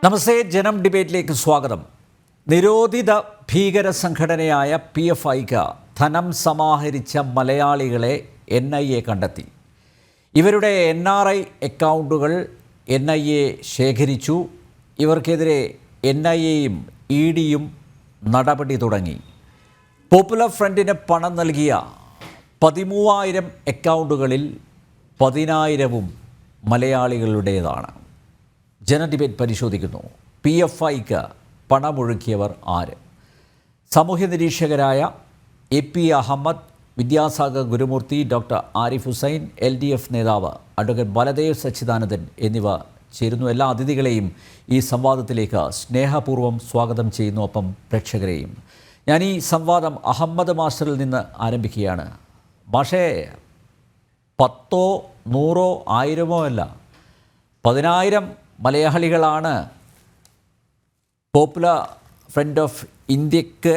നമസ്തേ, ജനം ഡിബേറ്റിലേക്ക് സ്വാഗതം. നിരോധിത ഭീകര സംഘടനയായ PFIക്ക് ധനം സമാഹരിച്ച മലയാളികളെ NIA കണ്ടെത്തി. ഇവരുടെ NRI അക്കൗണ്ടുകൾ NIA ശേഖരിച്ചു. ഇവർക്കെതിരെ NIAയും EDയും നടപടി തുടങ്ങി. പോപ്പുലർ ഫ്രണ്ടിന് പണം നൽകിയ 13,000 അക്കൗണ്ടുകളിൽ 10,000-ഉം മലയാളികളുടേതാണ്. ജനഡിബേറ്റ് പരിശോധിക്കുന്നു. PFIക്ക് പണമൊഴുക്കിയവർ ആര്? സാമൂഹ്യ നിരീക്ഷകരായ AP Ahmed, Vidyasagar Gurumurthy, doctor Arif Hussain, LDF നേതാവ് അഡ്വക്കേറ്റ് ബലദേവ് സച്ചിദാനന്ദൻ എന്നിവ ചേരുന്നു. എല്ലാ അതിഥികളെയും ഈ സംവാദത്തിലേക്ക് സ്നേഹപൂർവ്വം സ്വാഗതം ചെയ്യുന്നു. ഒപ്പം പ്രേക്ഷകരെയും. ഞാൻ ഈ സംവാദം അഹമ്മദ് മാസ്റ്ററിൽ നിന്ന് ആരംഭിക്കുകയാണ്. മാഷേ, 10, 100, 1000 അല്ല, 10,000 മലയാളികളാണ് പോപ്പുലർ ഫ്രണ്ട് ഓഫ് ഇന്ത്യക്ക്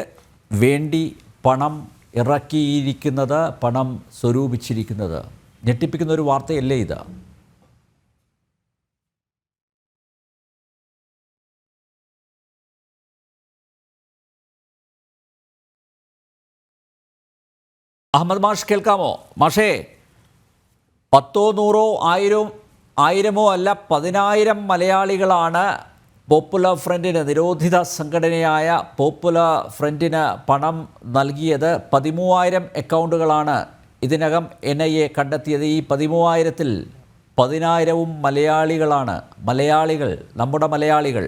വേണ്ടി പണം ഇറക്കിയിരിക്കുന്നത്, പണം സ്വരൂപിച്ചിരിക്കുന്നത്. ഞെട്ടിപ്പിക്കുന്ന ഒരു വാർത്തയല്ലേ ഇത്? അഹമ്മദ് മാഷ്, കേൾക്കാമോ? മാഷേ, 10, 100, 1000 അല്ല, 10,000 മലയാളികളാണ് പോപ്പുലർ ഫ്രണ്ടിന്, നിരോധിത സംഘടനയായ പോപ്പുലർ ഫ്രണ്ടിന് പണം നൽകിയത്. 13,000 അക്കൗണ്ടുകളാണ് ഇതിനകം NIA കണ്ടെത്തിയത്. ഈ 13,000-ൽ 10,000-ഉം മലയാളികളാണ്. മലയാളികൾ, നമ്മുടെ മലയാളികൾ.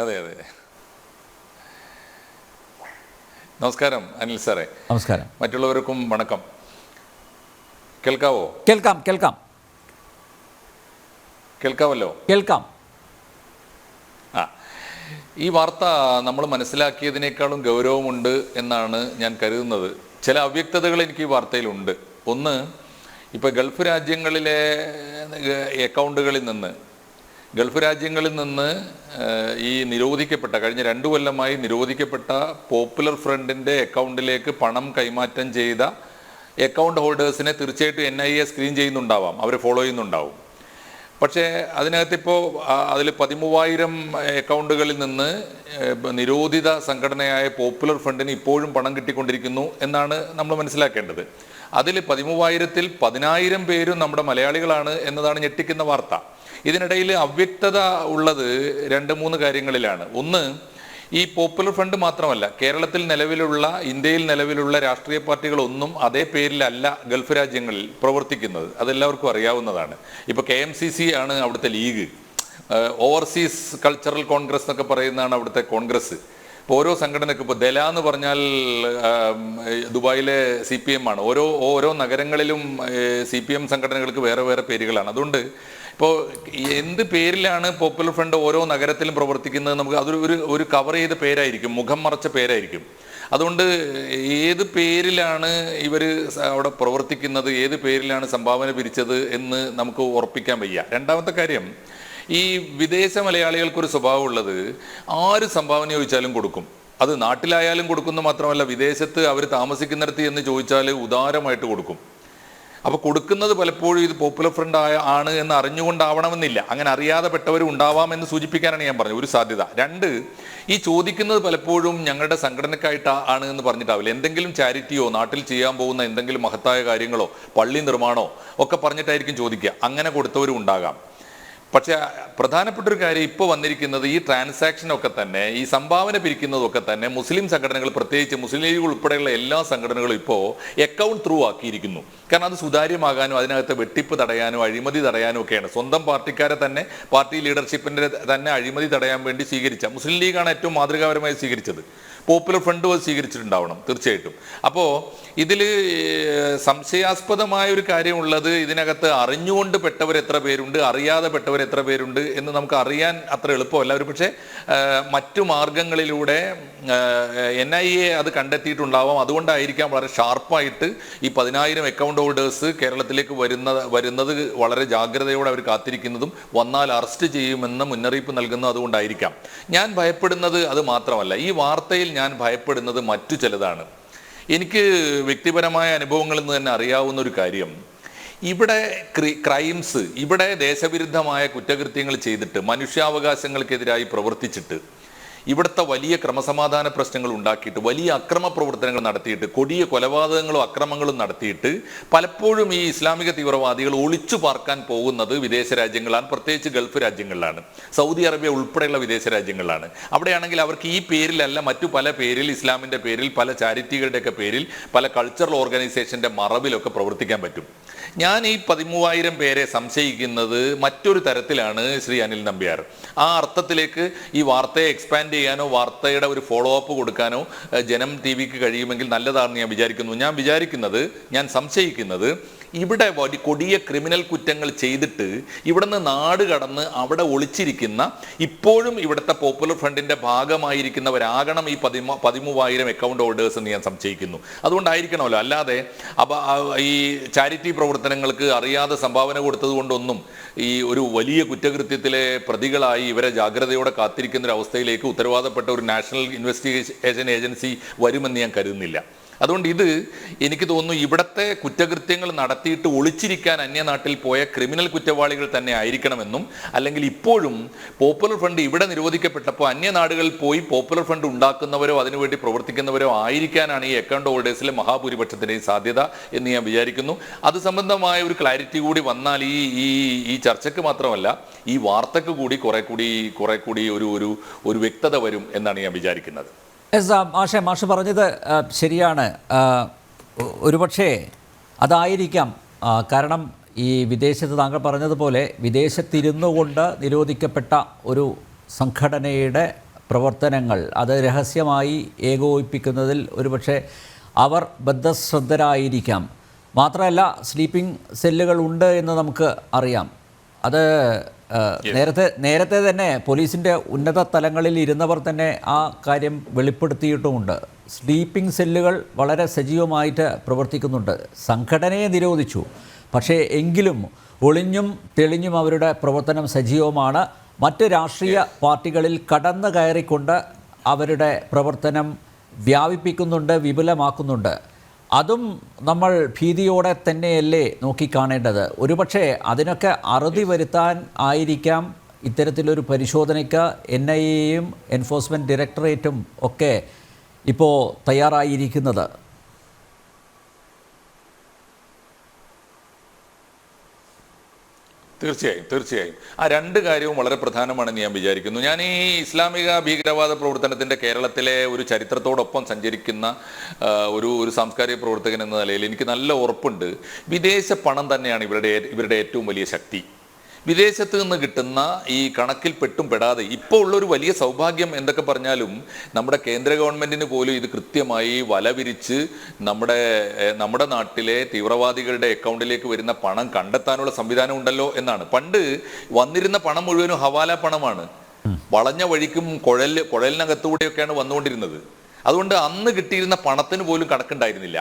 അതെ അതെ. നമസ്കാരം അനിൽ സാറേ. നമസ്കാരം. മറ്റുള്ളവർക്കും വണക്കം. കേൾക്കാവോ? കേൾക്കാം. കേൾക്കാമല്ലോ? കേൾക്കാം. ഈ വാർത്ത നമ്മൾ മനസ്സിലാക്കിയതിനേക്കാളും ഗൗരവമുണ്ട് എന്നാണ് ഞാൻ കരുതുന്നത്. ചില അവ്യക്തതകൾ എനിക്ക് ഈ വാർത്തയിലുണ്ട്. ഒന്ന്, ഇപ്പോൾ ഗൾഫ് രാജ്യങ്ങളിലെ ഗൾഫ് രാജ്യങ്ങളിൽ നിന്ന് ഈ നിരോധിക്കപ്പെട്ട, കഴിഞ്ഞ 2 കൊല്ലമായി നിരോധിക്കപ്പെട്ട പോപ്പുലർ ഫ്രണ്ടിൻ്റെ അക്കൗണ്ടിലേക്ക് പണം കൈമാറ്റം ചെയ്ത അക്കൗണ്ട് ഹോൾഡേഴ്സിനെ തീർച്ചയായിട്ടും NIA സ്ക്രീൻ ചെയ്യുന്നുണ്ടാവാം, അവർ ഫോളോ ചെയ്യുന്നുണ്ടാവും. പക്ഷേ അതിനകത്തിപ്പോൾ അതിൽ 13,000 അക്കൗണ്ടുകളിൽ നിന്ന് നിരോധിത സംഘടനയായ പോപ്പുലർ ഫ്രണ്ടിന് ഇപ്പോഴും പണം കിട്ടിക്കൊണ്ടിരിക്കുന്നു എന്നാണ് നമ്മൾ മനസ്സിലാക്കേണ്ടത്. അതിൽ 13,000-ൽ 10,000 പേരും നമ്മുടെ മലയാളികളാണ് എന്നതാണ് ഞെട്ടിക്കുന്ന വാർത്ത. ഇതിനിടയിൽ അവ്യക്തത ഉള്ളത് 2-3 കാര്യങ്ങളിലാണ്. ഒന്ന്, ഈ പോപ്പുലർ ഫ്രണ്ട് മാത്രമല്ല, ഇന്ത്യയിൽ നിലവിലുള്ള രാഷ്ട്രീയ പാർട്ടികളൊന്നും അതേ പേരിലല്ല ഗൾഫ് രാജ്യങ്ങളിൽ പ്രവർത്തിക്കുന്നത്. അതെല്ലാവർക്കും അറിയാവുന്നതാണ്. ഇപ്പോൾ KMCC ആണ് അവിടുത്തെ ലീഗ്, ഓവർസീസ് കൾച്ചറൽ കോൺഗ്രസ് എന്നൊക്കെ പറയുന്നതാണ് അവിടുത്തെ കോൺഗ്രസ്. ഇപ്പോൾ ഓരോ സംഘടനയ്ക്ക്, ഇപ്പോൾ ദല എന്ന് പറഞ്ഞാൽ ദുബായിലെ CPM ആണ്. ഓരോ നഗരങ്ങളിലും CPM സംഘടനകൾക്ക് വേറെ വേറെ പേരുകളാണ്. അതുകൊണ്ട് ഇപ്പോൾ എന്ത് പേരിലാണ് പോപ്പുലർ ഫ്രണ്ട് ഓരോ നഗരത്തിലും പ്രവർത്തിക്കുന്നത്, നമുക്ക് അതൊരു കവർ ചെയ്ത പേരായിരിക്കും, മുഖം മറച്ച പേരായിരിക്കും. അതുകൊണ്ട് ഏത് പേരിലാണ് ഇവർ അവിടെ പ്രവർത്തിക്കുന്നത്, ഏത് പേരിലാണ് സംഭാവന പിരിച്ചത് എന്ന് നമുക്ക് ഉറപ്പിക്കാൻ വയ്യ. രണ്ടാമത്തെ കാര്യം, ഈ വിദേശ മലയാളികൾക്കൊരു സ്വഭാവമുള്ളത്, ആര് സംഭാവന ചോദിച്ചാലും കൊടുക്കും. അത് നാട്ടിലായാലും കൊടുക്കുന്നു മാത്രമല്ല, വിദേശത്ത് അവർ താമസിക്കുന്നിടത്ത് എന്ന് ചോദിച്ചാൽ ഉദാരമായിട്ട് കൊടുക്കും. അപ്പോൾ കൊടുക്കുന്നത് പലപ്പോഴും ഇത് പോപ്പുലർ ഫ്രണ്ട് ആണ് എന്ന് അറിഞ്ഞുകൊണ്ടാവണമെന്നില്ല. അങ്ങനെ അറിയാതെ പെട്ടവരും ഉണ്ടാവാമെന്ന് സൂചിപ്പിക്കാനാണ് ഞാൻ പറഞ്ഞത്, ഒരു സാധ്യത. 2, ഈ ചോദിക്കുന്നത് പലപ്പോഴും ഞങ്ങളുടെ സംഘടനക്കായിട്ടാണ് എന്ന് പറഞ്ഞിട്ടാവില്ല. എന്തെങ്കിലും ചാരിറ്റിയോ നാട്ടിൽ ചെയ്യാൻ പോകുന്ന എന്തെങ്കിലും മഹത്തായ കാര്യങ്ങളോ പള്ളി നിർമ്മാണമോ ഒക്കെ പറഞ്ഞിട്ടായിരിക്കും ചോദിക്കുക. അങ്ങനെ കൊടുത്തവരും ഉണ്ടാകാം. പക്ഷേ പ്രധാനപ്പെട്ടൊരു കാര്യം ഇപ്പോൾ വന്നിരിക്കുന്നത്, ഈ ട്രാൻസാക്ഷനൊക്കെ തന്നെ, ഈ സംഭാവന പിരിക്കുന്നതൊക്കെ തന്നെ മുസ്ലിം സംഘടനകൾ, പ്രത്യേകിച്ച് മുസ്ലിം ലീഗ് ഉൾപ്പെടെയുള്ള എല്ലാ സംഘടനകളും ഇപ്പോൾ അക്കൗണ്ട് ത്രൂ ആക്കിയിരിക്കുന്നു. കാരണം അത് സുതാര്യമാകാനും അതിനകത്ത് വെട്ടിപ്പ് തടയാനും അഴിമതി തടയാനും ഒക്കെയാണ്. സ്വന്തം പാർട്ടിക്കാരെ തന്നെ, പാർട്ടി ലീഡർഷിപ്പിൻ്റെ തന്നെ അഴിമതി തടയാൻ വേണ്ടി സ്വീകരിച്ച മുസ്ലിം ലീഗാണ് ഏറ്റവും മാതൃകാപരമായി സ്വീകരിച്ചത്. പോപ്പുലർ ഫ്രണ്ട് സ്വീകരിച്ചിട്ടുണ്ടാവണം തീർച്ചയായിട്ടും. അപ്പോൾ ഇതിൽ സംശയാസ്പദമായ ഒരു കാര്യമുള്ളത്, ഇതിനകത്ത് അറിഞ്ഞുകൊണ്ട് പെട്ടവർ എത്ര പേരുണ്ട്, അറിയാതെ പെട്ടവർ എത്ര പേരുണ്ട് എന്ന് നമുക്ക് അറിയാൻ അത്ര എളുപ്പമല്ല. ഒരു പക്ഷേ മറ്റു മാർഗങ്ങളിലൂടെ NIA അത് കണ്ടെത്തിയിട്ടുണ്ടാവാം. അതുകൊണ്ടായിരിക്കാം വളരെ ഷാർപ്പായിട്ട് ഈ 10,000 അക്കൗണ്ട് ഹോൾഡേഴ്സ് കേരളത്തിലേക്ക് വരുന്നത് വളരെ ജാഗ്രതയോടെ അവർ കാത്തിരിക്കുന്നതും വന്നാൽ അറസ്റ്റ് ചെയ്യുമെന്ന മുന്നറിയിപ്പ് നൽകുന്നത് അതുകൊണ്ടായിരിക്കാം. ഞാൻ ഭയപ്പെടുന്നത് അത് മാത്രമല്ല, ഈ വാർത്തയിൽ ഞാൻ ഭയപ്പെടുന്നത് മറ്റു ചിലതാണ്. എനിക്ക് വ്യക്തിപരമായ അനുഭവങ്ങളിൽ നിന്ന് തന്നെ അറിയാവുന്ന ഒരു കാര്യം, ഇവിടെ ക്രൈംസ്, ഇവിടെ ദേശവിരുദ്ധമായ കുറ്റകൃത്യങ്ങൾ ചെയ്തിട്ട് മനുഷ്യാവകാശങ്ങൾക്കെതിരായി പ്രവർത്തിച്ചിട്ട് ഇവിടുത്തെ വലിയ ക്രമസമാധാന പ്രശ്നങ്ങൾ ഉണ്ടാക്കിയിട്ട് വലിയ അക്രമ പ്രവർത്തനങ്ങൾ നടത്തിയിട്ട് കൊടിയ കൊലപാതകങ്ങളും അക്രമങ്ങളും നടത്തിയിട്ട് പലപ്പോഴും ഈ ഇസ്ലാമിക തീവ്രവാദികൾ ഒളിച്ചു പാർക്കാൻ പോകുന്നത് വിദേശ രാജ്യങ്ങളാണ്, പ്രത്യേകിച്ച് ഗൾഫ് രാജ്യങ്ങളിലാണ്, സൗദി അറേബ്യ ഉൾപ്പെടെയുള്ള വിദേശ രാജ്യങ്ങളിലാണ്. അവിടെയാണെങ്കിൽ അവർക്ക് ഈ പേരിലല്ല മറ്റു പല പേരിൽ, ഇസ്ലാമിൻ്റെ പേരിൽ, പല ചാരിറ്റികളുടെയൊക്കെ പേരിൽ, പല കൾച്ചറൽ ഓർഗനൈസേഷൻ്റെ മറവിലൊക്കെ പ്രവർത്തിക്കാൻ പറ്റും. ഞാൻ ഈ 13,000 പേരെ സംശയിക്കുന്നത് മറ്റൊരു തരത്തിലാണ് ശ്രീ അനിൽ നമ്പ്യാർ. ആ അർത്ഥത്തിലേക്ക് ഈ വാർത്തയെ എക്സ്പാൻഡ് ചെയ്യാനോ വാർത്തയുടെ ഒരു ഫോളോ അപ്പ് കൊടുക്കാനോ ജനം ടി.വിക്ക് കഴിയുമെങ്കിൽ നല്ലതാണെന്ന് ഞാൻ വിചാരിക്കുന്നത്, ഞാൻ സംശയിക്കുന്നത് ഇവിടെ കൊടിയ ക്രിമിനൽ കുറ്റങ്ങൾ ചെയ്തിട്ട് ഇവിടുന്ന് നാട് കടന്ന് അവിടെ ഒളിച്ചിരിക്കുന്ന, ഇപ്പോഴും ഇവിടുത്തെ പോപ്പുലർ ഫ്രണ്ടിന്റെ ഭാഗമായിരിക്കുന്നവരാകണം ഈ 13,000 അക്കൗണ്ട് ഹോൾഡേഴ്സ് എന്ന് ഞാൻ സംശയിക്കുന്നു. അതുകൊണ്ടായിരിക്കണമല്ലോ, അല്ലാതെ ഈ ചാരിറ്റി പ്രവർത്തനങ്ങൾക്ക് അറിയാതെ സംഭാവന കൊടുത്തത് കൊണ്ടൊന്നും ഈ ഒരു വലിയ കുറ്റകൃത്യത്തിലെ പ്രതികളായി ഇവരെ ജാഗ്രതയോടെ കാത്തിരിക്കുന്ന ഒരു അവസ്ഥയിലേക്ക് ഉത്തരവാദപ്പെട്ട ഒരു നാഷണൽ ഇൻവെസ്റ്റിഗേഷൻ ഏജൻസി വരുമെന്ന് ഞാൻ കരുതുന്നില്ല. അതുകൊണ്ട് ഇത് എനിക്ക് തോന്നുന്നു ഇവിടുത്തെ കുറ്റകൃത്യങ്ങൾ നടത്തിയിട്ട് ഒളിച്ചിരിക്കാൻ അന്യനാട്ടിൽ പോയ ക്രിമിനൽ കുറ്റവാളികൾ തന്നെ ആയിരിക്കണമെന്നും, അല്ലെങ്കിൽ ഇപ്പോഴും പോപ്പുലർ ഫ്രണ്ട് ഇവിടെ നിരോധിക്കപ്പെട്ടപ്പോൾ അന്യനാടുകളിൽ പോയി പോപ്പുലർ ഫ്രണ്ട് ഉണ്ടാക്കുന്നവരോ അതിനുവേണ്ടി പ്രവർത്തിക്കുന്നവരോ ആയിരിക്കാനാണ് ഈ അക്കൗണ്ട് ഹോൾഡേഴ്സിലെ മഹാഭൂരിപക്ഷത്തിൻ്റെയും സാധ്യത എന്ന് ഞാൻ വിചാരിക്കുന്നു. അത് സംബന്ധമായ ഒരു ക്ലാരിറ്റി കൂടി വന്നാൽ ഈ ചർച്ചയ്ക്ക് മാത്രമല്ല ഈ വാർത്തയ്ക്ക് കൂടി കുറെ കൂടി ഒരു വ്യക്തത വരും എന്നാണ് ഞാൻ വിചാരിക്കുന്നത്. മാഷ് പറഞ്ഞത് ശരിയാണ്. ഒരുപക്ഷേ അതായിരിക്കാം കാരണം ഈ വിദേശത്ത് താങ്കൾ പറഞ്ഞതുപോലെ വിദേശത്തിരുന്നു കൊണ്ട് നിരോധിക്കപ്പെട്ട ഒരു സംഘടനയുടെ പ്രവർത്തനങ്ങൾ അത് രഹസ്യമായി ഏകോപിപ്പിക്കുന്നതിൽ ഒരുപക്ഷെ അവർ ബദ്ധശ്രദ്ധരായിരിക്കാം. മാത്രമല്ല സ്ലീപ്പിംഗ് സെല്ലുകൾ ഉണ്ട് എന്ന് നമുക്ക് അറിയാം. അത് നേരത്തെ തന്നെ പോലീസിൻ്റെ ഉന്നത തലങ്ങളിൽ ഇരുന്നവർ തന്നെ ആ കാര്യം വെളിപ്പെടുത്തിയിട്ടുമുണ്ട്. സ്ലീപ്പിംഗ് സെല്ലുകൾ വളരെ സജീവമായിട്ട് പ്രവർത്തിക്കുന്നുണ്ട്. സംഘടനയെ നിരോധിച്ചു, പക്ഷേ എങ്കിലും ഒളിഞ്ഞും തെളിഞ്ഞും അവരുടെ പ്രവർത്തനം സജീവമാണ്. മറ്റ് രാഷ്ട്രീയ പാർട്ടികളിൽ കടന്നു കയറിക്കൊണ്ട് അവരുടെ പ്രവർത്തനം വ്യാപിപ്പിക്കുന്നുണ്ട്, വിപുലമാക്കുന്നുണ്ട്. അതും നമ്മൾ ഭീതിയോടെ തന്നെയല്ലേ നോക്കിക്കാണേണ്ടത്. ഒരുപക്ഷെ അതിനൊക്കെ അറുതി വരുത്താൻ ആയിരിക്കാം ഇത്തരത്തിലൊരു പരിശോധനയ്ക്ക് NIA-യും എൻഫോഴ്സ്മെൻറ്റ് ഡയറക്ടറേറ്റും ഒക്കെ ഇപ്പോൾ തയ്യാറായിരിക്കുന്നത്. തീർച്ചയായും ആ രണ്ട് കാര്യവും വളരെ പ്രധാനമാണെന്ന് ഞാൻ വിചാരിക്കുന്നു. ഞാൻ ഈ ഇസ്ലാമിക ഭീകരവാദ പ്രവർത്തനത്തിന്റെ കേരളത്തിലെ ഒരു ചരിത്രത്തോടൊപ്പം സഞ്ചരിക്കുന്ന ഒരു സാംസ്കാരിക പ്രവർത്തകൻ എന്ന നിലയിൽ എനിക്ക് നല്ല ഉറപ്പുണ്ട്, വിദേശ പണം തന്നെയാണ് ഇവരുടെ ഏറ്റവും വലിയ ശക്തി. വിദേശത്ത് നിന്ന് കിട്ടുന്ന ഈ കണക്കിൽ പെടാതെ ഇപ്പോൾ ഉള്ളൊരു വലിയ സൗഭാഗ്യം എന്തൊക്കെ പറഞ്ഞാലും നമ്മുടെ കേന്ദ്ര ഗവൺമെന്റിന് പോലും ഇത് കൃത്യമായി വലവിരിച്ച് നമ്മുടെ നാട്ടിലെ തീവ്രവാദികളുടെ അക്കൗണ്ടിലേക്ക് വരുന്ന പണം കണ്ടെത്താനുള്ള സംവിധാനം ഉണ്ടല്ലോ എന്നാണ്. പണ്ട് വന്നിരുന്ന പണം മുഴുവനും ഹവാല പണമാണ്, വളഞ്ഞ വഴിക്കും കുഴലിനകത്തുകൂടെയൊക്കെയാണ് വന്നുകൊണ്ടിരുന്നത്. അതുകൊണ്ട് അന്ന് കിട്ടിയിരുന്ന പണത്തിന് പോലും കണക്കുണ്ടായിരുന്നില്ല.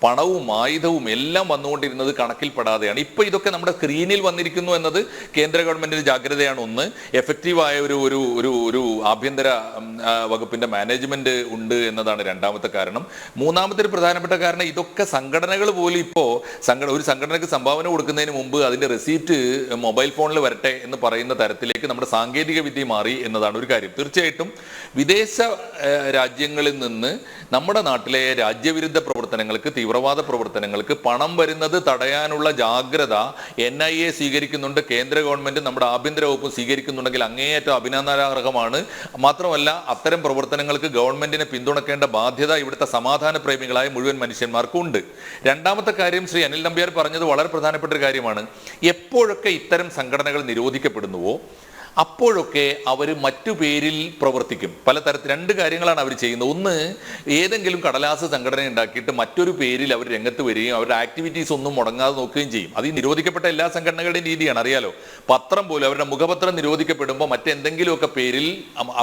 പണവും ആയുധവും എല്ലാം വന്നുകൊണ്ടിരുന്നത് കണക്കിൽപ്പെടാതെയാണ്. ഇപ്പൊ ഇതൊക്കെ നമ്മുടെ സ്ക്രീനിൽ വന്നിരിക്കുന്നു എന്നത് കേന്ദ്ര ഗവൺമെന്റിന്റെ ജാഗ്രതയാണ്. ഒന്ന്, എഫക്റ്റീവായ ഒരു ആഭ്യന്തര വകുപ്പിന്റെ മാനേജ്മെന്റ് ഉണ്ട് എന്നതാണ് രണ്ടാമത്തെ കാരണം. മൂന്നാമത്തെ ഒരു പ്രധാനപ്പെട്ട കാരണം, ഇതൊക്കെ സംഘടനകൾ പോലും ഇപ്പോൾ ഒരു സംഘടനയ്ക്ക് സംഭാവന കൊടുക്കുന്നതിന് മുമ്പ് അതിന്റെ റെസീപ്റ്റ് മൊബൈൽ ഫോണിൽ വരട്ടെ എന്ന് പറയുന്ന തരത്തിലേക്ക് നമ്മുടെ സാങ്കേതിക വിദ്യ മാറി എന്നതാണ് ഒരു കാര്യം. തീർച്ചയായിട്ടും വിദേശ രാജ്യങ്ങളിൽ നിന്ന് നമ്മുടെ നാട്ടിലെ രാജ്യവിരുദ്ധ പ്രവർത്തനങ്ങൾക്ക്, തീവ്രവാദ പ്രവർത്തനങ്ങൾക്ക് പണം വരുന്നത് തടയാനുള്ള ജാഗ്രത NIA സ്വീകരിക്കുന്നുണ്ട്, കേന്ദ്ര ഗവൺമെന്റ് നമ്മുടെ ആഭ്യന്തര വകുപ്പ് സ്വീകരിക്കുന്നുണ്ടെങ്കിൽ അങ്ങേയറ്റം അഭിനന്ദനാർഹമാണ്. മാത്രമല്ല അത്തരം പ്രവർത്തനങ്ങൾക്ക് ഗവൺമെന്റിനെ പിന്തുണക്കേണ്ട ബാധ്യത ഇവിടുത്തെ സമാധാന പ്രേമികളായ മുഴുവൻ മനുഷ്യന്മാർക്കും ഉണ്ട്. രണ്ടാമത്തെ കാര്യം, ശ്രീ അനിൽ നമ്പ്യാർ പറഞ്ഞത് വളരെ പ്രധാനപ്പെട്ട ഒരു കാര്യമാണ്. എപ്പോഴൊക്കെ ഇത്തരം സംഘടനകൾ നിരോധിക്കപ്പെടുന്നുവോ അപ്പോഴൊക്കെ അവർ മറ്റു പേരിൽ പ്രവർത്തിക്കും. രണ്ട് കാര്യങ്ങളാണ് അവർ ചെയ്യുന്നത്. ഒന്ന്, ഏതെങ്കിലും കടലാസ് സംഘടന ഉണ്ടാക്കിയിട്ട് മറ്റൊരു പേരിൽ അവർ രംഗത്ത് വരികയും അവരുടെ ആക്ടിവിറ്റീസ് ഒന്നും മുടങ്ങാതെ നോക്കുകയും ചെയ്യും. അത് ഈ നിരോധിക്കപ്പെട്ട എല്ലാ സംഘടനകളുടെയും രീതിയാണ്, അറിയാലോ. പത്രം പോലും അവരുടെ മുഖപത്രം നിരോധിക്കപ്പെടുമ്പോൾ മറ്റെന്തെങ്കിലുമൊക്കെ പേരിൽ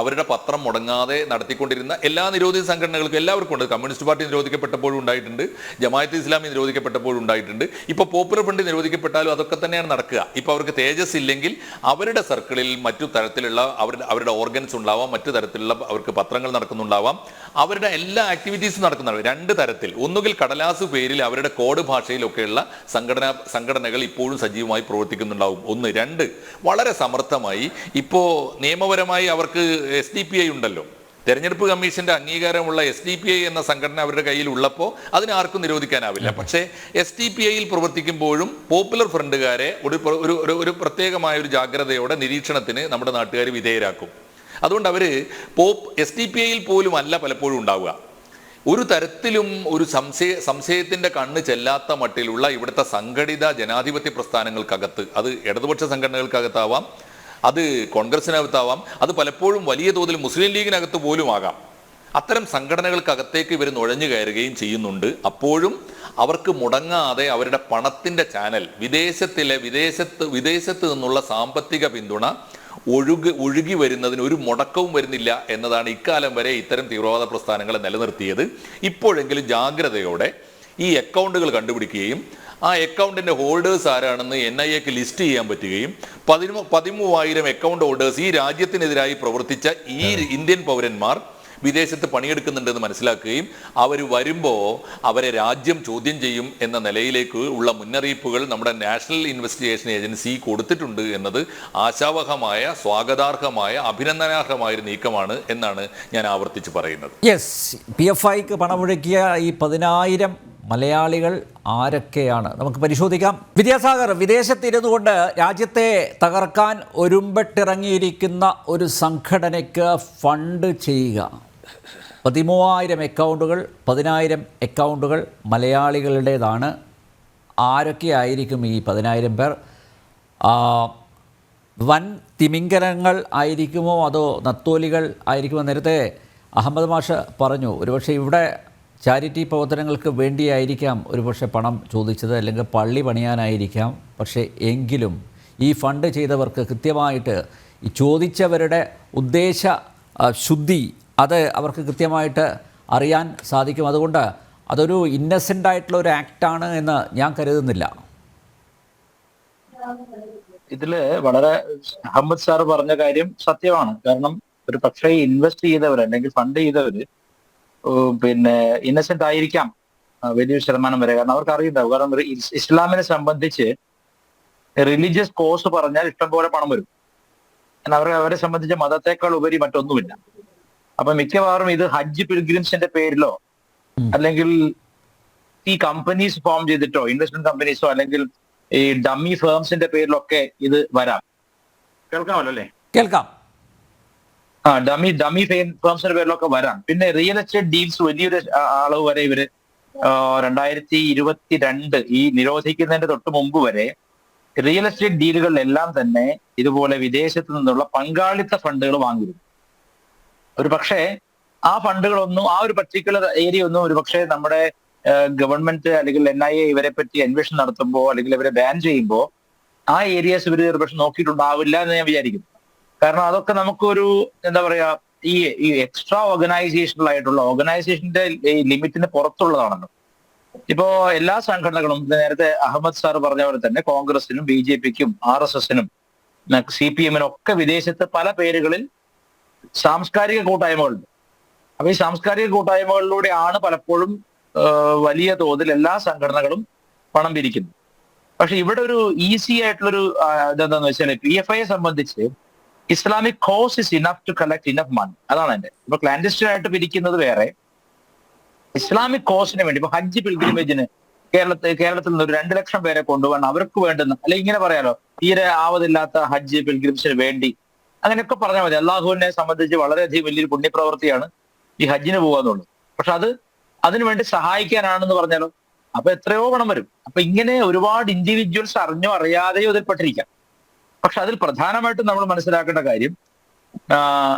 അവരുടെ പത്രം മുടങ്ങാതെ നടത്തിക്കൊണ്ടിരുന്ന എല്ലാ നിരോധിത സംഘടനകൾക്കും എല്ലാവർക്കും ഉണ്ട്. കമ്മ്യൂണിസ്റ്റ് പാർട്ടി നിരോധിക്കപ്പെട്ടപ്പോഴും ഉണ്ടായിട്ടുണ്ട്, ജമാഅത്ത് ഇസ്ലാമി നിരോധിക്കപ്പെട്ടപ്പോഴും ഉണ്ടായിട്ടുണ്ട്. ഇപ്പൊ പോപ്പുലർ ഫ്രണ്ട് നിരോധിക്കപ്പെട്ടാലും അതൊക്കെ തന്നെയാണ് നടക്കുക. ഇപ്പൊ അവർക്ക് തേജസ് ഇല്ലെങ്കിൽ അവരുടെ സർക്കിളിൽ മറ്റു തരത്തിലുള്ള അവരുടെ ഓർഗൻസ് ഉണ്ടാവാം, മറ്റു തരത്തിലുള്ള അവർക്ക് പത്രങ്ങൾ നടക്കുന്നുണ്ടാവാം, അവരുടെ എല്ലാ ആക്ടിവിറ്റീസും നടക്കുന്നുണ്ടാവും. രണ്ട് തരത്തിൽ, ഒന്നുകിൽ കടലാസ് പേരിൽ അവരുടെ കോഡ് ഭാഷയിലൊക്കെയുള്ള സംഘടനകൾ ഇപ്പോഴും സജീവമായി പ്രവർത്തിക്കുന്നുണ്ടാവും. ഒന്ന്. രണ്ട്, വളരെ സമർത്ഥമായി ഇപ്പോൾ നിയമപരമായി അവർക്ക് SDPI ഉണ്ടല്ലോ, തെരഞ്ഞെടുപ്പ് കമ്മീഷന്റെ അംഗീകാരമുള്ള SDPI എന്ന സംഘടന അവരുടെ കയ്യിൽ ഉള്ളപ്പോൾ അതിനെ ആർക്കും നിരോധിക്കാനാവില്ല. പക്ഷേ SDPIയിൽ പ്രവർത്തിക്കുമ്പോഴും പോപ്പുലർ ഫ്രണ്ടുകാരെ ഒരു പ്രത്യേകമായ ഒരു ജാഗ്രതയോടെ നിരീക്ഷണത്തിന് നമ്മുടെ നാട്ടുകാർ വിധേയരാക്കും. അതുകൊണ്ട് അവർ SDPIയിൽ പോലും അല്ല പലപ്പോഴും ഉണ്ടാവുക. ഒരു തരത്തിലും ഒരു സംശയത്തിന്റെ കണ്ണ് ചെല്ലാത്ത മട്ടിലുള്ള ഇവിടുത്തെ സംഘടിത ജനാധിപത്യ പ്രസ്ഥാനങ്ങൾക്കകത്ത്, അത് ഇടതുപക്ഷ സംഘടനകൾക്കകത്താവാം, അത് കോൺഗ്രസിനകത്താവാം, അത് പലപ്പോഴും വലിയ തോതിൽ മുസ്ലിം ലീഗിനകത്ത് പോലും ആകാം, അത്തരം സംഘടനകൾക്കകത്തേക്ക് ഇവർ നുഴഞ്ഞു കയറുകയും ചെയ്യുന്നുണ്ട്. അപ്പോഴും അവർക്ക് മുടങ്ങാതെ അവരുടെ പണത്തിന്റെ ചാനൽ, വിദേശത്ത് നിന്നുള്ള സാമ്പത്തിക പിന്തുണ ഒഴുകി വരുന്നതിന് ഒരു മുടക്കവും വരുന്നില്ല എന്നതാണ് ഇക്കാലം വരെ ഇത്തരം തീവ്രവാദ പ്രസ്ഥാനങ്ങളെ നിലനിർത്തിയത്. ഇപ്പോഴെങ്കിലും ജാഗ്രതയോടെ ഈ അക്കൗണ്ടുകൾ കണ്ടുപിടിക്കുകയും ആ അക്കൗണ്ടിന്റെ ഹോൾഡേഴ്സ് ആരാണെന്ന് NIAക്ക് ലിസ്റ്റ് ചെയ്യാൻ പറ്റുകയും 13,000 അക്കൗണ്ട് ഹോൾഡേഴ്സ് ഈ രാജ്യത്തിനെതിരായി പ്രവർത്തിച്ച ഈ ഇന്ത്യൻ പൗരന്മാർ വിദേശത്ത് പണിയെടുക്കുന്നുണ്ടെന്ന് മനസ്സിലാക്കുകയും അവർ വരുമ്പോൾ അവരെ രാജ്യം ചോദ്യം ചെയ്യും എന്ന നിലയിലേക്ക് ഉള്ള മുന്നറിയിപ്പുകൾ നമ്മുടെ നാഷണൽ ഇൻവെസ്റ്റിഗേഷൻ ഏജൻസി കൊടുത്തിട്ടുണ്ട് എന്നത് ആശാവഹമായ, സ്വാഗതാർഹമായ, അഭിനന്ദനാർഹമായ ഒരു നീക്കമാണ് എന്നാണ് ഞാൻ ആവർത്തിച്ച് പറയുന്നത്. യെസ്, PFIക്ക് പണമൊഴുക്കിയ ഈ 10,000 മലയാളികൾ ആരൊക്കെയാണ് നമുക്ക് പരിശോധിക്കാം. വിദ്യാസാഗർ, വിദേശത്തിരുന്നു കൊണ്ട് രാജ്യത്തെ തകർക്കാൻ ഒരുമ്പെട്ടിറങ്ങിയിരിക്കുന്ന ഒരു സംഘടനയ്ക്ക് ഫണ്ട് ചെയ്യുക, 13,000 അക്കൗണ്ടുകൾ, 10,000 അക്കൗണ്ടുകൾ മലയാളികളുടേതാണ്. ആരൊക്കെയായിരിക്കും ഈ 10,000 പേർ? വൻ തിമിംഗലങ്ങൾ ആയിരിക്കുമോ അതോ നത്തോലികൾ ആയിരിക്കുമോ? നേരത്തെ അഹമ്മദ് മാഷ് പറഞ്ഞു, ഒരുപക്ഷെ ഇവിടെ ചാരിറ്റി പ്രവർത്തനങ്ങൾക്ക് വേണ്ടിയായിരിക്കാം ഒരുപക്ഷെ പണം ചോദിച്ചത്, അല്ലെങ്കിൽ പള്ളി പണിയാനായിരിക്കാം. പക്ഷേ എങ്കിലും ഈ ഫണ്ട് ചെയ്തവർക്ക് കൃത്യമായിട്ട് ഈ ചോദിച്ചവരുടെ ഉദ്ദേശ ശുദ്ധി അത് അവർക്ക് കൃത്യമായിട്ട് അറിയാൻ സാധിക്കും. അതുകൊണ്ട് അതൊരു ഇന്നസെൻ്റ് ആയിട്ടുള്ള ഒരു ആക്റ്റാണ് എന്ന് ഞാൻ കരുതുന്നില്ല. ഇതില് വളരെ അഹമ്മദ് സാർ പറഞ്ഞ കാര്യം സത്യമാണ്. കാരണം ഒരു പക്ഷേ ഇൻവെസ്റ്റ് ചെയ്തവർ അല്ലെങ്കിൽ ഫണ്ട് ചെയ്തവര് പിന്നെ ഇന്നസെന്റ് ആയിരിക്കാം വലിയൊരു ശതമാനം വരെ. കാരണം അവർക്ക് അറിയുണ്ടാവും. കാരണം ഇസ്ലാമിനെ സംബന്ധിച്ച് റിലീജിയസ് കോസ് പറഞ്ഞാൽ ഇഷ്ടം പോലെ പണം വരും. കാരണം അവരെ സംബന്ധിച്ച് മതത്തെക്കാൾ ഉപരി മറ്റൊന്നുമില്ല. അപ്പൊ മിക്കവാറും ഇത് ഹജ്ജ് പിൽഗ്രിംസിന്റെ പേരിലോ അല്ലെങ്കിൽ ഈ കമ്പനീസ് ഫോം ചെയ്തിട്ടോ, ഇൻവെസ്റ്റ്മെന്റ് കമ്പനീസോ അല്ലെങ്കിൽ ഈ ഡമ്മി ഫേംസിന്റെ പേരിലൊക്കെ ഇത് വരാം. കേൾക്കാമല്ലോ അല്ലേ? കേൾക്കാം. ഡമ്മി ഫേംസിന്റെ പേരിലൊക്കെ വരാം. പിന്നെ റിയൽ എസ്റ്റേറ്റ് ഡീൽസ് വലിയൊരു അളവ് വരെ ഇവര് 2022 ഈ നിരോധിക്കുന്നതിന്റെ തൊട്ട് മുമ്പ് വരെ റിയൽ എസ്റ്റേറ്റ് ഡീലുകളിലെല്ലാം തന്നെ ഇതുപോലെ വിദേശത്ത് നിന്നുള്ള പങ്കാളിത്ത ഫണ്ടുകൾ വാങ്ങിയിരുന്നു. ഒരു പക്ഷേ ആ ഫണ്ടുകളൊന്നും, ആ ഒരു പർട്ടിക്കുലർ ഏരിയ ഒന്നും ഒരു പക്ഷേ നമ്മുടെ ഗവൺമെന്റ് അല്ലെങ്കിൽ NIA ഇവരെ പറ്റി അന്വേഷണം നടത്തുമ്പോൾ അല്ലെങ്കിൽ ഇവരെ ബാൻ ചെയ്യുമ്പോൾ ആ ഏരിയാസ് ഇവർ ഒരു പക്ഷെ നോക്കിയിട്ടുണ്ടാവില്ല എന്ന് ഞാൻ വിചാരിക്കുന്നു. കാരണം അതൊക്കെ നമുക്കൊരു എന്താ പറയാ, ഈ എക്സ്ട്രാ ഓർഗനൈസേഷന്റെ ലിമിറ്റിന് പുറത്തുള്ളതാണല്ലോ. ഇപ്പോ എല്ലാ സംഘടനകളും നേരത്തെ അഹമ്മദ് സാർ പറഞ്ഞ പോലെ തന്നെ കോൺഗ്രസിനും BJPക്കും RSSനും CPMനും ഒക്കെ വിദേശത്ത് പല പേരുകളിൽ സാംസ്കാരിക കൂട്ടായ്മകളുണ്ട്. അപ്പൊ ഈ സാംസ്കാരിക കൂട്ടായ്മകളിലൂടെയാണ് പലപ്പോഴും വലിയ തോതിൽ എല്ലാ സംഘടനകളും പണം പിരിക്കുന്നത്. പക്ഷെ ഇവിടെ ഒരു ഈസി ആയിട്ടുള്ളൊരു ഇതെന്താന്ന് വെച്ചാൽ PFIയെ സംബന്ധിച്ച് Islamic cause is enough to collect enough money. അതാണ് എന്റെ. ഇപ്പൊ ക്ലാൻഡിസ്റ്റൈൻ ആയിട്ട് പിരിക്കുന്നത് വേറെ, ഇസ്ലാമിക് കോസിന് വേണ്ടി ഇപ്പൊ ഹജ്ജ് പിൽഗ്രിമേജിന് കേരളത്തിൽ നിന്ന് ഒരു 2 ലക്ഷം പേരെ കൊണ്ടുപോകണം, അവർക്ക് വേണ്ടുന്ന, അല്ലെങ്കിൽ ഇങ്ങനെ പറയാലോ, തീരെ ആവതില്ലാത്ത ഹജ്ജ് പിൽഗ്രിംസിന് വേണ്ടി അങ്ങനെയൊക്കെ പറഞ്ഞാൽ മതി. അള്ളാഹുവിനെ സംബന്ധിച്ച് വളരെയധികം വലിയൊരു പുണ്യപ്രവൃത്തിയാണ് ഈ ഹജ്ജിന് പോകാന്നുള്ളത്. പക്ഷെ അതിനുവേണ്ടി സഹായിക്കാനാണെന്ന് പറഞ്ഞാലോ, അപ്പൊ എത്രയോ പണം വരും. അപ്പൊ ഇങ്ങനെ ഒരുപാട് ഇൻഡിവിജ്വൽസ് അറിഞ്ഞോ അറിയാതെയോ ഇതിൽപ്പെട്ടിരിക്കാം. പക്ഷെ അതിൽ പ്രധാനമായിട്ടും നമ്മൾ മനസ്സിലാക്കേണ്ട കാര്യം,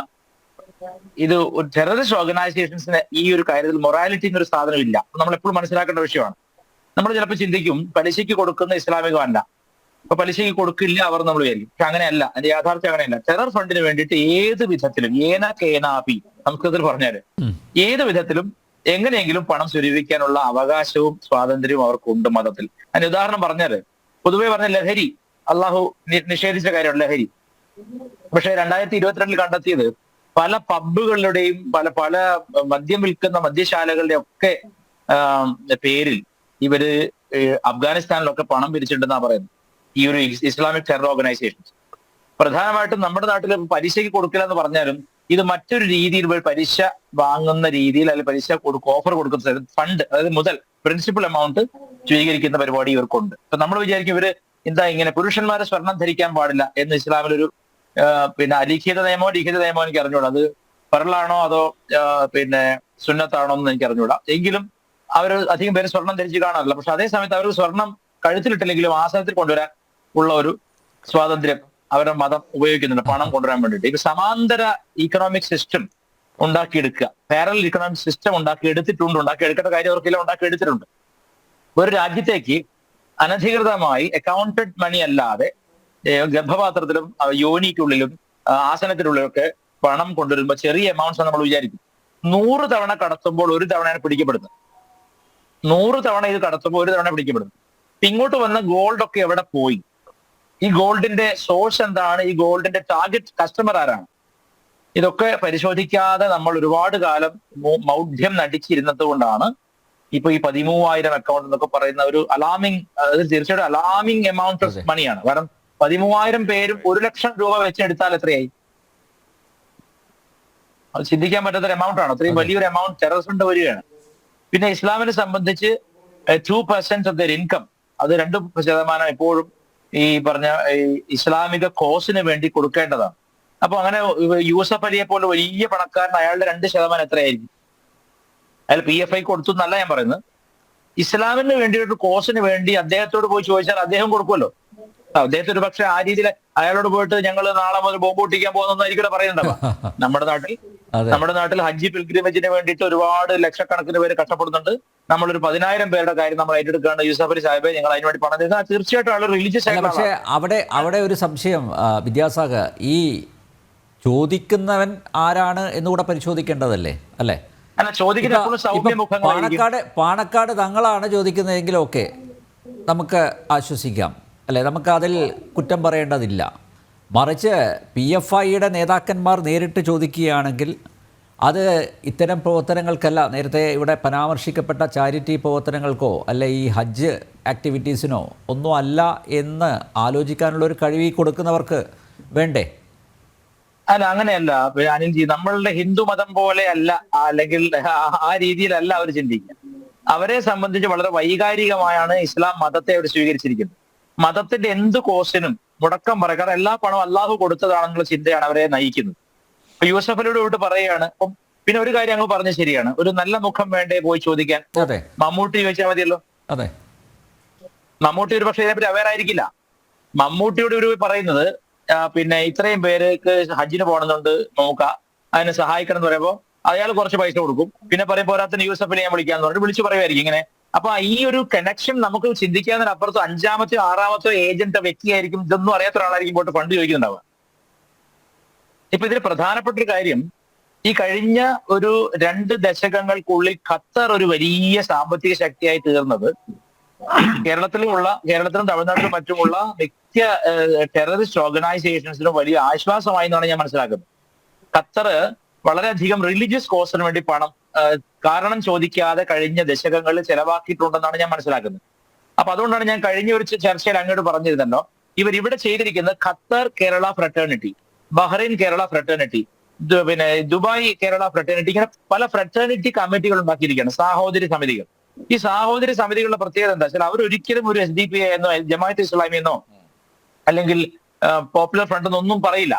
ഇത് ടെററിസ്റ്റ് ഓർഗനൈസേഷൻസിന് ഈ ഒരു കാര്യത്തിൽ മൊറാലിറ്റി എന്നൊരു സാധനം ഇല്ല. നമ്മൾ എപ്പോഴും മനസ്സിലാക്കേണ്ട വിഷയമാണ്. നമ്മൾ ചിലപ്പോൾ ചിന്തിക്കും പലിശയ്ക്ക് കൊടുക്കുന്ന ഇസ്ലാമികമല്ല, അപ്പൊ പലിശയ്ക്ക് കൊടുക്കില്ല അവർ നമ്മൾ വിചാരിക്കും. പക്ഷെ അങ്ങനെയല്ല, അതിന്റെ യാഥാർത്ഥ്യം അങ്ങനെയല്ല. ടെറർ ഫണ്ടിന് വേണ്ടിയിട്ട് ഏത് വിധത്തിലും കേനാപി സംസ്കൃതത്തിൽ പറഞ്ഞാല് ഏത് വിധത്തിലും എങ്ങനെയെങ്കിലും പണം സ്വരൂപിക്കാനുള്ള അവകാശവും സ്വാതന്ത്ര്യവും അവർക്കുണ്ട് മതത്തിൽ. അതിന് ഉദാഹരണം പറഞ്ഞാല്, പൊതുവെ പറഞ്ഞ ലഹരി, അള്ളാഹു നിഷേധിച്ച കാര്യമാണ് ലഹരി. പക്ഷെ 2022 കണ്ടെത്തിയത് പല പബ്ബുകളുടെയും പല പല മദ്യം വിൽക്കുന്ന മദ്യശാലകളുടെ ഒക്കെ പേരിൽ ഇവര് അഫ്ഗാനിസ്ഥാനിലൊക്കെ പണം പിരിച്ചിട്ടുണ്ടെന്നാണ് പറയുന്നത് ഈ ഒരു ഇസ്ലാമിക് ടെറർ ഓർഗനൈസേഷൻസ്. പ്രധാനമായിട്ടും നമ്മുടെ നാട്ടിൽ പലിശയ്ക്ക് കൊടുക്കില്ല എന്ന് പറഞ്ഞാലും ഇത് മറ്റൊരു രീതിയിൽ പലിശ വാങ്ങുന്ന രീതിയിൽ അല്ലെങ്കിൽ പലിശ ഓഫർ കൊടുക്കുന്ന ഫണ്ട്, അതായത് മുതൽ പ്രിൻസിപ്പൽ എമൗണ്ട് സ്വീകരിക്കുന്ന പരിപാടി ഇവർക്കുണ്ട്. അപ്പൊ നമ്മൾ വിചാരിക്കും ഇവര് എന്താ ഇങ്ങനെ പുരുഷന്മാരെ സ്വർണം ധരിക്കാൻ പാടില്ല എന്ന് ഇസ്ലാമിലൊരു പിന്നെ അലിഖിത നിയമോ ലിഖിത നിയമോ എനിക്ക് അറിഞ്ഞൂടാ. അത് ഫറലാണോ അതോ പിന്നെ സുന്നത്താണോ എന്ന് എനിക്ക് അറിഞ്ഞൂടാ. എങ്കിലും അവർ അധികം പേര് സ്വർണം ധരിച്ച് കാണാറില്ല. പക്ഷെ അതേ സമയത്ത് അവർക്ക് സ്വർണം കഴുത്തിലിട്ടില്ലെങ്കിലും ആസനത്തിൽ കൊണ്ടുവരാൻ ഉള്ള ഒരു സ്വാതന്ത്ര്യം അവരുടെ മതം ഉപയോഗിക്കുന്നുണ്ട് പണം കൊണ്ടുവരാൻ വേണ്ടിയിട്ട്. ഇപ്പൊ സമാന്തര ഇക്കണോമിക് സിസ്റ്റം ഉണ്ടാക്കിയെടുക്കുക, പാരലൽ ഇക്കണോമിക് സിസ്റ്റം ഉണ്ടാക്കിയെടുക്കേണ്ട കാര്യം അവർക്കെല്ലാം ഉണ്ടാക്കിയെടുത്തിട്ടുണ്ട്. ഒരു രാജ്യത്തേക്ക് അനധികൃതമായി അക്കൗണ്ടഡ് മണി അല്ലാതെ ഗർഭപാത്രത്തിലും യോനിക്കുള്ളിലും ആസനത്തിനുള്ളിലും ഒക്കെ പണം കൊണ്ടുവരുമ്പോൾ ചെറിയ എമൗണ്ട്സ് നമ്മൾ വിചാരിക്കും. 100 തവണ കടത്തുമ്പോൾ ഒരു തവണയാണ് പിടിക്കപ്പെടുന്നത്. 100 തവണ ഇത് കടത്തുമ്പോൾ ഒരു തവണ പിടിക്കപ്പെടുന്നു. ഇങ്ങോട്ട് വന്ന ഗോൾഡ് ഒക്കെ എവിടെ പോയി? ഈ ഗോൾഡിന്റെ സോഴ്സ് എന്താണ്? ഈ ഗോൾഡിന്റെ ടാർഗറ്റ് കസ്റ്റമർ ആരാണ്? ഇതൊക്കെ പരിശോധിക്കാതെ നമ്മൾ ഒരുപാട് കാലം മൗഢ്യം നടിച്ചിരുന്നത് കൊണ്ടാണ് ഇപ്പൊ ഈ 13,000 അക്കൗണ്ട് എന്നൊക്കെ പറയുന്ന ഒരു അലാമിങ്, അത് തീർച്ചയായിട്ടും അലാമിങ് എമൗണ്ട് ഓഫ് മണിയാണ്. കാരണം 13,000 പേരും 1 ലക്ഷം രൂപ വെച്ചെടുത്താൽ എത്രയായി? അത് ചിന്തിക്കാൻ പറ്റാത്തൊരു എമൗണ്ട് ആണ്. അത്രയും വലിയൊരു എമൗണ്ട് ടെറർ ഫണ്ട് വരികയാണ്. പിന്നെ ഇസ്ലാമിനെ സംബന്ധിച്ച് 2% ഓഫ് ദർ ഇൻകം, അത് 2% എപ്പോഴും ഈ പറഞ്ഞ ഇസ്ലാമിക കോസിന് വേണ്ടി കൊടുക്കേണ്ടതാണ്. അപ്പൊ അങ്ങനെ യൂസഫ് അലിയെ പോലെ വലിയ പണക്കാരൻ അയാളുടെ 2% എത്രയായിരിക്കും? അയാൾ PFI കൊടുത്തു എന്നല്ല ഞാൻ പറയുന്നത്. ഇസ്ലാമിന് വേണ്ടിയിട്ട് കോസിന് വേണ്ടി അദ്ദേഹത്തോട് പോയി ചോദിച്ചാൽ അദ്ദേഹം കൊടുക്കുമല്ലോ. അദ്ദേഹത്തെ ഒരു പക്ഷെ ആ രീതിയിൽ അയാളോട് പോയിട്ട് ഞങ്ങൾ നാളെ മുതൽ ബോംബ് പൊട്ടിക്കാൻ പോകുന്നതായിരിക്കും പറയുന്നുണ്ടാവുക. നമ്മുടെ നാട്ടിൽ ഹജ്ജ് പിൽഗ്രിമേജിന് വേണ്ടിയിട്ട് ഒരുപാട് ലക്ഷക്കണക്കിന് പേര് കഷ്ടപ്പെടുന്നുണ്ട്. നമ്മളൊരു 10,000 പേരുടെ കാര്യം നമ്മൾ ഏറ്റെടുക്കുകയാണ്. യൂസഫ് അലി സാഹിബ് ഞങ്ങൾ അതിനുവേണ്ടി പണം തരുന്നത്. തീർച്ചയായിട്ടും ആൾ റിലീജിയസ് ആയിട്ടുള്ള. പക്ഷേ അവിടെ ഒരു സംശയം വിദ്യാസാഗർ, ഈ ചോദിക്കുന്നവൻ ആരാണ് എന്നുകൂടെ പരിശോധിക്കേണ്ടതല്ലേ അല്ലേ? അല്ല, ചോദിക്കുന്ന പാണക്കാട് തങ്ങളാണ് ചോദിക്കുന്നതെങ്കിൽ ഓക്കെ, നമുക്ക് ആശ്വസിക്കാം അല്ലേ, നമുക്ക് അതിൽ കുറ്റം പറയേണ്ടതില്ല. മറിച്ച് PFIയുടെ നേതാക്കന്മാർ നേരിട്ട് ചോദിക്കുകയാണെങ്കിൽ അത് ഇത്തരം പ്രവർത്തനങ്ങൾക്കല്ല, നേരത്തെ ഇവിടെ പരാമർശിക്കപ്പെട്ട ചാരിറ്റി പ്രവർത്തനങ്ങൾക്കോ അല്ല ഈ ഹജ്ജ് ആക്ടിവിറ്റീസിനോ ഒന്നും അല്ല എന്ന് ആലോചിക്കാനുള്ളൊരു കഴിവ് കൊടുക്കുന്നവർക്ക് വേണ്ടേ? അല്ല, അങ്ങനെയല്ല അനിൽജി. നമ്മളുടെ ഹിന്ദു മതം പോലെ അല്ല, അല്ലെങ്കിൽ ആ രീതിയിലല്ല അവർ ചിന്തിക്കുക. അവരെ സംബന്ധിച്ച് വളരെ വൈകാരികമായാണ് ഇസ്ലാം മതത്തെ അവർ സ്വീകരിച്ചിരിക്കുന്നത്. മതത്തിന്റെ എന്ത് കോസിനും മുടക്കം പറയും. കാരണം എല്ലാ പണവും അള്ളാഹു കൊടുത്തതാണെന്നുള്ള ചിന്തയാണ് അവരെ നയിക്കുന്നത്. ഇപ്പൊ യൂസഫ് അലിയോട് വിട്ട് പറയുകയാണ്. പിന്നെ ഒരു കാര്യം അങ്ങ് പറഞ്ഞത് ശരിയാണ്, ഒരു നല്ല മുഖം വേണ്ടേ പോയി ചോദിക്കാൻ? മമ്മൂട്ടി ചോദിച്ചാൽ മതിയല്ലോ. അതെ, മമ്മൂട്ടി ഒരു പക്ഷേ ഇതിനെപ്പറ്റി അവെയർ ആയിരിക്കില്ല. മമ്മൂട്ടിയോട് ഒരു പറയുന്നത് പിന്നെ ഇത്രയും പേർക്ക് ഹജ്ജിന് പോകണമെന്നുണ്ട്, നോക്കാം, അതിനെ സഹായിക്കണം എന്ന് പറയുമ്പോൾ അയാൾ കുറച്ച് പൈസ കൊടുക്കും. പിന്നെ പറയും പോരാത്തിന് യൂസഫിനെ ഞാൻ വിളിക്കാന്ന് പറഞ്ഞിട്ട് വിളിച്ചു പറയുമായിരിക്കും ഇങ്ങനെ. അപ്പൊ ഈ ഒരു കണക്ഷൻ നമുക്ക് ചിന്തിക്കാതിനപ്പുറത്ത് 5-മോ 6-മോ ഏജന്റ് വ്യക്തിയായിരിക്കും, ഇതൊന്നും അറിയാത്ത ഒരാളായിരിക്കും പോയിട്ട് ഫണ്ട് ചോദിക്കുന്നുണ്ടാവുക. ഇപ്പൊ ഇതിൽ പ്രധാനപ്പെട്ട ഒരു കാര്യം, ഈ കഴിഞ്ഞ ഒരു 2 ദശകങ്ങൾക്കുള്ളിൽ ഖത്തർ ഒരു വലിയ സാമ്പത്തിക ശക്തിയായി തീർന്നത് കേരളത്തിലും തമിഴ്നാട്ടിലും മറ്റുമുള്ള മിക്ക ടെററിസ്റ്റ് ഓർഗനൈസേഷൻസിനും വലിയ ആശ്വാസമായി എന്നാണ് ഞാൻ മനസ്സിലാക്കുന്നത്. ഖത്തർ വളരെയധികം റിലീജിയസ് കോസിന് വേണ്ടി പണം കാരണം ചോദിക്കാതെ കഴിഞ്ഞ ദശകങ്ങളിൽ ചെലവാക്കിയിട്ടുണ്ടെന്നാണ് ഞാൻ മനസ്സിലാക്കുന്നത്. അപ്പൊ അതുകൊണ്ടാണ് ഞാൻ കഴിഞ്ഞ ഒരു ചർച്ചയിൽ അങ്ങോട്ട് പറഞ്ഞിരുന്നല്ലോ, ഇവിടെ ചെയ്തിരിക്കുന്നത് Qatar Kerala fraternity, Bahrain Kerala fraternity, പിന്നെ ദുബായ് കേരള ഫ്രട്ടേണിറ്റി, ഇങ്ങനെ പല ഫ്രട്ടേണിറ്റി കമ്മിറ്റികൾ ഉണ്ടാക്കിയിരിക്കുകയാണ്, സാഹോദര്യ സമിതികൾ. ഈ സാഹോദര്യ സമിതികളുടെ പ്രത്യേകത എന്താ വെച്ചാൽ അവരൊരിക്കലും ഒരു SDPI എന്നോ ജമാഅത്ത് ഇസ്ലാമി എന്നോ അല്ലെങ്കിൽ പോപ്പുലർ ഫ്രണ്ട് എന്നൊന്നും പറയില്ല.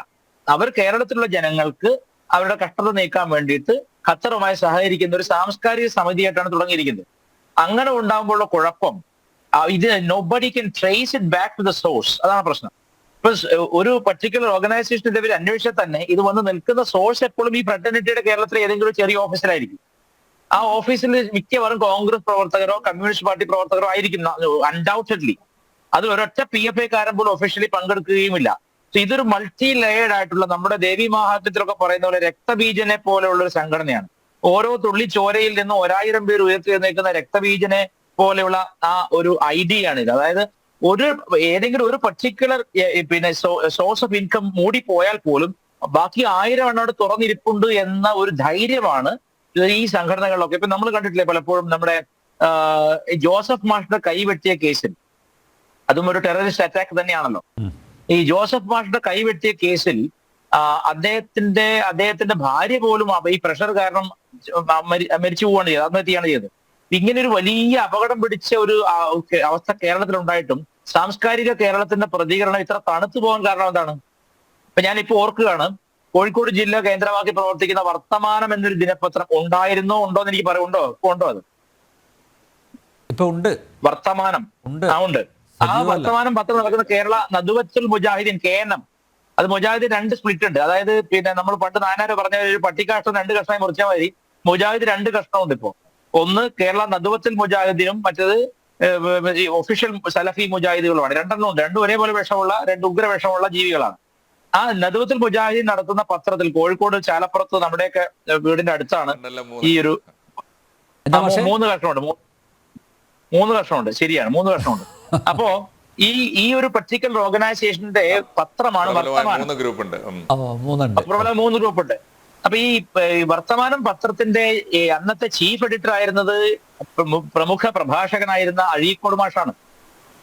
അവർ കേരളത്തിലുള്ള ജനങ്ങൾക്ക് അവരുടെ കഷ്ടത നീക്കാൻ വേണ്ടിയിട്ട് ഖത്തറുമായി സഹകരിക്കുന്ന ഒരു സാംസ്കാരിക സമിതിയായിട്ടാണ് തുടങ്ങിയിരിക്കുന്നത്. അങ്ങനെ ഉണ്ടാകുമ്പോഴുള്ള കുഴപ്പം, ഇത് nobody can trace it back to the source. അതാണ് പ്രശ്നം. ഇപ്പൊ ഒരു പർട്ടിക്കുലർ ഓർഗനൈസേഷന്റെ പേര് അന്വേഷിച്ചാൽ തന്നെ ഇത് വന്ന് നിൽക്കുന്ന സോഴ്സ് എപ്പോഴും ഈ ഫ്രട്ടേണിറ്റിയുടെ കേരളത്തിലെ ഏതെങ്കിലും ചെറിയ ഓഫീസിലായിരിക്കും. ആ ഓഫീസിൽ മിക്കവാറും കോൺഗ്രസ് പ്രവർത്തകരോ കമ്മ്യൂണിസ്റ്റ് പാർട്ടി പ്രവർത്തകരോ ആയിരിക്കും അൺഡൗട്ടഡ്ലി. അതിൽ ഒരൊറ്റ PFI കാരൻ പോലും ഒഫീഷ്യലി പങ്കെടുക്കുകയുമില്ല. ഇതൊരു മൾട്ടി ലെയേർഡ് ആയിട്ടുള്ള, നമ്മുടെ ദേവി മഹാത്മ്യത്തിലൊക്കെ പറയുന്ന പോലെ രക്തബീജനെ പോലെയുള്ള ഒരു സംഘടനയാണ്. ഓരോ തുള്ളി ചോരയിൽ നിന്നും 1000 പേർ ഉയർത്തി നിൽക്കുന്ന രക്തബീജനെ പോലെയുള്ള ആ ഒരു ഐഡിയ ആണിത്. അതായത് ഒരു ഏതെങ്കിലും ഒരു പർട്ടിക്കുലർ പിന്നെ സോഴ്സ് ഓഫ് ഇൻകം മൂടിപ്പോയാൽ പോലും ബാക്കി 1000 എണ്ണോട് തുറന്നിരിപ്പുണ്ട് എന്ന ഒരു ധൈര്യമാണ് ഈ സംഘടനകളിലൊക്കെ. ഇപ്പൊ നമ്മൾ കണ്ടിട്ടില്ലേ പലപ്പോഴും നമ്മുടെ ജോസഫ് മാഷിന്റെ കൈവെട്ടിയ കേസിൽ, അതും ഒരു ടെററിസ്റ്റ് അറ്റാക്ക് തന്നെയാണല്ലോ. ഈ ജോസഫ് മാഷിന്റെ കൈവെട്ടിയ കേസിൽ അദ്ദേഹത്തിന്റെ ഭാര്യ പോലും ഈ പ്രഷർ കാരണം മരിച്ചു പോവുകയാണ് ചെയ്തത്, ആത്മഹത്യയാണ് ചെയ്തത്. ഇങ്ങനെ ഒരു വലിയ അപകടം പിടിച്ച ഒരു അവസ്ഥ കേരളത്തിലുണ്ടായിട്ടും സാംസ്കാരിക കേരളത്തിന്റെ പ്രതികരണം ഇത്ര തണുത്തു പോകാൻ കാരണം എന്താണ്? ഇപ്പൊ ഞാനിപ്പോ ഓർക്കുകയാണ്, കോഴിക്കോട് ജില്ല കേന്ദ്രമാക്കി പ്രവർത്തിക്കുന്ന വർത്തമാനം എന്നൊരു ദിനപത്രം ഉണ്ടായിരുന്നോ ഉണ്ടോ എന്ന് എനിക്ക് പറയാം. ഉണ്ടോ അത് ഇപ്പൊ ഉണ്ട്, വർത്തമാനം ഉണ്ട്. ആ വർത്തമാനം പത്രം നടക്കുന്ന കേരള നദുവത്തുൽ മുജാഹിദീൻ KNM. അത് മുജാഹിദ് 2 സ്പ്ലിറ്റ് ഉണ്ട്. അതായത് പിന്നെ നമ്മൾ പണ്ട് നായനാര് പറഞ്ഞ ഒരു പട്ടിക്കാഷ്ടം 2 കഷ്ണമായി മുറിച്ചാൽ മതി. മുജാഹിദ് 2 കഷ്ണമുണ്ട് ഇപ്പോ. ഒന്ന് കേരള നദുവത്തുൽ മുജാഹിദീനും മറ്റേത് ഒഫീഷ്യൽ സലഫി മുജാഹിദുകളുമാണ്. രണ്ടും ഒരേപോലെ വിഷമുള്ള 2 ഉഗ്ര വിഷമുള്ള ജീവികളാണ്. ആ നദുവത്തുൽ മുജാഹിദീൻ നടത്തുന്ന പത്രത്തിൽ കോഴിക്കോട് ചാലപ്പുറത്ത് നമ്മുടെയൊക്കെ വീടിന്റെ അടുത്താണ് ഈ ഒരു 3 കഷ്ണമുണ്ട്. ശരിയാണ്, 3 കഷ്ണമുണ്ട്. അപ്പോ ഈ ഒരു പർട്ടിക്കുലർ ഓർഗനൈസേഷന്റെ പത്രമാണ് വർത്തമാനം. 3 ഗ്രൂപ്പുണ്ട്. പ്രബല 3 ഗ്രൂപ്പുണ്ട്. അപ്പൊ ഈ വർത്തമാനം പത്രത്തിന്റെ അന്നത്തെ ചീഫ് എഡിറ്റർ ആയിരുന്നത് പ്രമുഖ പ്രഭാഷകനായിരുന്ന അഴീക്കോട് മാഷാണ്.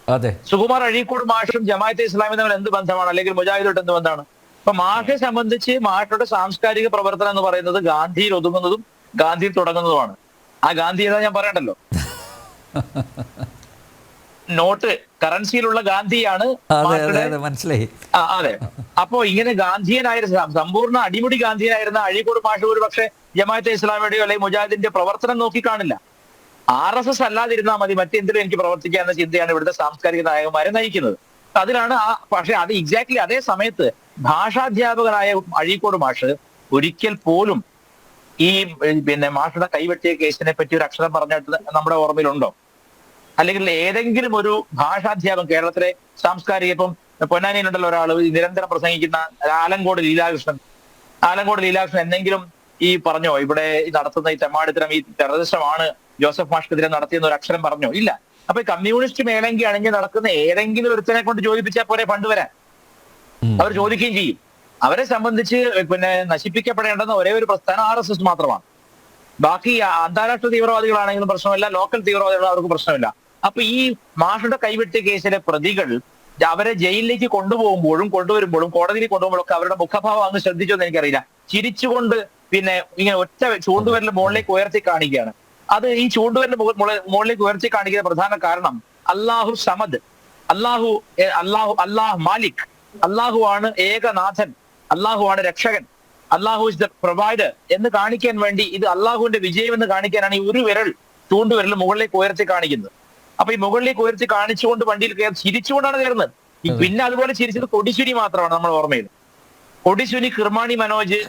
അതെ, സുകുമാർ അഴീക്കോട് മാഷും ജമാഅത്തെ ഇസ്ലാമി തമ്മിൽ എന്ത് ബന്ധമാണ്, അല്ലെങ്കിൽ മുജാഹിദോട്ട് എന്ത് ബന്ധമാണ്? അപ്പൊ മാഷെ സംബന്ധിച്ച് മാഷയുടെ സാംസ്കാരിക പ്രവർത്തനം എന്ന് പറയുന്നത് ഗാന്ധിയിൽ ഒതുങ്ങുന്നതും ഗാന്ധിയിൽ തുടങ്ങുന്നതുമാണ്. ആ ഗാന്ധി ഏതാ ഞാൻ പറയണ്ടല്ലോ, നോട്ട് കറൻസിയിലുള്ള ഗാന്ധിയാണ്. മനസ്സിലായി. അതെ. അപ്പോ ഇങ്ങനെ ഗാന്ധിയനായിരുന്ന സമ്പൂർണ്ണ അടിമുടി ഗാന്ധിയനായിരുന്ന അഴീക്കോട് മാഷ് ഒരു പക്ഷേ ജമാഅത്തെ ഇസ്ലാമിയുടെയോ അല്ലെങ്കിൽ മുജാഹിദിന്റെ പ്രവർത്തനം നോക്കി കാണില്ല. RSS അല്ലാതിരുന്നാൽ മതി, മറ്റെന്തിലും എനിക്ക് പ്രവർത്തിക്കുക എന്ന ചിന്തയാണ് ഇവിടുത്തെ സാംസ്കാരിക നായകന്മാരെ നയിക്കുന്നത്. അതിലാണ് പക്ഷെ അത് എക്സാക്ട്ലി അതേ സമയത്ത് ഭാഷാധ്യാപകനായ അഴീക്കോട് മാഷ് ഒരിക്കൽ പോലും ഈ പിന്നെ മാഷയുടെ കൈവെട്ടിയ കേസിനെ പറ്റി ഒരു അക്ഷരം പറഞ്ഞിട്ട് നമ്മുടെ ഓർമ്മയിലുണ്ടോ? അല്ലെങ്കിൽ ഏതെങ്കിലും ഒരു ഭാഷാധ്യാപകം കേരളത്തിലെ സാംസ്കാരിക, ഇപ്പം പൊന്നാനിയിലുണ്ടല്ലോ ഒരാൾ നിരന്തരം പ്രസംഗിക്കുന്ന ആലങ്കോട് ലീലാകൃഷ്ണൻ എന്തെങ്കിലും ഈ പറഞ്ഞോ ഇവിടെ നടത്തുന്ന ഈ തെമ്മാടിത്തരം, ഈ ടെററിസമാണ് ജോസഫ് മാഷ്ക്കെതിരെ നടത്തിയെന്ന് ഒരു അക്ഷരം പറഞ്ഞോ? ഇല്ല. അപ്പൊ കമ്മ്യൂണിസ്റ്റ് മേലങ്കി അണിഞ്ഞ് നടക്കുന്ന ഏതെങ്കിലും ഒരുത്തനെ കൊണ്ട് ചോദിപ്പിച്ചാൽ പോരെ ഫണ്ട് വരാൻ? അവർ ചോദിക്കുകയും ചെയ്യും. അവരെ സംബന്ധിച്ച് പിന്നെ നശിപ്പിക്കപ്പെടേണ്ടെന്ന ഒരേ ഒരു പ്രസ്ഥാനം RSS മാത്രമാണ്. ബാക്കി അന്താരാഷ്ട്ര തീവ്രവാദികളാണെങ്കിലും പ്രശ്നമില്ല, ലോക്കൽ തീവ്രവാദികൾ അവർക്ക് പ്രശ്നമില്ല. അപ്പൊ ഈ മാഷയുടെ കൈവെട്ടിയ കേസിലെ പ്രതികൾ അവരെ ജയിലിലേക്ക് കൊണ്ടുവരുമ്പോഴും കോടതിയിൽ കൊണ്ടുപോകുമ്പോഴും ഒക്കെ അവരുടെ മുഖഭാവം അങ്ങ് ശ്രദ്ധിച്ചോ എന്ന് എനിക്കറിയില്ല. ചിരിച്ചുകൊണ്ട് പിന്നെ ഇങ്ങനെ ഒറ്റ ചൂണ്ടുവരൽ മുകളിലേക്ക് ഉയർത്തി കാണിക്കുകയാണ്. അത് ഈ ചൂണ്ടുവരൽ മുകളിലേക്ക് ഉയർത്തി കാണിക്കുന്ന പ്രധാന കാരണം അല്ലാഹു സമദ്, അല്ലാഹു മാലിക്, അല്ലാഹു ആണ് ഏകനാഥൻ, അല്ലാഹു ആണ് രക്ഷകൻ, അല്ലാഹു ഇസ് ദ പ്രൊവൈഡർ എന്ന് കാണിക്കാൻ വേണ്ടി, ഇത് അല്ലാഹുവിന്റെ വിജയം എന്ന് കാണിക്കാനാണ് ഈ ഒരു ചൂണ്ടുവിരൽ മുകളിലേക്ക് ഉയർത്തി കാണിക്കുന്നത്. അപ്പൊ ഈ മുകളിലേക്ക് ഉയർത്തി കാണിച്ചുകൊണ്ട് വണ്ടിയിൽ കയറി ചിരിച്ചുകൊണ്ടാണ് കയറുന്നത്. പിന്നെ അതുപോലെ ചിരിച്ചത് കൊടിശുനി മാത്രമാണ് നമ്മുടെ ഓർമ്മയിൽ. കൊടിശുനി, കിർമാണി മനോജ്,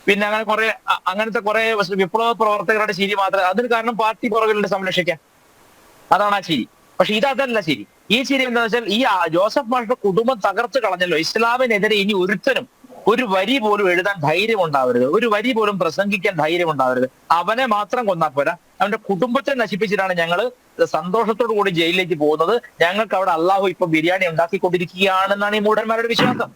പിന്നെ അങ്ങനെ അങ്ങനത്തെ കുറെ വിപ്ലവ പ്രവർത്തകരുടെ ചിരി മാത്രം. അതിന് കാരണം പാർട്ടി പുറകിലുണ്ട് സംരക്ഷിക്കാൻ, അതാണ് ആ ചിരി. പക്ഷെ ഇതല്ല ചിരി. ഈ ചിരി എന്താണെന്ന് വെച്ചാൽ ഈ ജോസഫ് മാഷിന്റെ കുടുംബം തകർത്ത് കളഞ്ഞല്ലോ. ഇസ്ലാമിനെതിരെ ഇനി ഒരുത്തനും ഒരു വരി പോലും എഴുതാൻ ധൈര്യം ഉണ്ടാവരുത്, ഒരു വരി പോലും പ്രസംഗിക്കാൻ ധൈര്യം ഉണ്ടാവരുത്. അവനെ മാത്രം കൊന്നാൽ പോരാ, അവന്റെ കുടുംബത്തെ നശിപ്പിച്ചിട്ടാണ് ഞങ്ങൾ സന്തോഷത്തോടു കൂടി ജയിലിലേക്ക് പോകുന്നത്. ഞങ്ങൾക്ക് അവിടെ അള്ളാഹു ഇപ്പൊ ബിരിയാണി ഉണ്ടാക്കിക്കൊണ്ടിരിക്കുകയാണെന്നാണ് ഈ മൂഢന്മാരുടെ വിശ്വാസം.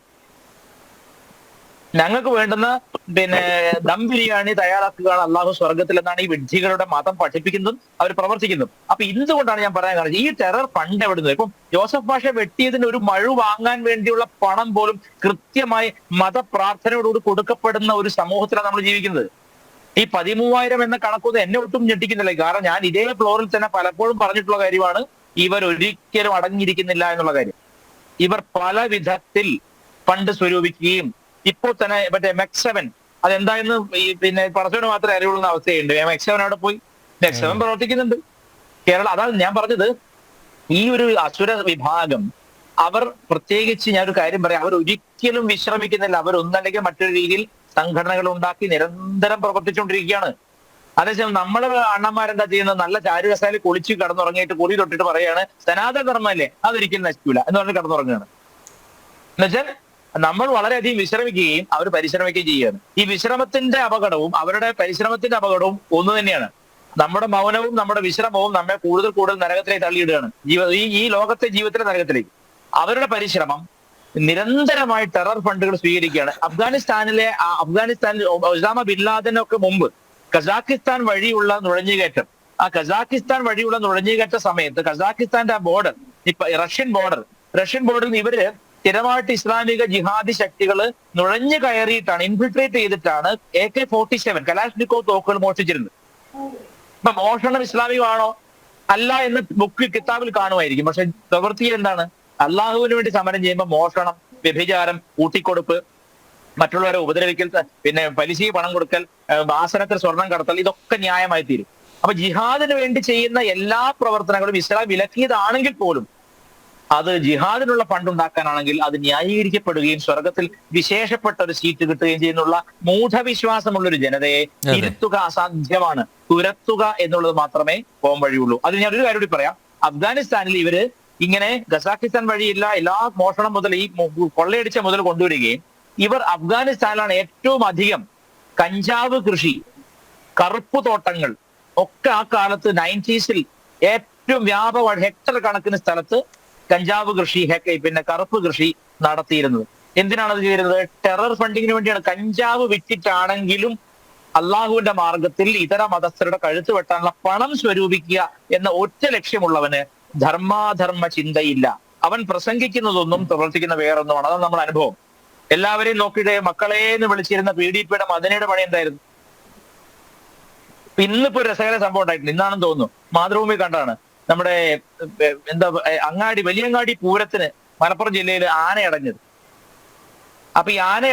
ഞങ്ങൾക്ക് വേണ്ടുന്ന പിന്നെ ദം ബിരിയാണി തയ്യാറാക്കുകയാണ് അള്ളാഹു സ്വർഗത്തിൽ എന്നാണ് ഈ വിഡ്ഢികളുടെ മതം പഠിപ്പിക്കുന്നതും അവർ പ്രവർത്തിക്കുന്നതും. അപ്പൊ എന്തുകൊണ്ടാണ് ഞാൻ പറയാൻ കാരണം, ഈ ടെറർ ഫണ്ട് എവിടുന്നത്? ഇപ്പം ജോസഫ് മാഷെ വെട്ടിയതിന് ഒരു മഴു വാങ്ങാൻ വേണ്ടിയുള്ള പണം പോലും കൃത്യമായി മതപ്രാർത്ഥനയോടുകൂടി കൊടുക്കപ്പെടുന്ന ഒരു സമൂഹത്തിലാണ് നമ്മൾ ജീവിക്കുന്നത്. ഈ 13,000 എന്ന കണക്കൊന്നും എന്നെ ഒട്ടും ഞെട്ടിക്കുന്നില്ല. കാരണം ഞാൻ ഇതേ ഫ്ലോറിൽ തന്നെ പലപ്പോഴും പറഞ്ഞിട്ടുള്ള കാര്യമാണ്, ഇവർ ഒരിക്കലും അടങ്ങിയിരിക്കുന്നില്ല എന്നുള്ള കാര്യം. ഇവർ പല വിധത്തിൽ ഫണ്ട് സ്വരൂപിക്കുകയും ഇപ്പോൾ തന്നെ മറ്റേ MEC7 അതെന്തായെന്ന് പിന്നെ പടച്ചവന് മാത്രമേ അറിയുള്ളൂ അവസ്ഥയുണ്ട്. MEC7 അവിടെ പോയി, MEC7 പ്രവർത്തിക്കുന്നുണ്ട് കേരള. അതാണ് ഞാൻ പറഞ്ഞത്, ഈ ഒരു അസുര വിഭാഗം അവർ പ്രത്യേകിച്ച് ഞാനൊരു കാര്യം പറയാം, അവർ ഒരിക്കലും വിശ്രമിക്കുന്നില്ല. അവർ ഒന്നല്ലെങ്കിൽ മറ്റൊരു രീതിയിൽ സംഘടനകൾ ഉണ്ടാക്കി നിരന്തരം പ്രവർത്തിച്ചുകൊണ്ടിരിക്കുകയാണ്. അതേസമയം നമ്മളെ അണ്ണന്മാരെന്താ ചെയ്യുന്നത്? നല്ല ചാരുകസാലിൽ കുളിച്ച് കടന്നുറങ്ങിയിട്ട് കുറി തൊട്ടിട്ട് പറയാണ് സനാതന ധർമ്മല്ലേ അതൊരിക്കലും നശിക്കൂല എന്ന് പറഞ്ഞ് കടന്നുറങ്ങുകയാണ്. എന്നുവെച്ചാൽ നമ്മൾ വളരെയധികം വിശ്രമിക്കുകയും അവർ പരിശ്രമിക്കുകയും ചെയ്യുകയാണ്. ഈ വിശ്രമത്തിന്റെ അപകടവും അവരുടെ പരിശ്രമത്തിന്റെ അപകടവും ഒന്ന് തന്നെയാണ്. നമ്മുടെ മൗനവും നമ്മുടെ വിശ്രമവും നമ്മെ കൂടുതൽ കൂടുതൽ നരകത്തിലേക്ക് തള്ളിയിടുകയാണ്. ഈ ലോകത്തെ ജീവിതത്തിലെ നരകത്തിലേക്ക്. അവരുടെ പരിശ്രമം നിരന്തരമായി ടെറർ ഫണ്ടുകൾ സ്വീകരിക്കുകയാണ്. അഫ്ഗാനിസ്ഥാനിൽ ഒസാമ ബിൻ ലാദനൊക്കെ മുമ്പ് കസാഖിസ്ഥാൻ വഴിയുള്ള നുഴഞ്ഞുകയറ്റം, ആ കസാഖിസ്ഥാൻ വഴിയുള്ള നുഴഞ്ഞുകയറ്റ സമയത്ത് കസാഖിസ്ഥാന്റെ ആ ബോർഡർ, റഷ്യൻ ബോർഡറിൽ ഇവര് സ്ഥിരമായിട്ട് ഇസ്ലാമിക ജിഹാദി ശക്തികൾ നുഴഞ്ഞു കയറിയിട്ടാണ്, ഇൻഫിൽട്രേറ്റ് ചെയ്തിട്ടാണ് AK-47 കലാഷ്നിക്കോവ് തോക്കുകൾ മോഷ്ടിച്ചിരുന്നത്. ഇപ്പൊ മോഷണം ഇസ്ലാമികമാണോ അല്ല എന്ന് കിതാബിൽ കാണുമായിരിക്കും. പക്ഷെ പ്രവൃത്തിയിൽ എന്താണ്? അള്ളാഹുവിന് വേണ്ടി സമരം ചെയ്യുമ്പോൾ മോഷണം, വ്യഭിചാരം, കൂട്ടിക്കൊടുപ്പ്, മറ്റുള്ളവരെ ഉപദ്രവിക്കൽ, പിന്നെ പലിശയ്ക്ക് പണം കൊടുക്കൽ, ആസനത്തിൽ സ്വർണം കടത്തൽ, ഇതൊക്കെ ന്യായമായി തീരും. അപ്പൊ ജിഹാദിന് വേണ്ടി ചെയ്യുന്ന എല്ലാ പ്രവർത്തനങ്ങളും ഇസ്ലാം വിലക്കിയതാണെങ്കിൽ പോലും അത് ജിഹാദിനുള്ള ഫണ്ട് ഉണ്ടാക്കാനാണെങ്കിൽ അത് ന്യായീകരിക്കപ്പെടുകയും സ്വർഗത്തിൽ വിശേഷപ്പെട്ട ഒരു സീറ്റ് കിട്ടുകയും ചെയ്യുന്നുള്ള മൂഢവിശ്വാസമുള്ള ഒരു ജനതയെ തിരുത്തുക അസാധ്യമാണ്. തുരത്തുക എന്നുള്ളത് മാത്രമേ പോകാൻ വഴിയുള്ളൂ. അത് ഞാൻ ഒരു കാര്യം കൂടി പറയാം. അഫ്ഗാനിസ്ഥാനിൽ ഇവര് ഇങ്ങനെ കസാഖിസ്ഥാൻ വഴിയില്ല എല്ലാ മോഷണം മുതൽ ഈ കൊള്ളയടിച്ച മുതൽ കൊണ്ടുവരികയും ഇവർ അഫ്ഗാനിസ്ഥാനിലാണ് ഏറ്റവും അധികം കഞ്ചാവ് കൃഷി, കറുപ്പ് തോട്ടങ്ങൾ ഒക്കെ ആ കാലത്ത് 90s ഏറ്റവും വ്യാപകമായി ഹെക്ടർ കണക്കിന് സ്ഥലത്ത് കഞ്ചാവ് കൃഷി, പിന്നെ കറുപ്പ് കൃഷി നടത്തിയിരുന്നത്. എന്തിനാണ് അത് ചെയ്തിരുന്നത്? ടെറർ ഫണ്ടിങ്ങിന് വേണ്ടിയാണ്. കഞ്ചാവ് വിറ്റിട്ടാണെങ്കിലും അള്ളാഹുവിന്റെ മാർഗത്തിൽ ഇതര മതസ്ഥരുടെ കഴുത്ത് വെട്ടാനുള്ള പണം സ്വരൂപിക്കുക എന്ന ഒറ്റ ലക്ഷ്യമുള്ളവന് ധർമാധർമ്മ ചിന്തയില്ല. അവൻ പ്രസംഗിക്കുന്നതൊന്നും പ്രവർത്തിക്കുന്ന വേറൊന്നുമാണ്. അതാണ് നമ്മുടെ അനുഭവം. എല്ലാവരെയും നോക്കിയിട്ട് മക്കളെ എന്ന് വിളിച്ചിരുന്ന PDPയുടെ മദനയുടെ പണി എന്തായിരുന്നു? ഇന്നിപ്പോ ഒരു രസകര സംഭവം ഉണ്ടായിട്ടുണ്ട്. ഇന്നാണെന്ന് തോന്നുന്നു, മാതൃഭൂമി കണ്ടാണ്. നമ്മുടെ വലിയങ്ങാടി പൂരത്തിന് മലപ്പുറം ജില്ലയിൽ ആന അടഞ്ഞത്. അപ്പൊ ഈ ആന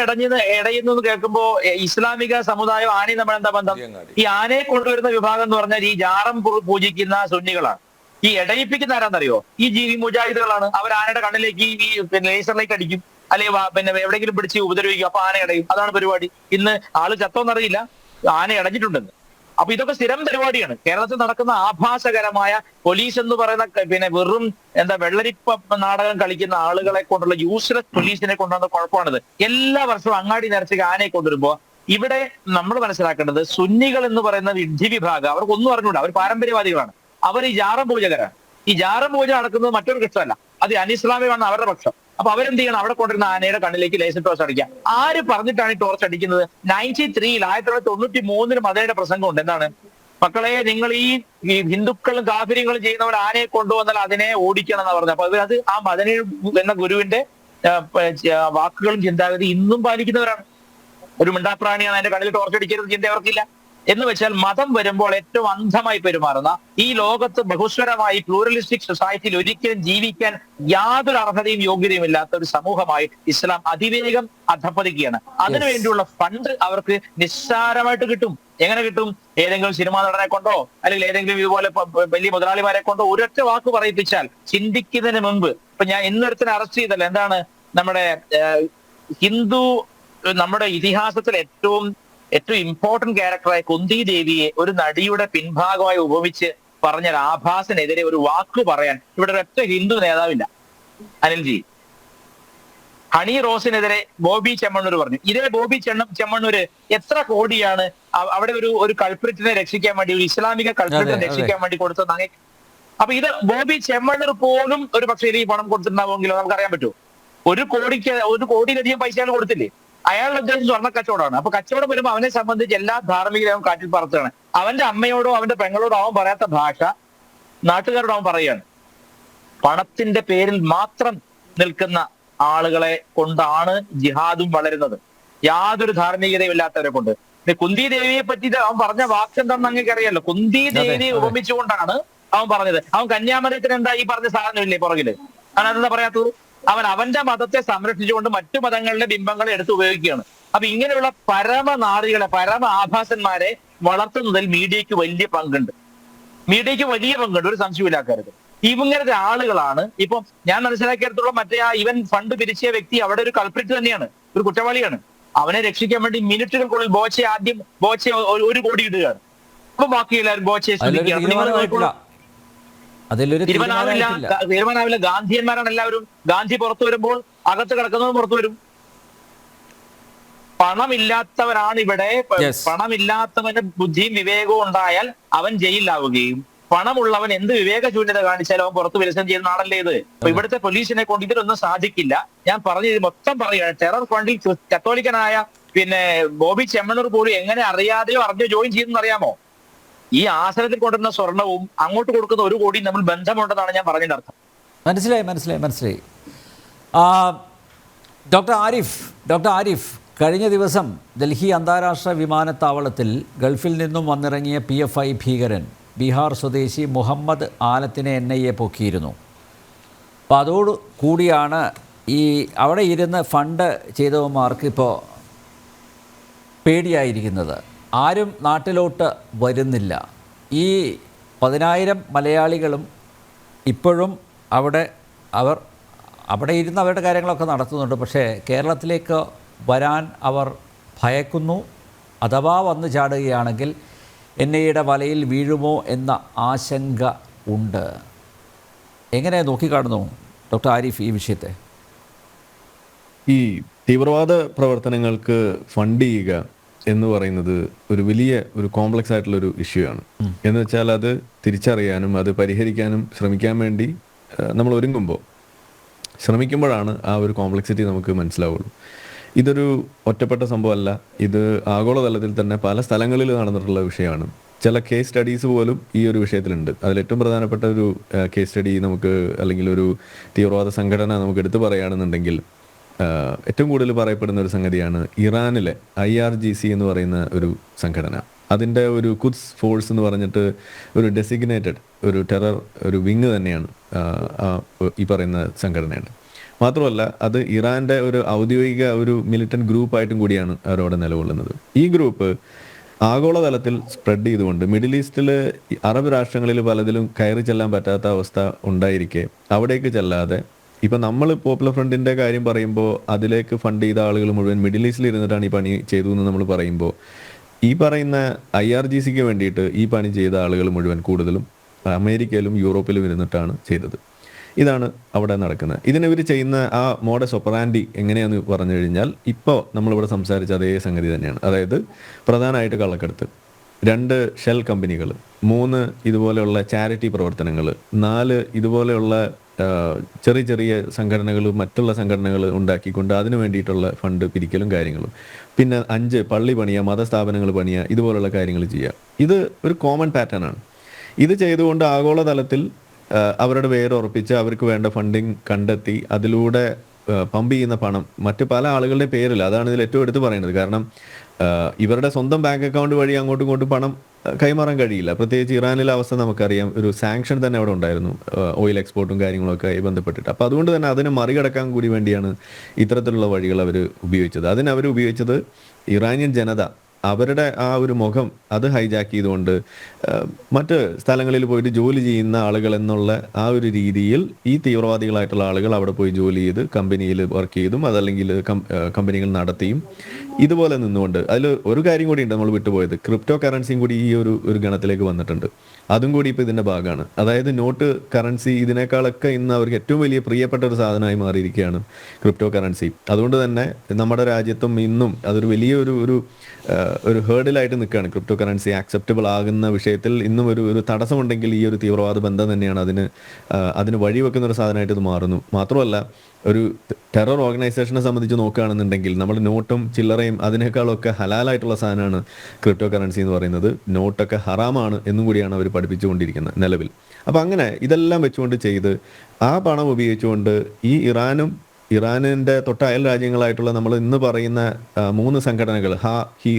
ഇടയുന്നു കേൾക്കുമ്പോ ഇസ്ലാമിക സമുദായം ആനയും നമ്മൾ എന്താ ബന്ധം? ഈ ആനയെ കൊണ്ടുവരുന്ന വിഭാഗം എന്ന് പറഞ്ഞാൽ ഈ ജാറം പൂജിക്കുന്ന സുന്നികളാണ്. ഈ ഇടയിപ്പിക്കുന്ന ആരാന്നറിയോ? ഈ മുജാഹിദുകളാണ്. അവർ ആനയുടെ കണ്ണിലേക്ക് ഈ ലേസറിലേക്ക് അടിക്കും, അല്ലെങ്കിൽ പിന്നെ എവിടെയെങ്കിലും പിടിച്ച് ഉപദ്രവിക്കും. അപ്പൊ ആന ഇടയും. അതാണ് പരിപാടി. ഇന്ന് ആള് ചത്തോന്നറിയില്ല, ആന ഇടഞ്ഞിട്ടുണ്ടെന്ന്. അപ്പൊ ഇതൊക്കെ സ്ഥിരം പരിപാടിയാണ്. കേരളത്തിൽ നടക്കുന്ന ആഭാസകരമായ പോലീസ് എന്ന് പറയുന്ന പിന്നെ വെറും വെള്ളരിപ്പ നാടകം കളിക്കുന്ന ആളുകളെ കൊണ്ടുള്ള യൂസ്ലെസ് പോലീസിനെ കൊണ്ടുവന്ന കുഴപ്പമാണിത്. എല്ലാ വർഷവും അങ്ങാടി നിറച്ച് ആനയെ കൊണ്ടുവരുമ്പോ ഇവിടെ നമ്മൾ മനസ്സിലാക്കേണ്ടത് സുന്നികൾ എന്ന് പറയുന്ന വിധി വിഭാഗം അവർക്കൊന്നും അറിഞ്ഞൂടാ. അവർ പാരമ്പര്യവാദികളാണ്. അവർ ഈ ജാറം പൂജകരാണ്. ഈ ജാറം പൂജ നടക്കുന്നത് മറ്റൊരു ഇഷ്ടമല്ല, അത് അനിസ്ലാമികമാണ് അവരുടെ പക്ഷം. അപ്പൊ അവരെന്ത് ചെയ്യണം? അവിടെ കൊണ്ടിരുന്ന ആനയുടെ കണ്ണിലേക്ക് ലേസർ ടോർച്ച് അടിക്കുക. ആര് പറഞ്ഞിട്ടാണ് ഈ ടോർച്ച് അടിക്കുന്നത്? 1993 മദനയുടെ പ്രസംഗമുണ്ട്. എന്താണ്? മക്കളെ, നിങ്ങൾ ഈ ഹിന്ദുക്കളും കാഫര്യങ്ങളും ചെയ്യുന്നവർ ആനയെ കൊണ്ടുവന്നാൽ അതിനെ ഓടിക്കണം എന്ന് പറഞ്ഞു. അപ്പൊ അത് ആ മദന എന്ന ഗുരുവിന്റെ വാക്കുകളും ചിന്താഗതി ഇന്നും പാലിക്കുന്നവരാണ്. ഒരു മിണ്ടാപ്രാണിയാണ്, അതിന്റെ കണ്ണിൽ ടോർച്ച് അടിക്കരുത് ചിന്ത അവർക്കില്ല. എന്ന് വെച്ചാൽ മതം വരുമ്പോൾ ഏറ്റവും അന്ധമായി പെരുമാറുന്ന ഈ ലോകത്ത് ബഹുസ്വരമായി പ്ലൂറലിസ്റ്റിക് സൊസൈറ്റിയിൽ ഒരിക്കലും ജീവിക്കാൻ യാതൊരു അർഹതയും യോഗ്യതയും ഇല്ലാത്ത ഒരു സമൂഹമായി ഇസ്ലാം അതിവേഗം അധപ്പതിക്കുകയാണ്. അതിനുവേണ്ടിയുള്ള ഫണ്ട് അവർക്ക് നിസ്സാരമായിട്ട് കിട്ടും. എങ്ങനെ കിട്ടും? ഏതെങ്കിലും സിനിമാ നടനെ കൊണ്ടോ അല്ലെങ്കിൽ ഏതെങ്കിലും ഇതുപോലെ വലിയ മുതലാളിമാരെ കൊണ്ടോ ഒരൊറ്റ വാക്ക് പറയിപ്പിച്ചാൽ ചിന്തിക്കുന്നതിന് മുമ്പ്. ഇപ്പൊ ഞാൻ ഇന്നൊരുത്തിനെ അറസ്റ്റ് ചെയ്തല്ലോ. എന്താണ്? നമ്മുടെ ഇതിഹാസത്തിൽ ഏറ്റവും ഇമ്പോർട്ടന്റ് ക്യാരക്ടറായ കുന്തി ദേവിയെ ഒരു നടിയുടെ പിൻഭാഗമായി ഉപമിച്ച് പറഞ്ഞ ആഭാസിനെതിരെ ഒരു വാക്ക് പറയാൻ ഇവിടെ ഒരൊറ്റ ഹിന്ദു നേതാവില്ല. അനിൽജി, ഹണി റോസിനെതിരെ ബോബി ചെമ്മണ്ണൂർ പറഞ്ഞു. ഇതേ ബോബി ചെമ്മണ്ണൂര് എത്ര കോടിയാണ് അവിടെ ഒരു കൾപ്രിറ്റിനെ രക്ഷിക്കാൻ വേണ്ടി, ഒരു ഇസ്ലാമിക കൾപ്രിറ്റിനെ രക്ഷിക്കാൻ വേണ്ടി കൊടുത്തത്? അപ്പൊ ഇത് ബോബി ചെമ്മണ്ണൂർ പോലും ഒരു പക്ഷേ ഈ പണം കൊടുത്തിട്ടുണ്ടാവുമെങ്കിലോ നമുക്കറിയാൻ പറ്റുമോ? ഒരു കോടിയിലധികം പൈസകൾ കൊടുത്തില്ലേ? അയാളുടെ ഉദ്ദേശം സ്വർണ്ണ കച്ചവടമാണ്. അപ്പൊ കച്ചവടം വരുമ്പോൾ അവനെ സംബന്ധിച്ച് എല്ലാ ധാർമ്മികതയും കാറ്റിൽ പറത്തുകയാണ്. അവന്റെ അമ്മയോടോ അവന്റെ പെങ്ങളോടോ അവൻ പറയാത്ത ഭാഷ നാട്ടുകാരോട് അവൻ പറയുകയാണ്. പണത്തിന്റെ പേരിൽ മാത്രം നിൽക്കുന്ന ആളുകളെ കൊണ്ടാണ് ജിഹാദും വളരുന്നത്, യാതൊരു ധാർമ്മികതയും ഇല്ലാത്തവരെ കൊണ്ട്. കുന്തി ദേവിയെ പറ്റിയിട്ട് അവൻ പറഞ്ഞ വാക്ക് എന്താണെന്ന് അങ്ങേക്ക് അറിയാലോ. കുന്തി ദേവിയെ ഉപമിച്ചുകൊണ്ടാണ് അവൻ പറഞ്ഞത്. അവൻ കന്യാമരത്തിന് എന്താ ഈ പറഞ്ഞ സാധനമില്ലേ പുറകില്? അവൻ അതെന്താ പറയാത്തത്? അവന്റെ മതത്തെ സംരക്ഷിച്ചുകൊണ്ട് മറ്റു മതങ്ങളുടെ ബിംബങ്ങളെ എടുത്ത് ഉപയോഗിക്കുകയാണ്. അപ്പൊ ഇങ്ങനെയുള്ള പരമനാറികളെ, പരമ ആഭാസന്മാരെ വളർത്തുന്നതിൽ മീഡിയക്ക് വലിയ പങ്കുണ്ട്. ഒരു സംശയമില്ലാക്കരുത്. ഇവങ്ങനത്തെ ആളുകളാണ് ഇപ്പൊ ഞാൻ മനസ്സിലാക്കിയെടുത്തോളം ഇവൻ ഫണ്ട് പിരിച്ച വ്യക്തി അവിടെ ഒരു കൾപ്രിറ്റ് തന്നെയാണ്, ഒരു കുറ്റവാളിയാണ്. അവനെ രക്ഷിക്കാൻ വേണ്ടി മിനിറ്റുകൾക്കുള്ളിൽ ബോച്ചെ 1 കോടി ഇടുകയാണ്. അപ്പൊ ബാക്കി എല്ലാവരും ബോച്ചയെ തീരുമാനമാവില്ല. ഗാന്ധിയന്മാരാണ് എല്ലാവരും. ഗാന്ധി പുറത്തു വരുമ്പോൾ അകത്ത് കിടക്കുന്നതും പുറത്തു വരും. പണമില്ലാത്തവരാണ് ഇവിടെ. Yes. പണമില്ലാത്തവന് ബുദ്ധിയും വിവേകവും ഉണ്ടായാൽ അവൻ ജയിലിലാവുകയും പണമുള്ളവൻ എന്ത് വിവേകശൂന്യത കാണിച്ചാലും അവൻ പുറത്ത് വിലസം ചെയ്യുന്ന ആളല്ലേ ഇത്. അപ്പൊ ഇവിടുത്തെ പോലീസിനെ കൊണ്ട് ഇതിലൊന്നും സാധിക്കില്ല. ഞാൻ പറഞ്ഞത് മൊത്തം പറയുകയാണ്. ടെറർ ഫണ്ടിൽ കത്തോലിക്കനായ ബോബി ചെമ്മണൂർ പോലും എങ്ങനെ അറിയാതെയോ അറിഞ്ഞോ ജോയിൻ ചെയ്യുന്ന അറിയാമോ? ഈ ആസനത്തിൽ കൊണ്ടുവരുന്ന സ്വർണവും അങ്ങോട്ട് കൊടുക്കുന്ന 1 കോടിയും നമ്മൾ ബന്ധമുണ്ടെന്നാണ് ഞാൻ പറഞ്ഞതിന്റെ അർത്ഥം. മനസ്സിലായി. ഡോക്ടർ ആരിഫ്, കഴിഞ്ഞ ദിവസം ഡൽഹി അന്താരാഷ്ട്ര വിമാനത്താവളത്തിൽ ഗൾഫിൽ നിന്നും വന്നിറങ്ങിയ PFI ഭീകരൻ ബീഹാർ സ്വദേശി മുഹമ്മദ് ആലത്തിനെ NIA പൊക്കിയിരുന്നു. അപ്പോൾ അതോട് കൂടിയാണ് ഈ അവിടെ ഇരുന്ന് ഫണ്ട് ചെയ്തവന്മാർക്ക് ഇപ്പോൾ പേടിയായിരിക്കുന്നത്. ആരും നാട്ടിലോട്ട് വരുന്നില്ല. ഈ 10,000 മലയാളികളും ഇപ്പോഴും അവിടെ ഇരുന്ന് അവരുടെ കാര്യങ്ങളൊക്കെ നടത്തുന്നുണ്ട്. പക്ഷേ കേരളത്തിലേക്ക് വരാൻ അവർ ഭയക്കുന്നു. അഥവാ വന്നു ചാടുകയാണെങ്കിൽ NIAയുടെ വലയിൽ വീഴുമോ എന്ന ആശങ്ക ഉണ്ട്. എങ്ങനെ നോക്കിക്കാണുന്നു ഡോക്ടർ ആരിഫ് ഈ വിഷയത്തെ? ഈ തീവ്രവാദ പ്രവർത്തനങ്ങൾക്ക് ഫണ്ട് ചെയ്യുക എന്ന് പറയുന്നത് ഒരു കോംപ്ലക്സ് ആയിട്ടുള്ളൊരു ഇഷ്യൂ ആണ്. എന്ന് വെച്ചാൽ അത് തിരിച്ചറിയാനും അത് പരിഹരിക്കാനും ശ്രമിക്കാൻ വേണ്ടി നമ്മൾ ശ്രമിക്കുമ്പോഴാണ് ആ ഒരു കോംപ്ലക്സിറ്റി നമുക്ക് മനസ്സിലാവുള്ളൂ. ഇതൊരു ഒറ്റപ്പെട്ട സംഭവമല്ല. ഇത് ആഗോളതലത്തിൽ തന്നെ പല സ്ഥലങ്ങളിൽ നടന്നിട്ടുള്ള വിഷയമാണ്. ചില കേസ് സ്റ്റഡീസ് പോലും ഈ ഒരു വിഷയത്തിലുണ്ട്. അതിലേറ്റവും പ്രധാനപ്പെട്ട ഒരു കേസ് സ്റ്റഡി അല്ലെങ്കിൽ ഒരു തീവ്രവാദ സംഘടന നമുക്ക് എടുത്തു പറയുകയാണെന്നുണ്ടെങ്കിൽ ഏറ്റവും കൂടുതൽ പറയപ്പെടുന്ന ഒരു സംഗതിയാണ് ഇറാനിലെ IRGC എന്ന് പറയുന്ന ഒരു സംഘടന. അതിൻ്റെ ഒരു ഖുദ്സ് ഫോഴ്സ് എന്ന് പറഞ്ഞിട്ട് ഒരു ഡെസിഗ്നേറ്റഡ് ഒരു ടെറർ ഒരു വിങ് തന്നെയാണ് ഈ പറയുന്ന സംഘടനയാണ്. മാത്രമല്ല അത് ഇറാൻ്റെ ഒരു ഔദ്യോഗിക ഒരു മിലിറ്റന്റ് ഗ്രൂപ്പായിട്ടും കൂടിയാണ് അവരവിടെ നിലകൊള്ളുന്നത്. ഈ ഗ്രൂപ്പ് ആഗോളതലത്തിൽ സ്പ്രെഡ് ചെയ്തുകൊണ്ട് മിഡിൽ ഈസ്റ്റിൽ അറബ് രാഷ്ട്രങ്ങളിൽ പലതിലും കയറി ചെല്ലാൻ പറ്റാത്ത അവസ്ഥ ഉണ്ടായിരിക്കെ അവിടേക്ക് ചെല്ലാതെ ഇപ്പം നമ്മൾ പോപ്പുലർ ഫ്രണ്ടിൻ്റെ കാര്യം പറയുമ്പോൾ അതിലേക്ക് ഫണ്ട് ചെയ്ത ആളുകൾ മുഴുവൻ മിഡിൽ ഈസ്റ്റിൽ ഇരുന്നിട്ടാണ് ഈ പണി ചെയ്തു എന്ന് നമ്മൾ പറയുമ്പോൾ ഈ പറയുന്ന IRGCക്ക് വേണ്ടിയിട്ട് ഈ പണി ചെയ്ത ആളുകൾ മുഴുവൻ കൂടുതലും അമേരിക്കയിലും യൂറോപ്പിലും ഇരുന്നിട്ടാണ് ചെയ്തത്. ഇതാണ് അവിടെ നടക്കുന്നത്. ഇതിനിവർ ചെയ്യുന്ന ആ മോഡസ് ഒപ്പറാൻഡി എങ്ങനെയാണെന്ന് പറഞ്ഞു കഴിഞ്ഞാൽ ഇപ്പോൾ നമ്മളിവിടെ സംസാരിച്ച അതേ സംഗതി തന്നെയാണ്. അതായത് പ്രധാനമായിട്ട് കള്ളക്കടത്ത്, 2 ഷെൽ കമ്പനികൾ, 3 ഇതുപോലെയുള്ള ചാരിറ്റി പ്രവർത്തനങ്ങൾ, 4 ഇതുപോലെയുള്ള ചെറിയ സംഘടനകൾ മറ്റുള്ള സംഘടനകൾ ഉണ്ടാക്കിക്കൊണ്ട് അതിനു വേണ്ടിയിട്ടുള്ള ഫണ്ട് പിരിക്കലും കാര്യങ്ങളും, പിന്നെ 5 പള്ളി പണിയുക, മതസ്ഥാപനങ്ങൾ പണിയുക, ഇതുപോലുള്ള കാര്യങ്ങൾ ചെയ്യുക. ഇത് ഒരു കോമൺ പാറ്റേൺ ആണ്. ഇത് ചെയ്തുകൊണ്ട് ആഗോളതലത്തിൽ അവരുടെ വേരുറപ്പിച്ച് അവർക്ക് വേണ്ട ഫണ്ടിങ് കണ്ടെത്തി അതിലൂടെ പമ്പ് ചെയ്യുന്ന പണം മറ്റ് പല ആളുകളുടെ പേരിൽ, അതാണ് ഇതിൽ ഏറ്റവും എടുത്ത് പറയുന്നത്. കാരണം ഇവരുടെ സ്വന്തം ബാങ്ക് അക്കൗണ്ട് വഴി അങ്ങോട്ടും ഇങ്ങോട്ടും പണം കൈമാറാൻ കഴിയില്ല. പ്രത്യേകിച്ച് ഇറാനിലെ അവസ്ഥ നമുക്കറിയാം. ഒരു സാങ്ഷൻ തന്നെ അവിടെ ഉണ്ടായിരുന്നു ഓയിൽ എക്സ്പോർട്ടും കാര്യങ്ങളൊക്കെ ആയി ബന്ധപ്പെട്ടിട്ട്. അപ്പോൾ അതുകൊണ്ട് തന്നെ അതിനെ മറികടക്കാൻ കൂടി വേണ്ടിയാണ് ഇത്തരത്തിലുള്ള വഴികൾ അവർ ഉപയോഗിച്ചത്. അവർ ഉപയോഗിച്ചത് ഇറാനിയൻ ജനത അവരുടെ ആ ഒരു മുഖം അത് ഹൈജാക്ക് ചെയ്തുകൊണ്ട് മറ്റ് സ്ഥലങ്ങളിൽ പോയിട്ട് ജോലി ചെയ്യുന്ന ആളുകൾ എന്നുള്ള ആ ഒരു രീതിയിൽ ഈ തീവ്രവാദികളായിട്ടുള്ള ആളുകൾ അവിടെ പോയി ജോലി ചെയ്ത് കമ്പനിയിൽ വർക്ക് ചെയ്തും അതല്ലെങ്കിൽ കമ്പനികൾ നടത്തിയും ഇതുപോലെ നിന്നുകൊണ്ട് അതിൽ ഒരു കാര്യം കൂടി ഉണ്ട് നമ്മൾ വിട്ടുപോയത്. ക്രിപ്റ്റോ കറൻസിയും കൂടി ഈ ഒരു ഗണത്തിലേക്ക് വന്നിട്ടുണ്ട്. അതും കൂടി ഇപ്പോൾ ഇതിൻ്റെ ഭാഗമാണ്. അതായത് നോട്ട് കറൻസി ഇതിനേക്കാളൊക്കെ ഇന്ന് അവർക്ക് ഏറ്റവും വലിയ പ്രിയപ്പെട്ട ഒരു സാധനമായി മാറിയിരിക്കുകയാണ് ക്രിപ്റ്റോ കറൻസി. അതുകൊണ്ട് തന്നെ നമ്മുടെ രാജ്യത്തും ഇന്നും അതൊരു വലിയ ഒരു ഹേർഡിലായിട്ട് നിൽക്കുകയാണ്. ക്രിപ്റ്റോ കറൻസി ആക്സെപ്റ്റബിൾ ആകുന്ന വിഷയത്തിൽ ഇന്നും ഒരു തടസ്സമുണ്ടെങ്കിൽ ഈ ഒരു തീവ്രവാദ ബന്ധം തന്നെയാണ് അതിന് വഴിവെക്കുന്ന ഒരു സാധനമായിട്ട് ഇത് മാറുന്നു. മാത്രമല്ല ഒരു ടെറർ ഓർഗനൈസേഷനെ സംബന്ധിച്ച് നോക്കുകയാണെന്നുണ്ടെങ്കിൽ നമ്മൾ നോട്ടും ചില്ലറയും അതിനേക്കാളൊക്കെ ഹലാലായിട്ടുള്ള സാധനമാണ് ക്രിപ്റ്റോ കറൻസി എന്ന് പറയുന്നത്. നോട്ടൊക്കെ ഹറാമാണ് എന്നും കൂടിയാണ് അവർ പഠിപ്പിച്ചുകൊണ്ടിരിക്കുന്നത് നിലവിൽ. അപ്പോൾ അങ്ങനെ ഇതെല്ലാം വെച്ചുകൊണ്ട് ചെയ്ത് ആ പണം ഉപയോഗിച്ചുകൊണ്ട് ഈ ഇറാനിൻ്റെ തൊട്ടയൽ രാജ്യങ്ങളായിട്ടുള്ള നമ്മൾ ഇന്ന് പറയുന്ന 3 സംഘടനകൾ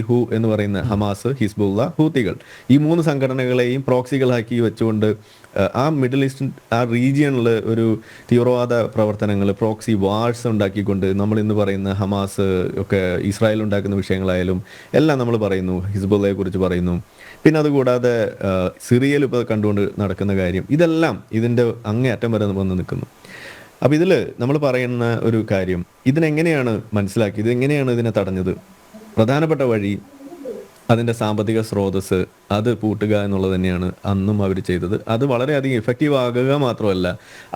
ഹു എന്ന് പറയുന്ന ഹമാസ്, ഹിസ്ബുള്ള, ഹൂത്തികൾ, ഈ 3 സംഘടനകളെയും പ്രോക്സികളാക്കി വെച്ചുകൊണ്ട് ആ മിഡിൽ ഈസ്റ്റ് ആ റീജിയണിൽ ഒരു തീവ്രവാദ പ്രവർത്തനങ്ങൾ പ്രോക്സി വാർസ് ഉണ്ടാക്കിക്കൊണ്ട് നമ്മൾ ഇന്ന് പറയുന്ന ഹമാസ് ഒക്കെ ഇസ്രായേൽ ഉണ്ടാക്കുന്ന വിഷയങ്ങളായാലും എല്ലാം നമ്മൾ പറയുന്നു. ഹിസ്ബുള്ളയെ കുറിച്ച് പറയുന്നു. പിന്നെ അതുകൂടാതെ സിറിയയിൽ ഇപ്പോൾ കണ്ടുകൊണ്ട് നടക്കുന്ന കാര്യം ഇതെല്ലാം ഇതിൻ്റെ അങ്ങേയറ്റം വരെ വന്ന് നിൽക്കുന്നു. അപ്പോൾ ഇതിൽ നമ്മൾ പറയുന്ന ഒരു കാര്യം ഇതിനെങ്ങനെയാണ് മനസ്സിലാക്കിയത്, എങ്ങനെയാണ് ഇതിനെ തടഞ്ഞത്? പ്രധാനപ്പെട്ട വഴി അതിൻ്റെ സാമ്പത്തിക സ്രോതസ്സ് അത് പൂട്ടുക എന്നുള്ളത് തന്നെയാണ് അന്നും അവർ ചെയ്തത്. അത് വളരെയധികം ഇഫക്റ്റീവ് ആകുക മാത്രമല്ല,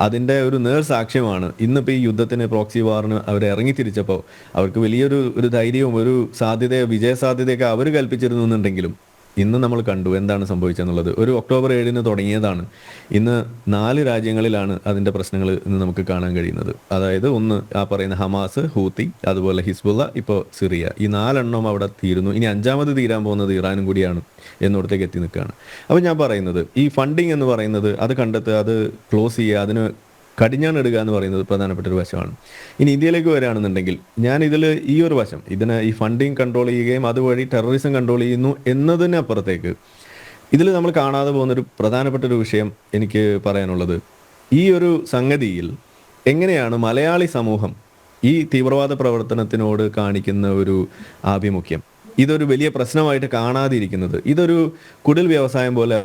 അതിൻ്റെ ഒരു നേർസാക്ഷ്യമാണ് ഇന്നിപ്പോൾ ഈ യുദ്ധത്തിന്, പ്രോക്സി വാറിന് അവർ ഇറങ്ങിത്തിരിച്ചപ്പോൾ അവർക്ക് വലിയൊരു ധൈര്യവും ഒരു വിജയസാധ്യതയൊക്കെ അവർ കൽപ്പിച്ചിരുന്നുണ്ടെങ്കിലും ഇന്ന് നമ്മൾ കണ്ടു എന്താണ് സംഭവിച്ചെന്നുള്ളത്. ഒരു ഒക്ടോബർ 7 തുടങ്ങിയതാണ്, ഇന്ന് 4 രാജ്യങ്ങളിലാണ് അതിൻ്റെ പ്രശ്നങ്ങൾ ഇന്ന് നമുക്ക് കാണാൻ കഴിയുന്നത്. അതായത് ഒന്ന് ആ പറയുന്ന ഹമാസ്, ഹൂത്തി, അതുപോലെ ഹിസ്ബുള്ള, ഇപ്പോൾ സിറിയ. ഈ 4 എണ്ണം അവിടെ തീരുന്നു. ഇനി 5ാമത് തീരാൻ പോകുന്നത് ഇറാനും കൂടിയാണ് എന്നിടത്തേക്ക് എത്തി നിൽക്കുകയാണ്. അപ്പോൾ ഞാൻ പറയുന്നത് ഈ ഫണ്ടിങ് എന്ന് പറയുന്നത് അത് കണ്ടെത്തുക, അത് ക്ലോസ് ചെയ്യുക, അതിന് കടിഞ്ഞാണിടുക എന്ന് പറയുന്നത് പ്രധാനപ്പെട്ട ഒരു വശമാണ്. ഇനി ഇന്ത്യയിലേക്ക് വരികയാണെന്നുണ്ടെങ്കിൽ ഞാൻ ഇതിൽ ഈ ഒരു വശം, ഈ ഫണ്ടിങ് കൺട്രോൾ ചെയ്യുകയും അതുവഴി ടെററിസം കൺട്രോൾ ചെയ്യുന്നു എന്നതിനപ്പുറത്തേക്ക് ഇതിൽ നമ്മൾ കാണാതെ പോകുന്നൊരു പ്രധാനപ്പെട്ട ഒരു വിഷയം എനിക്ക് പറയാനുള്ളത്, ഈ ഒരു സംഗതിയിൽ എങ്ങനെയാണ് മലയാളി സമൂഹം ഈ തീവ്രവാദ പ്രവർത്തനത്തിനോട് കാണിക്കുന്ന ഒരു ആഭിമുഖ്യം, ഇതൊരു വലിയ പ്രശ്നമായിട്ട് കാണാതിരിക്കുന്നത്, ഇതൊരു കുടിൽ വ്യവസായം പോലെ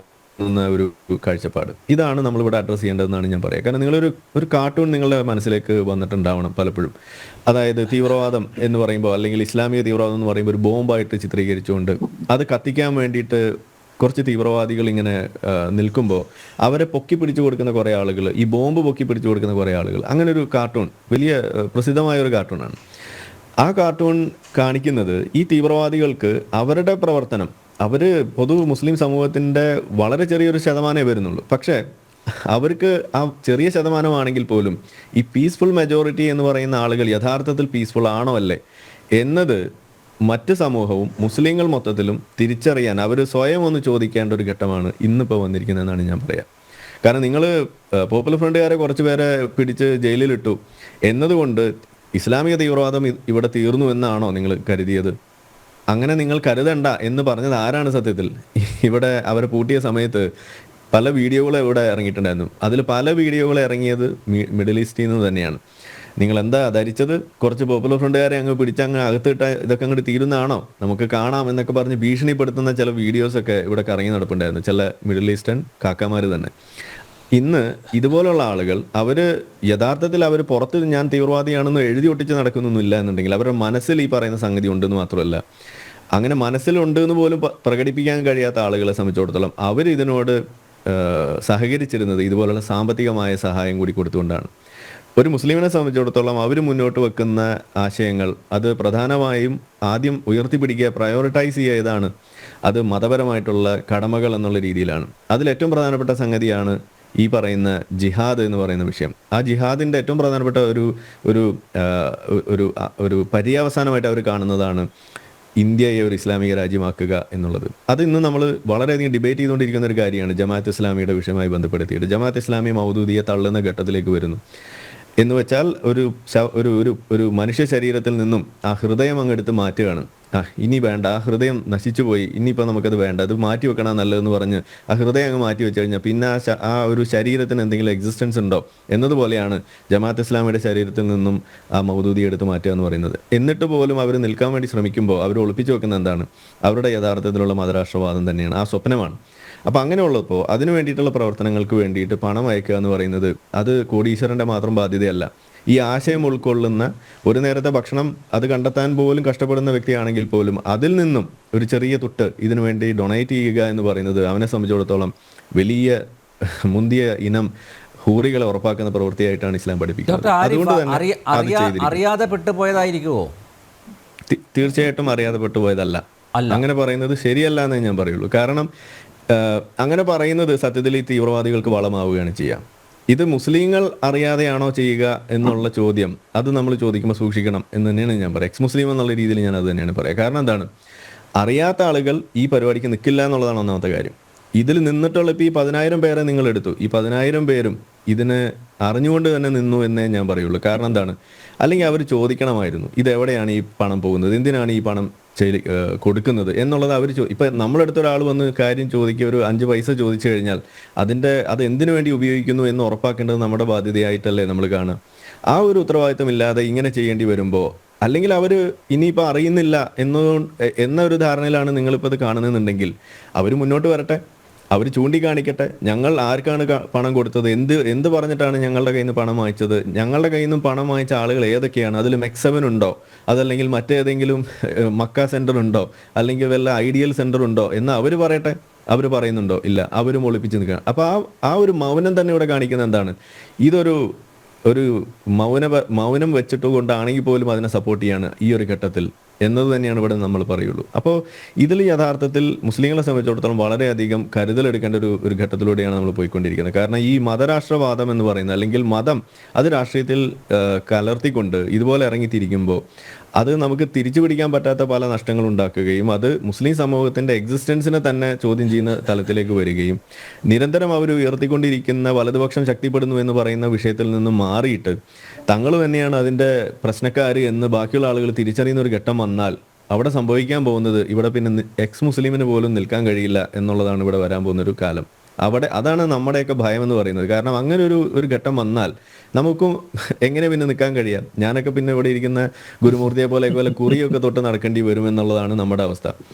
ഒരു കാഴ്ചപ്പാട്. ഇതാണ് നമ്മളിവിടെ അഡ്രസ്സ് ചെയ്യേണ്ടതെന്നാണ് ഞാൻ പറയുക. കാരണം ഒരു കാർട്ടൂൺ നിങ്ങളുടെ മനസ്സിലേക്ക് വന്നിട്ടുണ്ടാവണം പലപ്പോഴും. അതായത് തീവ്രവാദം എന്ന് പറയുമ്പോൾ, അല്ലെങ്കിൽ ഇസ്ലാമിക തീവ്രവാദം എന്ന് പറയുമ്പോൾ ഒരു ബോംബായിട്ട് ചിത്രീകരിച്ചുകൊണ്ട് അത് കത്തിക്കാൻ വേണ്ടിയിട്ട് കുറച്ച് തീവ്രവാദികൾ ഇങ്ങനെ നിൽക്കുമ്പോൾ അവരെ പൊക്കി പിടിച്ചു കൊടുക്കുന്ന കുറേ ആളുകൾ, ഈ ബോംബ് പൊക്കി പിടിച്ചു കൊടുക്കുന്ന കുറേ ആളുകൾ, അങ്ങനെ ഒരു കാർട്ടൂൺ വലിയ പ്രസിദ്ധമായ ഒരു കാർട്ടൂണാണ്. ആ കാർട്ടൂൺ കാണിക്കുന്നത് ഈ തീവ്രവാദികൾക്ക് അവരുടെ പ്രവർത്തനം, അവർ മുസ്ലിം സമൂഹത്തിൻ്റെ വളരെ ചെറിയൊരു ശതമാനമേ വരുന്നുള്ളൂ. പക്ഷേ അവർക്ക് ആ ചെറിയ ശതമാനമാണെങ്കിൽ പോലും ഈ പീസ്ഫുൾ മെജോറിറ്റി എന്ന് പറയുന്ന ആളുകൾ യഥാർത്ഥത്തിൽ പീസ്ഫുൾ ആണോ അല്ലേ എന്നത് മറ്റ് സമൂഹവും മുസ്ലിങ്ങൾ മൊത്തത്തിലും തിരിച്ചറിയാൻ അവർ സ്വയം ഒന്ന് ചോദിക്കേണ്ട ഒരു ഘട്ടമാണ് ഇന്നിപ്പോൾ വന്നിരിക്കുന്നതെന്നാണ് ഞാൻ പറയാം. കാരണം നിങ്ങൾ പോപ്പുലർ ഫ്രണ്ടുകാരെ കുറച്ച് പേരെ പിടിച്ച് ജയിലിലിട്ടു എന്നതുകൊണ്ട് ഇസ്ലാമിക തീവ്രവാദം ഇവിടെ തീർന്നു എന്നാണോ നിങ്ങൾ കരുതിയത്? അങ്ങനെ നിങ്ങൾ കരുതണ്ട എന്ന് പറഞ്ഞത് ആരാണ് സത്യത്തിൽ? ഇവിടെ അവരെ പൂട്ടിയ സമയത്ത് പല വീഡിയോകൾ ഇവിടെ ഇറങ്ങിയിട്ടുണ്ടായിരുന്നു. അതിൽ പല വീഡിയോകൾ ഇറങ്ങിയത് മിഡിൽ ഈസ്റ്റിൽ നിന്ന് തന്നെയാണ്. നിങ്ങൾ എന്താ ധരിച്ചത്? കുറച്ച് പോപ്പുലർ ഫ്രണ്ടുകാരെ അങ്ങ് പിടിച്ചങ്ങ് അകത്തിട്ട ഇതൊക്കെ അങ്ങോട്ട് തീരുന്നതാണോ, നമുക്ക് കാണാം എന്നൊക്കെ പറഞ്ഞ് ഭീഷണിപ്പെടുത്തുന്ന ചില വീഡിയോസൊക്കെ ഇവിടെ കറങ്ങി നടപ്പുണ്ടായിരുന്നു, ചില മിഡിൽ ഈസ്റ്റേൺ കാക്കമാർ തന്നെ. ഇന്ന് ഇതുപോലുള്ള ആളുകൾ അവർ യഥാർത്ഥത്തിൽ അവർ പുറത്ത് ഞാൻ തീവ്രവാദിയാണെന്ന് എഴുതി ഒട്ടിച്ച് നടക്കുന്നൊന്നുമില്ല എന്നുണ്ടെങ്കിൽ അവരുടെ മനസ്സിൽ ഈ പറയുന്ന സംഗതി ഉണ്ടെന്ന് മാത്രമല്ല, അങ്ങനെ മനസ്സിലുണ്ട് എന്ന് പോലും പ്രകടിപ്പിക്കാൻ കഴിയാത്ത ആളുകളെ സംബന്ധിച്ചിടത്തോളം അവർ ഇതിനോട് സഹകരിച്ചിരുന്നത് ഇതുപോലുള്ള സാമ്പത്തികമായ സഹായം കൂടി കൊടുത്തുകൊണ്ടാണ്. ഒരു മുസ്ലിമിനെ സംബന്ധിച്ചിടത്തോളം അവർ മുന്നോട്ട് വെക്കുന്ന ആശയങ്ങൾ അത് പ്രധാനമായും ആദ്യം ഉയർത്തിപ്പിടിക്കുക, പ്രയോറിറ്റൈസ് ചെയ്തതാണ് അത് മതപരമായിട്ടുള്ള കടമകൾ എന്നുള്ള രീതിയിലാണ്. അതിലേറ്റവും പ്രധാനപ്പെട്ട സംഗതിയാണ് ഈ പറയുന്ന ജിഹാദ് എന്ന് പറയുന്ന വിഷയം. ആ ജിഹാദിൻ്റെ ഏറ്റവും പ്രധാനപ്പെട്ട ഒരു പര്യവസാനമായിട്ട് അവർ കാണുന്നതാണ് ഇന്ത്യയെ ഒരു ഇസ്ലാമിക രാജ്യമാക്കുക എന്നുള്ളത്. അത് ഇന്ന് നമ്മൾ വളരെയധികം ഡിബേറ്റ് ചെയ്തുകൊണ്ടിരിക്കുന്ന ഒരു കാര്യമാണ്. ജമാഅത്ത് ഇസ്ലാമിയുടെ വിഷയമായി ബന്ധപ്പെടുത്തിയിട്ട് ജമാഅത്ത് ഇസ്ലാമി മൗദൂദിയെ തള്ളുന്ന ഘട്ടത്തിലേക്ക് വരുന്നു എന്ന് വെച്ചാൽ ഒരു മനുഷ്യ ശരീരത്തിൽ നിന്നും ആ ഹൃദയം അങ്ങെടുത്ത് മാറ്റുകയാണ്. ഇനി വേണ്ട, ആ ഹൃദയം നശിച്ചുപോയി, ഇനിയിപ്പോൾ നമുക്കത് വേണ്ട, അത് മാറ്റി വെക്കണം നല്ലതെന്ന് പറഞ്ഞ് ആ ഹൃദയം അങ്ങ് മാറ്റി വെച്ച് കഴിഞ്ഞാൽ പിന്നെ ആ ഒരു ശരീരത്തിന് എന്തെങ്കിലും എക്സിസ്റ്റൻസ് ഉണ്ടോ എന്നതുപോലെയാണ് ജമാഅത്ത് ഇസ്ലാമിയുടെ ശരീരത്തിൽ നിന്നും ആ മൗദൂദി എടുത്ത് മാറ്റുക എന്ന് പറയുന്നത്. എന്നിട്ട് പോലും അവർ നിൽക്കാൻ വേണ്ടി ശ്രമിക്കുമ്പോൾ അവർ ഒളിപ്പിച്ചു വെക്കുന്ന എന്താണ്? അവരുടെ യഥാർത്ഥത്തിലുള്ള മതരാഷ്ട്രവാദം തന്നെയാണ്, ആ സ്വപ്നമാണ്. അപ്പം അങ്ങനെയുള്ളപ്പോൾ അതിനു വേണ്ടിയിട്ടുള്ള പ്രവർത്തനങ്ങൾക്ക് വേണ്ടിയിട്ട് പണം അയക്കുക എന്ന് പറയുന്നത് അത് കോടീശ്വരൻ്റെ മാത്രം ബാധ്യതയല്ല. ഈ ആശയം ഉൾക്കൊള്ളുന്ന ഒരു നേരത്തെ ഭക്ഷണം അത് കണ്ടെത്താൻ പോലും കഷ്ടപ്പെടുന്ന വ്യക്തിയാണെങ്കിൽ പോലും അതിൽ നിന്നും ഒരു ചെറിയ തുട്ട് ഇതിനു വേണ്ടി ഡൊണേറ്റ് ചെയ്യുക എന്ന് പറയുന്നത് അവനെ സംബന്ധിച്ചിടത്തോളം വലിയ മുന്തിയ ഇനം ഹൂറികളെ ഉറപ്പാക്കുന്ന പ്രവൃത്തിയായിട്ടാണ് ഇസ്ലാം പഠിപ്പിക്കുന്നത്. അതുകൊണ്ട് തന്നെ അറിയാതെ പെട്ടുപോയതായിരിക്കുമോ? തീർച്ചയായിട്ടും അറിയാതെ പെട്ടുപോയതല്ല. അങ്ങനെ പറയുന്നത് ശരിയല്ല എന്നേ ഞാൻ പറയുള്ളൂ. കാരണം അങ്ങനെ പറയുന്നത് സത്യത്തിൽ ഈ തീവ്രവാദികൾക്ക് വളമാവുകയാണ് ചെയ്യുക. ഇത് മുസ്ലിങ്ങൾ അറിയാതെയാണോ ചെയ്യുക എന്നുള്ള ചോദ്യം അത് നമ്മൾ ചോദിക്കുമ്പോൾ സൂക്ഷിക്കണം എന്ന് തന്നെയാണ് ഞാൻ പറയുക. എക്സ് മുസ്ലിം എന്നുള്ള രീതിയിൽ ഞാൻ അത് തന്നെയാണ് പറയുക. കാരണം എന്താണ്, അറിയാത്ത ആളുകൾ ഈ പരിപാടിക്ക് നിൽക്കില്ല എന്നുള്ളതാണ് ഒന്നാമത്തെ കാര്യം. ഇതിൽ നിന്നിട്ടുള്ള ഇപ്പോൾ ഈ 10,000 പേരെ നിങ്ങൾ എടുത്തു, ഈ 10,000 പേരും ഇതിന് അറിഞ്ഞുകൊണ്ട് തന്നെ നിന്നു എന്നേ ഞാൻ പറയുള്ളൂ. കാരണം എന്താണ്, അല്ലെങ്കിൽ അവർ ചോദിക്കണമായിരുന്നു ഇതെവിടെയാണ് ഈ പണം പോകുന്നത്, എന്തിനാണ് ഈ പണം കൊടുക്കുന്നത് എന്നുള്ളത് അവർ ഇപ്പം നമ്മളെടുത്ത ഒരാൾ വന്ന് കാര്യം ചോദിക്കുക, ഒരു 5 പൈസ ചോദിച്ചു കഴിഞ്ഞാൽ അത് എന്തിനു വേണ്ടി ഉപയോഗിക്കുന്നു എന്ന് ഉറപ്പാക്കേണ്ടത് നമ്മുടെ ബാധ്യതയായിട്ടല്ലേ നമ്മൾ കാണുക. ആ ഒരു ഉത്തരവാദിത്തം ഇല്ലാതെ ഇങ്ങനെ ചെയ്യേണ്ടി വരുമ്പോൾ, അല്ലെങ്കിൽ അവർ ഇനിയിപ്പോൾ അറിയുന്നില്ല എന്ന ഒരു ധാരണയിലാണ് നിങ്ങളിപ്പോൾ ഇത് കാണുന്നുണ്ടെങ്കിൽ അവർ മുന്നോട്ട് വരട്ടെ. അവർ ചൂണ്ടിക്കാണിക്കട്ടെ, ഞങ്ങൾ ആർക്കാണ് പണം കൊടുത്തത്, എന്ത് പറഞ്ഞിട്ടാണ് ഞങ്ങളുടെ കയ്യിൽ നിന്ന് പണം വാങ്ങിച്ചത്, ഞങ്ങളുടെ കയ്യിൽ നിന്നും പണം വാങ്ങിച്ച ആളുകൾ ഏതൊക്കെയാണ്, അതിൽ മെക്സവൻ ഉണ്ടോ, അതല്ലെങ്കിൽ മറ്റേതെങ്കിലും മക്ക സെന്റർ ഉണ്ടോ, അല്ലെങ്കിൽ വല്ല ഐഡിയൽ സെന്റർ ഉണ്ടോ എന്ന് അവർ പറയട്ടെ. അവർ പറയുന്നുണ്ടോ? ഇല്ല, അവരും ഒളിപ്പിച്ച് നിൽക്കുകയാണ്. അപ്പോൾ ആ ഒരു മൗനം തന്നെ ഇവിടെ കാണിക്കുന്നത് എന്താണ്? ഇതൊരു മൗനം വെച്ചിട്ട് കൊണ്ടാണെങ്കിൽ പോലും അതിനെ സപ്പോർട്ട് ചെയ്യാണ് ഈ ഒരു ഘട്ടത്തിൽ എന്നത് തന്നെയാണ് ഇവിടെ നമ്മൾ പറയുള്ളൂ. അപ്പോൾ ഇതിൽ യഥാർത്ഥത്തിൽ മുസ്ലിങ്ങളെ സംബന്ധിച്ചിടത്തോളം വളരെയധികം കരുതലെടുക്കേണ്ട ഒരു ഘട്ടത്തിലൂടെയാണ് നമ്മൾ പോയിക്കൊണ്ടിരിക്കുന്നത്. കാരണം ഈ മതരാഷ്ട്രവാദം എന്ന് പറയുന്നത്, അല്ലെങ്കിൽ മതം അത് രാഷ്ട്രീയത്തിൽ കലർത്തിക്കൊണ്ട് ഇതുപോലെ ഇറങ്ങിത്തിരിക്കുമ്പോൾ അത് നമുക്ക് തിരിച്ചു പിടിക്കാൻ പറ്റാത്ത പല നഷ്ടങ്ങൾ ഉണ്ടാക്കുകയും അത് മുസ്ലിം സമൂഹത്തിന്റെ എക്സിസ്റ്റൻസിനെ തന്നെ ചോദ്യം ചെയ്യുന്ന തലത്തിലേക്ക് വരികയും നിരന്തരം അവർ ഉയർത്തിക്കൊണ്ടിരിക്കുന്ന വലതുപക്ഷം ശക്തിപ്പെടുന്നു എന്ന് പറയുന്ന വിഷയത്തിൽ നിന്നും മാറിയിട്ട് തങ്ങൾ തന്നെയാണ് അതിന്റെ പ്രശ്നക്കാർ എന്ന് ബാക്കിയുള്ള ആളുകൾ തിരിച്ചറിയുന്ന ഒരു ഘട്ടം വന്നാൽ അവിടെ സംഭവിക്കാൻ പോകുന്നത്, ഇവിടെ പിന്നെ എക്സ് മുസ്ലിമിന് പോലും നിൽക്കാൻ കഴിയില്ല എന്നുള്ളതാണ് ഇവിടെ വരാൻ പോകുന്ന ഒരു കാലം. അതാണ് നമ്മുടെയൊക്കെ ഭയം എന്ന് പറയുന്നത്. കാരണം അങ്ങനെ ഒരു ഘട്ടം വന്നാൽ നമുക്കും എങ്ങനെ പിന്നെ നിൽക്കാൻ കഴിയാം? ഞാനൊക്കെ പിന്നെ ഇവിടെ ഇരിക്കുന്ന ഗുരുമൂർത്തിയെ പോലെ കുറിയൊക്കെ തൊട്ട് നടക്കേണ്ടി വരും എന്നുള്ളതാണ് നമ്മുടെ അവസ്ഥ.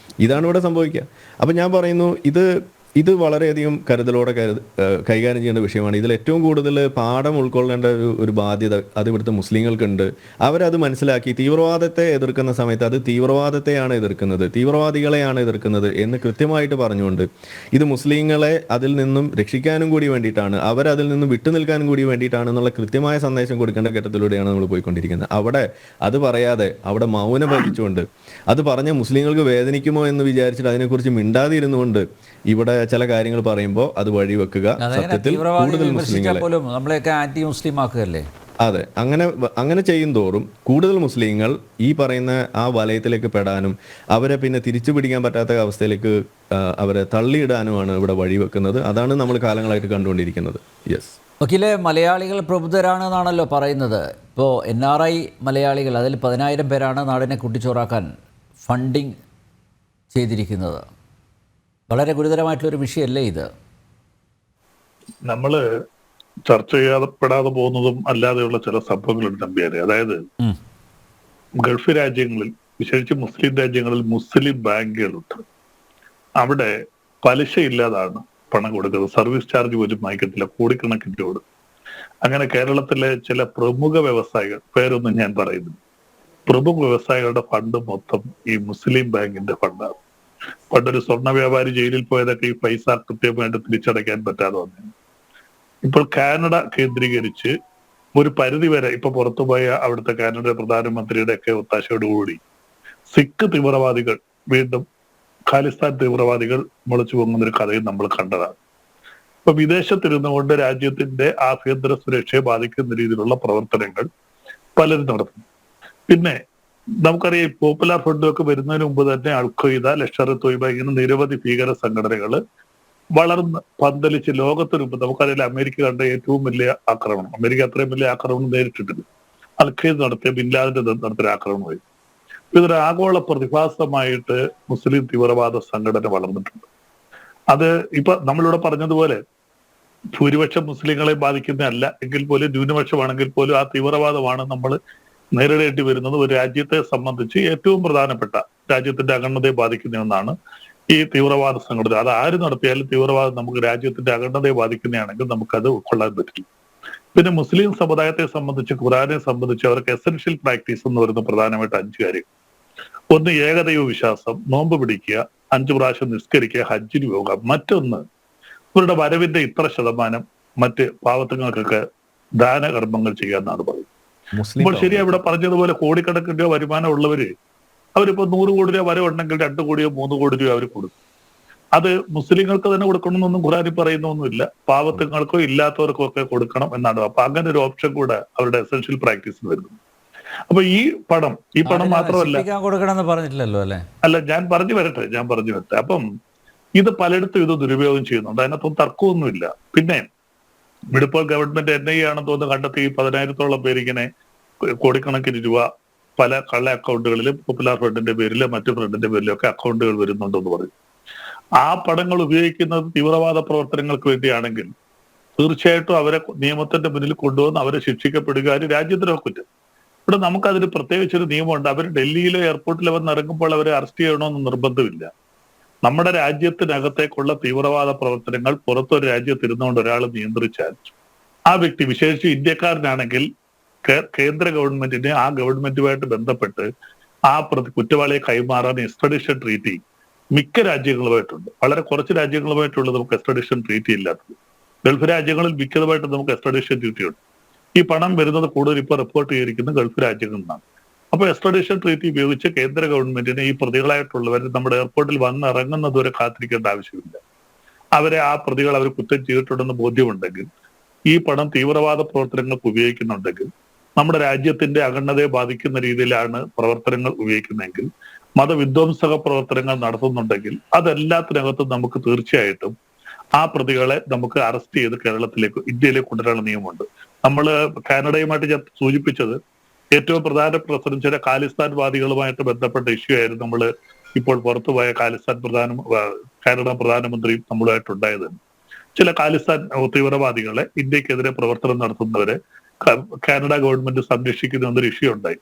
ഇതാണ് ഇവിടെ സംഭവിക്കുക. അപ്പം ഞാൻ പറയുന്നു, ഇത് വളരെയധികം കരുതലോടെ കൈകാര്യം ചെയ്യേണ്ട വിഷയമാണ്. ഇതിൽ ഏറ്റവും കൂടുതൽ പാഠം ഉൾക്കൊള്ളേണ്ട ഒരു ബാധ്യത അത് ഇവിടുത്തെ മുസ്ലിങ്ങൾക്കുണ്ട്. അവരത് മനസ്സിലാക്കി തീവ്രവാദത്തെ എതിർക്കുന്ന സമയത്ത് അത് തീവ്രവാദത്തെയാണ് എതിർക്കുന്നത്, തീവ്രവാദികളെയാണ് എതിർക്കുന്നത് എന്ന് കൃത്യമായിട്ട് പറഞ്ഞുകൊണ്ട് ഇത് മുസ്ലിങ്ങളെ അതിൽ നിന്നും രക്ഷിക്കാനും കൂടി വേണ്ടിയിട്ടാണ്, അവരതിൽ നിന്നും വിട്ടുനിൽക്കാനും കൂടി വേണ്ടിയിട്ടാണ് എന്നുള്ള കൃത്യമായ സന്ദേശം കൊടുക്കേണ്ട ഘട്ടത്തിലൂടെയാണ് നമ്മൾ പോയിക്കൊണ്ടിരിക്കുന്നത്. അവിടെ അത് പറയാതെ അവിടെ മൗനം വഹിച്ചുകൊണ്ട് അത് പറഞ്ഞ മുസ്ലിങ്ങൾക്ക് വേദനിക്കുമോ എന്ന് വിചാരിച്ചിട്ട് അതിനെക്കുറിച്ച് മിണ്ടാതിരുന്നുകൊണ്ട് ഇവിടെ ചില കാര്യങ്ങൾ പറയുമ്പോൾ അത് വഴിവെക്കുക, സത്യത്തിൽ കൂടുതൽ മുസ്ലിങ്ങളെ നമ്മളെയൊക്കെ ആന്റി മുസ്ലിം ആക്കുകയല്ലേ? അതെ, അങ്ങനെ ചെയ്യും തോറും കൂടുതൽ മുസ്ലിങ്ങൾ ഈ പറയുന്ന ആ വലയത്തിലേക്ക് പെടാനും അവരെ പിന്നെ തിരിച്ചു പിടിക്കാൻ പറ്റാത്ത അവസ്ഥയിലേക്ക് അവരെ തള്ളിയിടാനുമാണ് ഇവിടെ വഴിവെക്കുന്നത്. അതാണ് നമ്മൾ കാലങ്ങളായിട്ട് കണ്ടുകൊണ്ടിരിക്കുന്നത്. യെസ്, വക്കീലെ, മലയാളികൾ പ്രബുദ്ധരാണെന്നാണല്ലോ പറയുന്നത്. ഇപ്പോൾ NRI മലയാളികൾ, അതിൽ 10,000 പേരാണ് നാടിനെ കുട്ടിച്ചോറാക്കാൻ ഫണ്ടിങ് ചെയ്തിരിക്കുന്നത്. വളരെ ഗുരുതരമായിട്ടുള്ളൊരു വിഷയമല്ലേ ഇത്? നമ്മള് ചർച്ച ചെയ്യപ്പെടാതെ പോകുന്നതും അല്ലാതെയുള്ള ചില സംഭവങ്ങളുണ്ട് നമ്പ്യാരെ. അതായത് ഗൾഫ് രാജ്യങ്ങളിൽ, വിശേഷിച്ച് മുസ്ലിം രാജ്യങ്ങളിൽ മുസ്ലിം ബാങ്കുകളുണ്ട്. അവിടെ പലിശ ഇല്ലാതാണ് പണം കൊടുക്കുന്നത്. സർവീസ് ചാർജ് പോലും വാങ്ങിക്കത്തില്ല, കോടിക്കണക്കിന് രൂപ. അങ്ങനെ കേരളത്തിലെ ചില പ്രമുഖ വ്യവസായികൾ, പേരൊന്നും ഞാൻ പറയുന്നു, പ്രമുഖ വ്യവസായികളുടെ ഫണ്ട് മൊത്തം ഈ മുസ്ലിം ബാങ്കിന്റെ ഫണ്ടാണ്. പണ്ടൊരു സ്വർണ്ണ വ്യാപാരി ജയിലിൽ പോയതൊക്കെ ഈ പൈസ കൃത്യമായിട്ട് തിരിച്ചടയ്ക്കാൻ പറ്റാതെ വന്നു. ഇപ്പോൾ കാനഡ കേന്ദ്രീകരിച്ച് ഒരു പരിധി വരെ ഇപ്പൊ പുറത്തുപോയ അവിടുത്തെ കാനഡ പ്രധാനമന്ത്രിയുടെ ഒക്കെ ഒത്താശയോടുകൂടി സിഖ് തീവ്രവാദികൾ വീണ്ടും ഖാലിസ്ഥാൻ തീവ്രവാദികൾ മുളച്ചു പൊങ്ങുന്ന ഒരു കഥയും നമ്മൾ കണ്ടതാണ്. ഇപ്പൊ വിദേശത്തിരുന്നു കൊണ്ട് രാജ്യത്തിന്റെ ആഭ്യന്തര സുരക്ഷയെ ബാധിക്കുന്ന രീതിയിലുള്ള പ്രവർത്തനങ്ങൾ പലരും നടത്തുന്നു. പിന്നെ നമുക്കറിയാം, പോപ്പുലർ ഫ്രണ്ടൊക്കെ വരുന്നതിന് മുമ്പ് തന്നെ അൽ-ഖ്വയ്ദ, ലഷ്കർ-ഇ-ത്വയ്ബ ഇങ്ങനെ നിരവധി ഭീകര സംഘടനകൾ വളർന്ന് പന്തലിച്ച് ലോകത്തിന് മുമ്പ് നമുക്കറിയാം അമേരിക്ക കണ്ട ഏറ്റവും വലിയ ആക്രമണം, അമേരിക്ക അത്രയും വലിയ ആക്രമണം നേരിട്ടിട്ടില്ല. അൽ-ഖ്വയ്ദ നടത്തിയ ബിൻ ലാദന്റെ നടത്തിയ ആക്രമണമായി. ഇതൊരു ആഗോള പ്രതിഭാസമായിട്ട് മുസ്ലിം തീവ്രവാദ സംഘടന വളർന്നിട്ടുണ്ട്. അത് ഇപ്പൊ നമ്മളിവിടെ പറഞ്ഞതുപോലെ ഭൂരിപക്ഷം മുസ്ലിങ്ങളെ ബാധിക്കുന്നതല്ല എങ്കിൽ പോലും, ന്യൂനപക്ഷമാണെങ്കിൽ പോലും ആ തീവ്രവാദമാണ് നമ്മൾ നേരിടേണ്ടി വരുന്നത്. ഒരു രാജ്യത്തെ സംബന്ധിച്ച് ഏറ്റവും പ്രധാനപ്പെട്ട, രാജ്യത്തിന്റെ അഖണ്ഡതയെ ബാധിക്കുന്ന ഒന്നാണ് ഈ തീവ്രവാദ സംഘടന. അത് ആര് നടത്തിയാലും തീവ്രവാദം നമുക്ക് രാജ്യത്തിന്റെ അഖണ്ഡതയെ ബാധിക്കുന്നതാണെങ്കിൽ നമുക്കത് ഉൾക്കൊള്ളാൻ പറ്റില്ല. പിന്നെ മുസ്ലിം സമുദായത്തെ സംബന്ധിച്ച്, ഖുറാനെ സംബന്ധിച്ച് അവർക്ക് എസെൻഷ്യൽ പ്രാക്ടീസ് എന്ന് പറയുന്ന പ്രധാനമായിട്ട് 5 കാര്യം. ഒന്ന്, ഏകദൈവ വിശ്വാസം, നോമ്പ് പിടിക്കുക, 5 പ്രാവശ്യം നിസ്കരിക്കുക, ഹജ്ജിന് പോകുക. മറ്റൊന്ന്, ഇവരുടെ വരവിന്റെ ഇത്ര ശതമാനം മറ്റ് പാവത്തുങ്ങൾക്കൊക്കെ ദാനകർമ്മങ്ങൾ ചെയ്യാന്നാണ് പറയുന്നത്. ഇപ്പോൾ ശരിയാ, ഇവിടെ പറഞ്ഞതുപോലെ കോടിക്കണക്കിന് രൂപ വരുമാനം ഉള്ളവര് അവരിപ്പോ 100 കോടി രൂപ വരവുണ്ടെങ്കിൽ 2 കോടിയോ 3 കോടി രൂപ അവർ കൊടുക്കും. അത് മുസ്ലിങ്ങൾക്ക് തന്നെ കൊടുക്കണമെന്നൊന്നും ഖുറാനിൽ പറയുന്നൊന്നുമില്ല, പാവത്തുങ്ങൾക്കോ ഇല്ലാത്തവർക്കോ ഒക്കെ കൊടുക്കണം എന്നാണ്. അപ്പൊ അങ്ങനെ ഒരു ഓപ്ഷൻ കൂടെ അവരുടെ എസെൻഷ്യൽ പ്രാക്ടീസിൽ വരുന്നു. അപ്പൊ ഈ പണം മാത്രമല്ല, കൊടുക്കണമെന്ന് പറഞ്ഞിട്ടില്ലല്ലോ അല്ലെ? അല്ല, ഞാൻ പറഞ്ഞു വരട്ടെ. അപ്പം ഇത് പലയിടത്തും ഇത് ദുരുപയോഗം ചെയ്യുന്നുണ്ട്, അതിനകത്തൊന്നും തർക്കമൊന്നുമില്ല. പിന്നെ ഇപ്പോൾ ഗവൺമെന്റ് NIA ആണെന്ന് തോന്നുന്നു കണ്ടെത്തി 10,000-ഓളം പേരിങ്ങനെ കോടിക്കണക്കിന് രൂപ പല കള്ള അക്കൗണ്ടുകളിലും പോപ്പുലർ ഫ്രണ്ടിന്റെ പേരിലോ മറ്റു ഫ്രണ്ടിന്റെ പേരിലോ ഒക്കെ അക്കൗണ്ടുകൾ വരുന്നുണ്ടെന്ന് പറയും. ആ പണങ്ങൾ ഉപയോഗിക്കുന്നത് തീവ്രവാദ പ്രവർത്തനങ്ങൾക്ക് വേണ്ടിയാണെങ്കിൽ തീർച്ചയായിട്ടും അവരെ നിയമത്തിന്റെ മുന്നിൽ കൊണ്ടുവന്ന് അവരെ ശിക്ഷിക്കപ്പെടുക, രാജ്യദ്രോഹ കുറ്റം. ഇവിടെ നമുക്കതിന് പ്രത്യേകിച്ചൊരു നിയമമുണ്ട്. അവർ ഡൽഹിയിലെ എയർപോർട്ടിൽ വന്ന് ഇറങ്ങുമ്പോൾ അവരെ അറസ്റ്റ് ചെയ്യണമെന്ന് നിർബന്ധമില്ല. നമ്മുടെ രാജ്യത്തിനകത്തേക്കുള്ള തീവ്രവാദ പ്രവർത്തനങ്ങൾ പുറത്തൊരു രാജ്യത്തിരുന്നുകൊണ്ട് ഒരാൾ നിയന്ത്രിച്ചാൽ ആ വ്യക്തി, വിശേഷിച്ച് ഇന്ത്യക്കാരനാണെങ്കിൽ, കേന്ദ്ര ഗവൺമെന്റിന് ആ ഗവൺമെന്റുമായിട്ട് ബന്ധപ്പെട്ട് ആ കുറ്റവാളിയെ കൈമാറാൻ എക്സ്ട്രഡിഷൻ ട്രീറ്റി മിക്ക രാജ്യങ്ങളുമായിട്ടുണ്ട്. വളരെ കുറച്ച് രാജ്യങ്ങളുമായിട്ടുള്ളത് നമുക്ക് എക്സ്ട്രഡിഷൻ ട്രീറ്റി ഇല്ലാത്തത്. ഗൾഫ് രാജ്യങ്ങളിൽ മിക്കതുമായിട്ട് നമുക്ക് എക്സ്ട്രഡിഷൻ ട്രീറ്റി ഉണ്ട്. ഈ പണം വരുന്നത് കൂടുതൽ ഇപ്പോൾ റിപ്പോർട്ട് ചെയ്തിരിക്കുന്നത് ഗൾഫ് രാജ്യങ്ങളിൽ നിന്നാണ്. അപ്പൊ എക്സ്ട്രഡിഷൻ ട്രീറ്റി ഉപയോഗിച്ച് കേന്ദ്ര ഗവൺമെന്റിന് ഈ പ്രതികളായിട്ടുള്ളവർ നമ്മുടെ എയർപോർട്ടിൽ വന്നിറങ്ങുന്നത് വരെ കാത്തിരിക്കേണ്ട ആവശ്യമില്ല. അവരെ ആ പ്രതികൾ അവർ കുറ്റം ചെയ്തിട്ടുണ്ടെന്ന് ബോധ്യമുണ്ടെങ്കിൽ, ഈ പണം തീവ്രവാദ പ്രവർത്തനങ്ങൾക്ക് ഉപയോഗിക്കുന്നുണ്ടെങ്കിൽ, നമ്മുടെ രാജ്യത്തിന്റെ അഖണ്ഡതയെ ബാധിക്കുന്ന രീതിയിലാണ് പ്രവർത്തനങ്ങൾ ഉപയോഗിക്കുന്നതെങ്കിൽ, മതവിധ്വംസക പ്രവർത്തനങ്ങൾ നടത്തുന്നുണ്ടെങ്കിൽ, അതെല്ലാത്തിനകത്തും നമുക്ക് തീർച്ചയായിട്ടും ആ പ്രതികളെ നമുക്ക് അറസ്റ്റ് ചെയ്ത് ഇന്ത്യയിലേക്ക് കൊണ്ടുവരാനുള്ള നിയമമുണ്ട്. നമ്മൾ കാനഡയുമായിട്ട് ഞാൻ സൂചിപ്പിച്ചത് ഏറ്റവും പ്രധാനപ്പെട്ട ചില ഖാലിസ്ഥാൻ വാദികളുമായിട്ട് ബന്ധപ്പെട്ട ഇഷ്യൂ ആയിരുന്നു. നമ്മൾ ഇപ്പോൾ പുറത്തുപോയ കാനഡ പ്രധാനമന്ത്രിയും നമ്മളുമായിട്ടുണ്ടായത്. ചില ഖാലിസ്ഥാൻ തീവ്രവാദികളെ, ഇന്ത്യക്കെതിരെ പ്രവർത്തനം നടത്തുന്നവരെ കാനഡ ഗവൺമെന്റ് സംരക്ഷിക്കുന്ന എന്നൊരു ഇഷ്യൂ ഉണ്ടായി.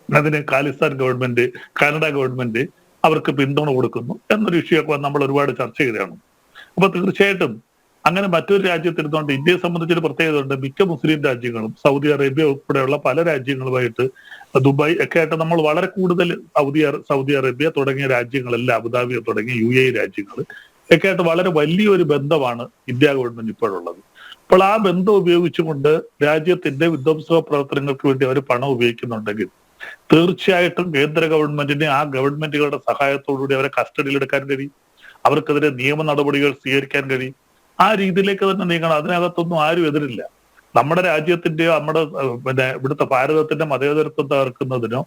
അതിന് കാനഡ ഗവൺമെന്റ് അവർക്ക് പിന്തുണ കൊടുക്കുന്നു എന്നൊരു ഇഷ്യൂ ഒക്കെ നമ്മൾ ഒരുപാട് ചർച്ച ചെയ്തതാണ്. അപ്പൊ തീർച്ചയായിട്ടും അങ്ങനെ മറ്റൊരു രാജ്യത്തിരുന്നുകൊണ്ട് ഇന്ത്യയെ സംബന്ധിച്ചൊരു പ്രത്യേകത ഉണ്ട്. മിക്ക മുസ്ലിം രാജ്യങ്ങളും, സൗദി അറേബ്യ ഉൾപ്പെടെയുള്ള പല രാജ്യങ്ങളുമായിട്ട്, ദുബായ് ഒക്കെ ആയിട്ട് നമ്മൾ വളരെ കൂടുതൽ സൗദി അറേബ്യ തുടങ്ങിയ രാജ്യങ്ങളെല്ലാം, അബുദാബി തുടങ്ങിയ UAE രാജ്യങ്ങൾ ഒക്കെ ആയിട്ട് വളരെ വലിയൊരു ബന്ധമാണ് ഇന്ത്യ ഗവൺമെന്റ് ഇപ്പോഴുള്ളത്. അപ്പോൾ ആ ബന്ധം ഉപയോഗിച്ചുകൊണ്ട് രാജ്യത്തിന്റെ വിധ്വംസക പ്രവർത്തനങ്ങൾക്ക് വേണ്ടി അവർ പണം ഉപയോഗിക്കുന്നുണ്ടെങ്കിൽ തീർച്ചയായിട്ടും കേന്ദ്ര ഗവൺമെന്റിന് ആ ഗവൺമെന്റുകളുടെ സഹായത്തോടുകൂടി അവരെ കസ്റ്റഡിയിലെടുക്കാൻ കഴിയും. അവർക്കെതിരെ നിയമ നടപടികൾ സ്വീകരിക്കാൻ കഴിയും. ആ രീതിയിലേക്ക് തന്നെ നീങ്ങണം. അതിനകത്തൊന്നും ആരും എതിരില്ല. നമ്മുടെ രാജ്യത്തിന്റെയോ ഇവിടുത്തെ ഭാരതത്തിന്റെ മതേതരത്വം തകർക്കുന്നതിനോ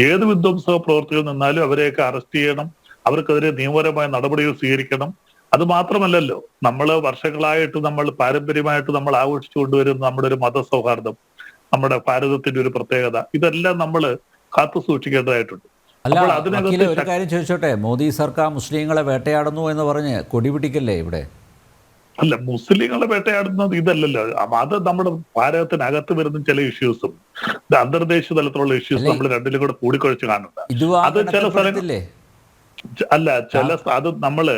ഏത് വിധ്വംസക പ്രവർത്തികൾ നിന്നാലും അവരെയൊക്കെ അറസ്റ്റ് ചെയ്യണം. അവർക്കെതിരെ നിയമപരമായ നടപടികൾ സ്വീകരിക്കണം. അത് മാത്രമല്ലല്ലോ, നമ്മൾ വർഷങ്ങളായിട്ട് പാരമ്പര്യമായിട്ട് നമ്മൾ ആഘോഷിച്ചു കൊണ്ടുവരുന്ന നമ്മുടെ ഒരു മതസൗഹാർദ്ദം, നമ്മുടെ ഭാരതത്തിന്റെ ഒരു പ്രത്യേകത, ഇതെല്ലാം നമ്മൾ കാത്തു സൂക്ഷിക്കേണ്ടതായിട്ടുണ്ട്. അല്ല, വക്കീലെ, ഒരു കാര്യം ചോദിച്ചോട്ടെ, മോദി സർക്കാർ മുസ്ലിങ്ങളെ വേട്ടയാടുന്നു എന്ന് പറഞ്ഞ് കൊടിപിടിക്കല്ലേ ഇവിടെ? അല്ല, മുസ്ലിങ്ങളെ വേട്ടയാടുന്നത് ഇതല്ലല്ലോ. അത് നമ്മുടെ ഭാരതത്തിനകത്ത് വരുന്ന ചില ഇഷ്യൂസും അന്തർദേശീയ തലത്തിലുള്ള ഇഷ്യൂസ് നമ്മൾ രണ്ടിലും കൂടെ കൂടിക്കുഴച്ച് കാണുന്നുണ്ട്. അത് ചില സ്ഥലങ്ങളില്ലേ അത് നമ്മള്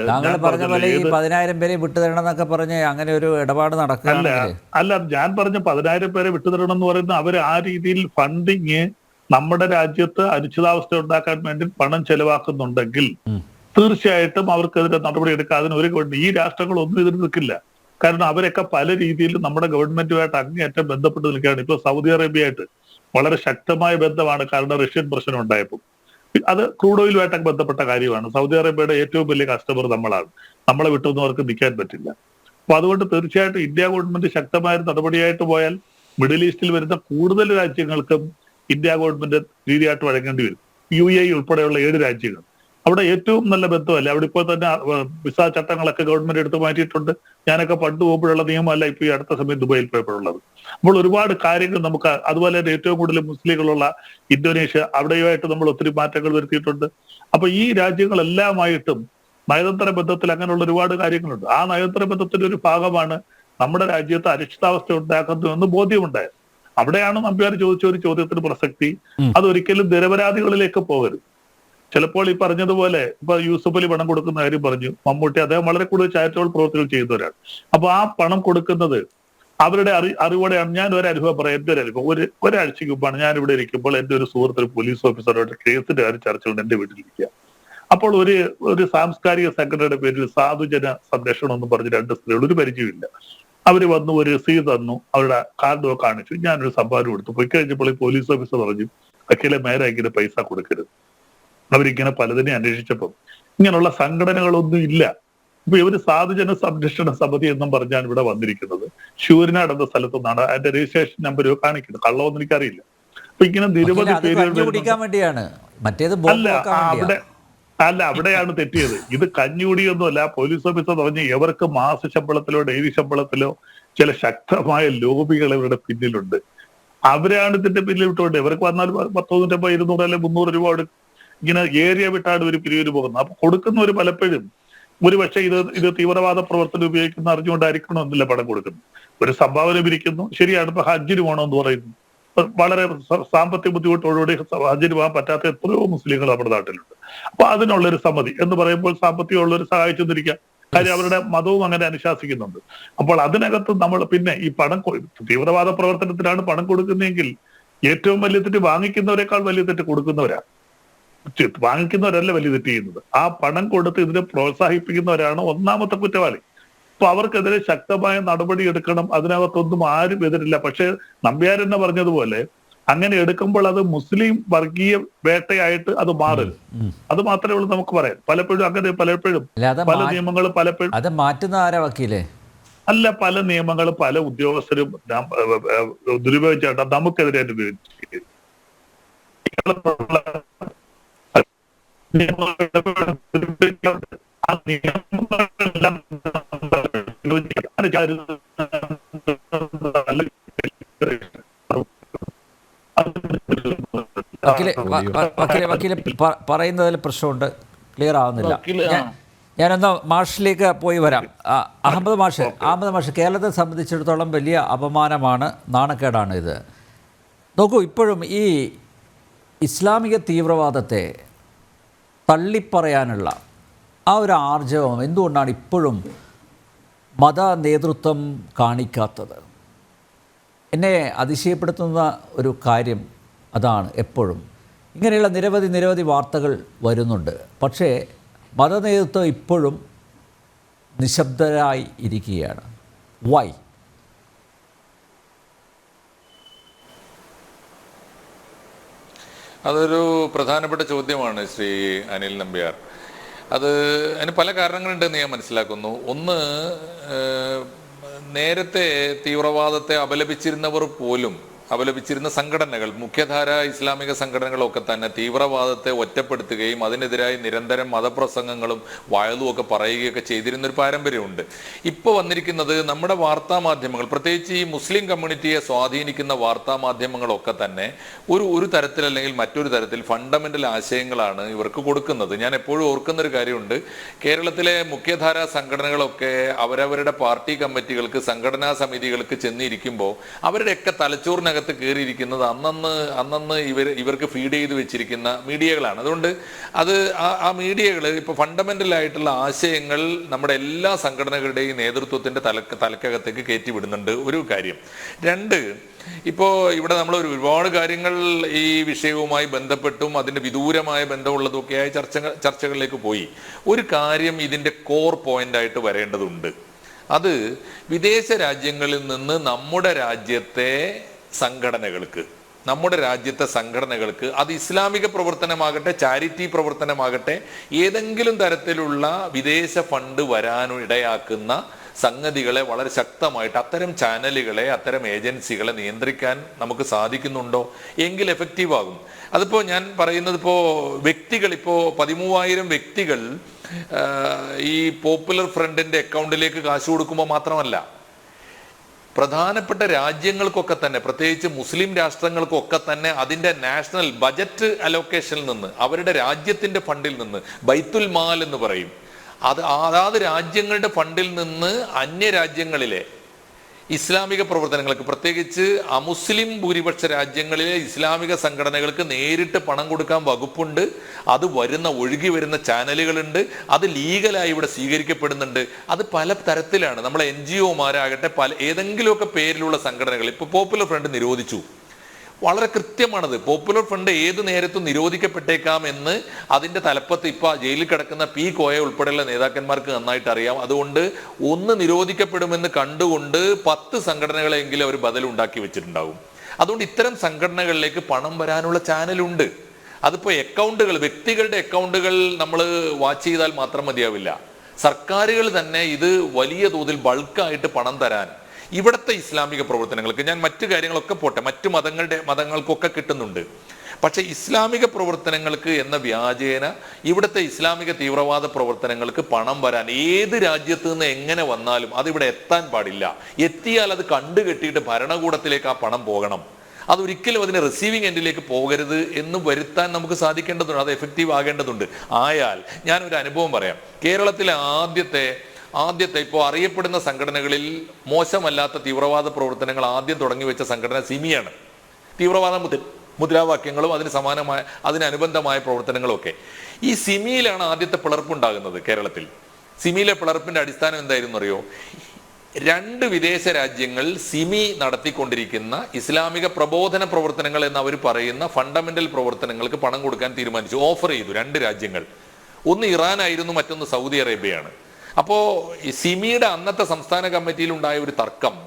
പറഞ്ഞ പോലെ ഈ 10,000 പേരെ വിട്ടുതരണം എന്നൊക്കെ പറഞ്ഞ് അങ്ങനെ ഒരു ഇടപാട് നടക്കില്ല. അല്ല, ഞാൻ പറഞ്ഞ 10,000 പേരെ വിട്ടുതരണം എന്ന് പറയുന്നത് അവർ ആ രീതിയിൽ ഫണ്ടിങ് നമ്മുടെ രാജ്യത്ത് അനിശ്ചിതാവസ്ഥ ഉണ്ടാക്കാൻ വേണ്ടി പണം ചെലവാക്കുന്നുണ്ടെങ്കിൽ തീർച്ചയായിട്ടും അവർക്കെതിരെ നടപടി എടുക്കുക. ഈ രാഷ്ട്രങ്ങളൊന്നും ഇതിന് നിൽക്കില്ല. കാരണം അവരൊക്കെ പല രീതിയിലും നമ്മുടെ ഗവൺമെന്റുമായിട്ട് അങ്ങേയറ്റം ബന്ധപ്പെട്ട് നിൽക്കുകയാണ്. ഇപ്പൊ സൗദി അറേബ്യയായിട്ട് വളരെ ശക്തമായ ബന്ധമാണ്. കാരണം റഷ്യൻ പ്രശ്നം ഉണ്ടായപ്പോൾ അത് ക്രൂഡ് ഓയിലുമായിട്ടൊക്കെ ബന്ധപ്പെട്ട കാര്യമാണ്. സൗദി അറേബ്യയുടെ ഏറ്റവും വലിയ കസ്റ്റമർ നമ്മളാണ്. നമ്മളെ വിട്ടൊന്നും അവർക്ക് നിൽക്കാൻ പറ്റില്ല. അപ്പൊ അതുകൊണ്ട് തീർച്ചയായിട്ടും ഇന്ത്യ ഗവൺമെന്റ് ശക്തമായ നടപടിയായിട്ട് പോയാൽ മിഡിൽ ഈസ്റ്റിൽ വരുന്ന കൂടുതൽ രാജ്യങ്ങൾക്കും ഇന്ത്യ ഗവൺമെന്റ് രീതിയായിട്ട് വഴങ്ങേണ്ടി വരും. UAE ഉൾപ്പെടെയുള്ള 7 രാജ്യങ്ങൾ, അവിടെ ഏറ്റവും നല്ല ബന്ധമല്ല. അവിടെ ഇപ്പോൾ തന്നെ വിസ ചട്ടങ്ങളൊക്കെ ഗവൺമെന്റ് എടുത്തു മാറ്റിയിട്ടുണ്ട്. ഞാനൊക്കെ പണ്ട് പോകുമ്പോഴുള്ള നിയമമല്ല ഇപ്പൊ ഈ അടുത്ത സമയം ദുബായിൽ പോയപ്പോഴുള്ളത്. അപ്പോൾ ഒരുപാട് കാര്യങ്ങൾ നമുക്ക്, അതുപോലെ തന്നെ ഏറ്റവും കൂടുതൽ മുസ്ലിങ്ങളുള്ള ഇന്തോനേഷ്യ, അവിടെയുമായിട്ട് നമ്മൾ ഒത്തിരി മാറ്റങ്ങൾ വരുത്തിയിട്ടുണ്ട്. അപ്പൊ ഈ രാജ്യങ്ങളെല്ലാമായിട്ടും നയതന്ത്ര ബന്ധത്തിൽ അങ്ങനെയുള്ള ഒരുപാട് കാര്യങ്ങളുണ്ട്. ആ നയതന്ത്ര ബന്ധത്തിന്റെ ഒരു ഭാഗമാണ് നമ്മുടെ രാജ്യത്ത് അനിശ്ചിതാവസ്ഥ ഉണ്ടാക്കുന്നതെന്ന് ബോധ്യമുണ്ടായത്. അവിടെയാണ് നമ്പ്യാർ ചോദിച്ച ഒരു ചോദ്യത്തിന് പ്രസക്തി. അതൊരിക്കലും നിരപരാധികളിലേക്ക് പോകരുത്. ചിലപ്പോൾ ഈ പറഞ്ഞതുപോലെ ഇപ്പൊ യൂസഫ് അലി പണം കൊടുക്കുന്ന കാര്യം പറഞ്ഞു, മമ്മൂട്ടി, അദ്ദേഹം വളരെ കൂടുതൽ ചാരിറ്റബിൾ പ്രവർത്തികൾ ചെയ്യുന്നവരാണ്. അപ്പൊ ആ പണം കൊടുക്കുന്നത് അവരുടെ അറിവോടെയാണ്. ഞാൻ ഒരു അനുഭവം പറയാം. എന്റെ ഒരു അനുഭവം, ഒരാഴ്ചക്ക് മുമ്പാണ് ഞാൻ ഇവിടെ ഇരിക്കുമ്പോൾ എന്റെ ഒരു സുഹൃത്ത് പോലീസ് ഓഫീസറുടെ കേസിന്റെ കാര്യം ചർച്ച കൊണ്ട് എന്റെ വീട്ടിലിരിക്കുക. അപ്പോൾ ഒരു സാംസ്കാരിക സംഘടനയുടെ പേരിൽ സാധുജന സംരക്ഷണം എന്ന് പറഞ്ഞ് 2 സ്ത്രീകൾ, ഒരു പരിചയമില്ല, അവര് വന്നു ഒരു രസീത് തന്നു, അവരുടെ കാർഡൊക്കെ കാണിച്ചു. ഞാനൊരു സംഭാവന കൊടുത്തു. പോയി കഴിഞ്ഞപ്പോൾ ഈ പോലീസ് ഓഫീസർ പറഞ്ഞു, അഖിലെ മേരെ ഇങ്ങനെ പൈസ കൊടുക്കരുത്. അവരിങ്ങനെ പലതിനെ അന്വേഷിച്ചപ്പം ഇങ്ങനെയുള്ള സംഘടനകളൊന്നും ഇല്ല. ഇപ്പൊ ഇവര് സാധുജന സംരക്ഷണ സമിതി എന്നും പറഞ്ഞാണ് ഇവിടെ വന്നിരിക്കുന്നത്. ശൂരനാട് എന്ന സ്ഥലത്തു നിന്നാണ്. അതിന്റെ രജിസ്ട്രേഷൻ നമ്പർ കാണിക്കുന്നത്. കള്ളമൊന്നും എനിക്കറിയില്ല. അപ്പൊ ഇങ്ങനെ നിരവധി പേരുകൾ അവിടെയാണ് തെറ്റിയത്. ഇത് കഞ്ഞുകൂടിയൊന്നുമല്ല. പോലീസ് ഓഫീസർ പറഞ്ഞ് ഇവർക്ക് മാസ ശമ്പളത്തിലോ ഡെയിലി ശമ്പളത്തിലോ ചില ശക്തമായ ലോബികൾ ഇവരുടെ പിന്നിലുണ്ട്. അവരാണ് ഇതിന്റെ പിന്നിൽ വിട്ടുകൊണ്ട് ഇവർക്ക് വന്നാൽ 100, 200 അല്ലെങ്കിൽ 300 രൂപ ഇങ്ങനെ ഏരിയ വിട്ടാണ് ഒരു പിരിവിന് പോകുന്നത്. അപ്പൊ കൊടുക്കുന്നവർ പലപ്പോഴും ഒരുപക്ഷെ ഇത് തീവ്രവാദ പ്രവർത്തനം ഉപയോഗിക്കുന്ന അറിഞ്ഞുകൊണ്ടായിരിക്കണമെന്നില്ല പണം കൊടുക്കുന്നത്. ഒരു സംഭാവന പിരിക്കുന്നു, ശരിയാണ്. ഇപ്പൊ ഹജ്ജിന് പോകണമെന്ന് പറയുന്നു. വളരെ സാമ്പത്തിക ബുദ്ധിമുട്ടോടുകൂടി ഹജ്ജിന് പോകാൻ പറ്റാത്ത എത്രയോ മുസ്ലിങ്ങൾ നമ്മുടെ നാട്ടിലുണ്ട്. അപ്പൊ അതിനുള്ളൊരു സമ്മതി എന്ന് പറയുമ്പോൾ സാമ്പത്തികമുള്ളൊരു സഹായിച്ചെന്നിരിക്കാം. കാര്യം അവരുടെ മതവും അങ്ങനെ അനുശാസിക്കുന്നുണ്ട്. അപ്പോൾ അതിനകത്ത് നമ്മൾ പിന്നെ ഈ തീവ്രവാദ പ്രവർത്തനത്തിനാണ് പണം കൊടുക്കുന്നതെങ്കിൽ ഏറ്റവും വലിയ തെറ്റ് വാങ്ങിക്കുന്നവരെക്കാൾ വലിയ തെറ്റ് കൊടുക്കുന്നവരാണ്. വാങ്ങിക്കുന്നവരല്ല വലിയ തെറ്റ് ചെയ്യുന്നത്. ആ പണം കൊടുത്ത് ഇതിനെ പ്രോത്സാഹിപ്പിക്കുന്നവരാണ് ഒന്നാമത്തെ കുറ്റവാളി. അപ്പൊ അവർക്കെതിരെ ശക്തമായ നടപടി എടുക്കണം. അതിനകത്തൊന്നും ആരും എതിരില്ല. പക്ഷെ നമ്പ്യാരെന്നെ പറഞ്ഞതുപോലെ അങ്ങനെ എടുക്കുമ്പോൾ അത് മുസ്ലിം വർഗീയ വേട്ടയായിട്ട് അത് മാറരുത്. അത് മാത്രമേ ഉള്ളൂ നമുക്ക് പറയാം. പലപ്പോഴും അങ്ങനെ പലപ്പോഴും പല നിയമങ്ങളും പലപ്പോഴും അത് മാറ്റുന്ന ആരാ വക്കീലേ? അല്ല, പല നിയമങ്ങളും പല ഉദ്യോഗസ്ഥരും ദുരുപയോഗിച്ചാണ് നമുക്കെതിരെ ഉപയോഗിച്ചു. വക്കീലെ പറയുന്നതിൽ പ്രശ്നമുണ്ട്, ക്ലിയർ ആവുന്നില്ല. ഞാനൊന്ന് മാഷിലേക്ക് പോയി വരാം. അഹമ്മദ് മാഷ്, കേരളത്തെ സംബന്ധിച്ചിടത്തോളം വലിയ അപമാനമാണ്, നാണക്കേടാണ് ഇത്. നോക്കൂ, ഇപ്പോഴും ഈ ഇസ്ലാമിക തീവ്രവാദത്തെ തള്ളിപ്പറയാനുള്ള ആ ഒരു ആർജവം എന്തുകൊണ്ടാണ് ഇപ്പോഴും മത നേതൃത്വം കാണിക്കാത്തത്? എന്നെ അതിശയപ്പെടുത്തുന്ന ഒരു കാര്യം അതാണ്. എപ്പോഴും ഇങ്ങനെയുള്ള നിരവധി വാർത്തകൾ വരുന്നുണ്ട്. പക്ഷേ മതനേതൃത്വം ഇപ്പോഴും നിശബ്ദരായി ഇരിക്കുകയാണ്. വൈ? അതൊരു പ്രധാനപ്പെട്ട ചോദ്യമാണ് ശ്രീ അനിൽ നമ്പ്യാർ. അതിന് പല കാരണങ്ങളുണ്ടെന്ന് ഞാൻ മനസ്സിലാക്കുന്നു. ഒന്ന്, നേരത്തെ തീവ്രവാദത്തെ അപലപിച്ചിരുന്ന സംഘടനകൾ, മുഖ്യധാര ഇസ്ലാമിക സംഘടനകളൊക്കെ തന്നെ തീവ്രവാദത്തെ ഒറ്റപ്പെടുത്തുകയും അതിനെതിരായി നിരന്തരം മതപ്രസംഗങ്ങളും വയലും ഒക്കെ പറയുകയൊക്കെ ചെയ്തിരുന്നൊരു പാരമ്പര്യമുണ്ട്. ഇപ്പോൾ വന്നിരിക്കുന്നത് നമ്മുടെ വാർത്താ മാധ്യമങ്ങൾ, പ്രത്യേകിച്ച് ഈ മുസ്ലിം കമ്മ്യൂണിറ്റിയെ സ്വാധീനിക്കുന്ന വാർത്താ മാധ്യമങ്ങളൊക്കെ തന്നെ ഒരു തരത്തിൽ അല്ലെങ്കിൽ മറ്റൊരു തരത്തിൽ ഫണ്ടമെന്റൽ ആശയങ്ങളാണ് ഇവർക്ക് കൊടുക്കുന്നത്. ഞാൻ എപ്പോഴും ഓർക്കുന്നൊരു കാര്യമുണ്ട്, കേരളത്തിലെ മുഖ്യധാര സംഘടനകളൊക്കെ അവരവരുടെ പാർട്ടി കമ്മിറ്റികൾക്ക്, സംഘടനാ സമിതികൾക്ക് ചെന്നിരിക്കുമ്പോൾ അവരുടെയൊക്കെ തലച്ചോറിനകത്ത് കയറിയിരിക്കുന്നത് അന്നന്ന് ഇവർക്ക് ഫീഡ് ചെയ്ത് വെച്ചിരിക്കുന്ന മീഡിയകളാണ്. അതുകൊണ്ട് ആ മീഡിയകൾ ഇപ്പോൾ ഫണ്ടമെന്റൽ ആയിട്ടുള്ള ആശയങ്ങൾ നമ്മുടെ എല്ലാ സംഘടനകളുടെയും നേതൃത്വത്തിന്റെ തലക്കകത്തേക്ക് കയറ്റിവിടുന്നുണ്ട്. ഒരു കാര്യം. രണ്ട്, ഇപ്പോൾ ഇവിടെ നമ്മൾ ഒരുപാട് കാര്യങ്ങൾ ഈ വിഷയവുമായി ബന്ധപ്പെട്ടും അതിൻ്റെ വിദൂരമായ ബന്ധമുള്ളതൊക്കെയായ ചർച്ചകളിലേക്ക് പോയി. ഒരു കാര്യം ഇതിൻ്റെ കോർ പോയിന്റായിട്ട് വരേണ്ടതുണ്ട്. അത് വിദേശ രാജ്യങ്ങളിൽ നിന്ന് നമ്മുടെ രാജ്യത്തെ സംഘടനകൾക്ക് അത് ഇസ്ലാമിക പ്രവർത്തനമാകട്ടെ, ചാരിറ്റി പ്രവർത്തനമാകട്ടെ, ഏതെങ്കിലും തരത്തിലുള്ള വിദേശ ഫണ്ട് വരാനിടയാക്കുന്ന സംഗതികളെ വളരെ ശക്തമായിട്ട് അത്തരം ചാനലുകളെ, അത്തരം ഏജൻസികളെ നിയന്ത്രിക്കാൻ നമുക്ക് സാധിക്കുന്നുണ്ടോ എങ്കിൽ എഫക്റ്റീവ് ആകും. അതിപ്പോൾ ഞാൻ പറയുന്നത്, ഇപ്പോൾ 13,000 വ്യക്തികൾ ഈ പോപ്പുലർ ഫ്രണ്ടിന്റെ അക്കൗണ്ടിലേക്ക് കാശ് കൊടുക്കുമ്പോൾ മാത്രമല്ല, പ്രധാനപ്പെട്ട രാജ്യങ്ങൾക്കൊക്കെ തന്നെ, പ്രത്യേകിച്ച് മുസ്ലിം രാഷ്ട്രങ്ങൾക്കൊക്കെ തന്നെ അതിൻ്റെ നാഷണൽ ബജറ്റ് അലോക്കേഷനിൽ നിന്ന്, അവരുടെ രാജ്യത്തിൻ്റെ ഫണ്ടിൽ നിന്ന്, ബൈത്തുൽ മാൽ എന്ന് പറയും, അതാത് രാജ്യങ്ങളുടെ ഫണ്ടിൽ നിന്ന് അന്യരാജ്യങ്ങളിലെ ഇസ്ലാമിക പ്രവർത്തനങ്ങൾക്ക്, പ്രത്യേകിച്ച് അമുസ്ലിം ഭൂരിപക്ഷ രാജ്യങ്ങളിലെ ഇസ്ലാമിക സംഘടനകൾക്ക് നേരിട്ട് പണം കൊടുക്കാൻ വകുപ്പുണ്ട്. അത് ഒഴുകി വരുന്ന ചാനലുകളുണ്ട്. അത് ലീഗലായി ഇവിടെ സ്വീകരിക്കപ്പെടുന്നുണ്ട്. അത് പല തരത്തിലാണ്. നമ്മളെ NGOമാരാകട്ടെ, ഏതെങ്കിലുമൊക്കെ പേരിലുള്ള സംഘടനകൾ, ഇപ്പോൾ പോപ്പുലർ ഫ്രണ്ട് നിരോധിച്ചു. വളരെ കൃത്യമാണത്. പോപ്പുലർ ഫ്രണ്ട് ഏത് നേരത്തും നിരോധിക്കപ്പെട്ടേക്കാം എന്ന് അതിൻ്റെ തലപ്പത്ത് ഇപ്പോൾ ജയിലിൽ കിടക്കുന്ന പി കോയ ഉൾപ്പെടെയുള്ള നേതാക്കന്മാർക്ക് നന്നായിട്ട് അറിയാം. അതുകൊണ്ട് ഒന്ന് നിരോധിക്കപ്പെടുമെന്ന് കണ്ടുകൊണ്ട് 10 സംഘടനകളെങ്കിലും അവർ ബദലുണ്ടാക്കി വെച്ചിട്ടുണ്ടാകും. അതുകൊണ്ട് ഇത്തരം സംഘടനകളിലേക്ക് പണം വരാനുള്ള ചാനലുണ്ട്. അതിപ്പോൾ വ്യക്തികളുടെ അക്കൗണ്ടുകൾ നമ്മൾ വാച്ച് ചെയ്താൽ മാത്രം മതിയാവില്ല. സർക്കാരുകൾ തന്നെ ഇത് വലിയ തോതിൽ ബൾക്കായിട്ട് പണം തരാൻ ഇവിടുത്തെ ഇസ്ലാമിക പ്രവർത്തനങ്ങൾക്ക്, ഞാൻ മറ്റു കാര്യങ്ങളൊക്കെ പോട്ടെ, മറ്റു മതങ്ങൾക്കൊക്കെ കിട്ടുന്നുണ്ട്. പക്ഷെ ഇസ്ലാമിക പ്രവർത്തനങ്ങൾക്ക് എന്ന വ്യാജേന ഇവിടുത്തെ ഇസ്ലാമിക തീവ്രവാദ പ്രവർത്തനങ്ങൾക്ക് പണം വരാൻ ഏത് രാജ്യത്ത് നിന്ന് എങ്ങനെ വന്നാലും അതിവിടെ എത്താൻ പാടില്ല. എത്തിയാൽ അത് കണ്ടുകെട്ടിയിട്ട് ഭരണകൂടത്തിലേക്ക് ആ പണം പോകണം. അതൊരിക്കലും അതിന് റിസീവിങ് എൻഡിലേക്ക് പോകരുത് എന്ന് വരുത്താൻ നമുക്ക് സാധിക്കേണ്ടതുണ്ട്. അത് എഫക്റ്റീവ് ആകേണ്ടതുണ്ട്. ആയാൽ ഞാനൊരു അനുഭവം പറയാം. കേരളത്തിലെ ആദ്യത്തെ ഇപ്പോൾ അറിയപ്പെടുന്ന സംഘടനകളിൽ മോശമല്ലാത്ത തീവ്രവാദ പ്രവർത്തനങ്ങൾ ആദ്യം തുടങ്ങി വെച്ച സംഘടന സിമിയാണ്. തീവ്രവാദ മുദ്രാവാക്യങ്ങളും അതിന് സമാനമായ അതിനനുബന്ധമായ പ്രവർത്തനങ്ങളും ഒക്കെ. ഈ സിമിയിലാണ് ആദ്യത്തെ പിളർപ്പുണ്ടാകുന്നത് കേരളത്തിൽ. സിമിയിലെ പിളർപ്പിന്റെ അടിസ്ഥാനം എന്തായിരുന്നു അറിയോ? 2 വിദേശ രാജ്യങ്ങൾ സിമി നടത്തിക്കൊണ്ടിരിക്കുന്ന ഇസ്ലാമിക പ്രബോധന പ്രവർത്തനങ്ങൾ എന്ന് അവർ പറയുന്ന ഫണ്ടമെന്റൽ പ്രവർത്തനങ്ങൾക്ക് പണം കൊടുക്കാൻ തീരുമാനിച്ചു, ഓഫർ ചെയ്തു 2 രാജ്യങ്ങൾ. ഒന്ന് ഇറാനായിരുന്നു, മറ്റൊന്ന് സൗദി അറേബ്യയാണ്. അപ്പോൾ സിമിയുടെ അന്നത്തെ സംസ്ഥാന കമ്മിറ്റിയിൽ ഉണ്ടായ ഒരു തർക്കം,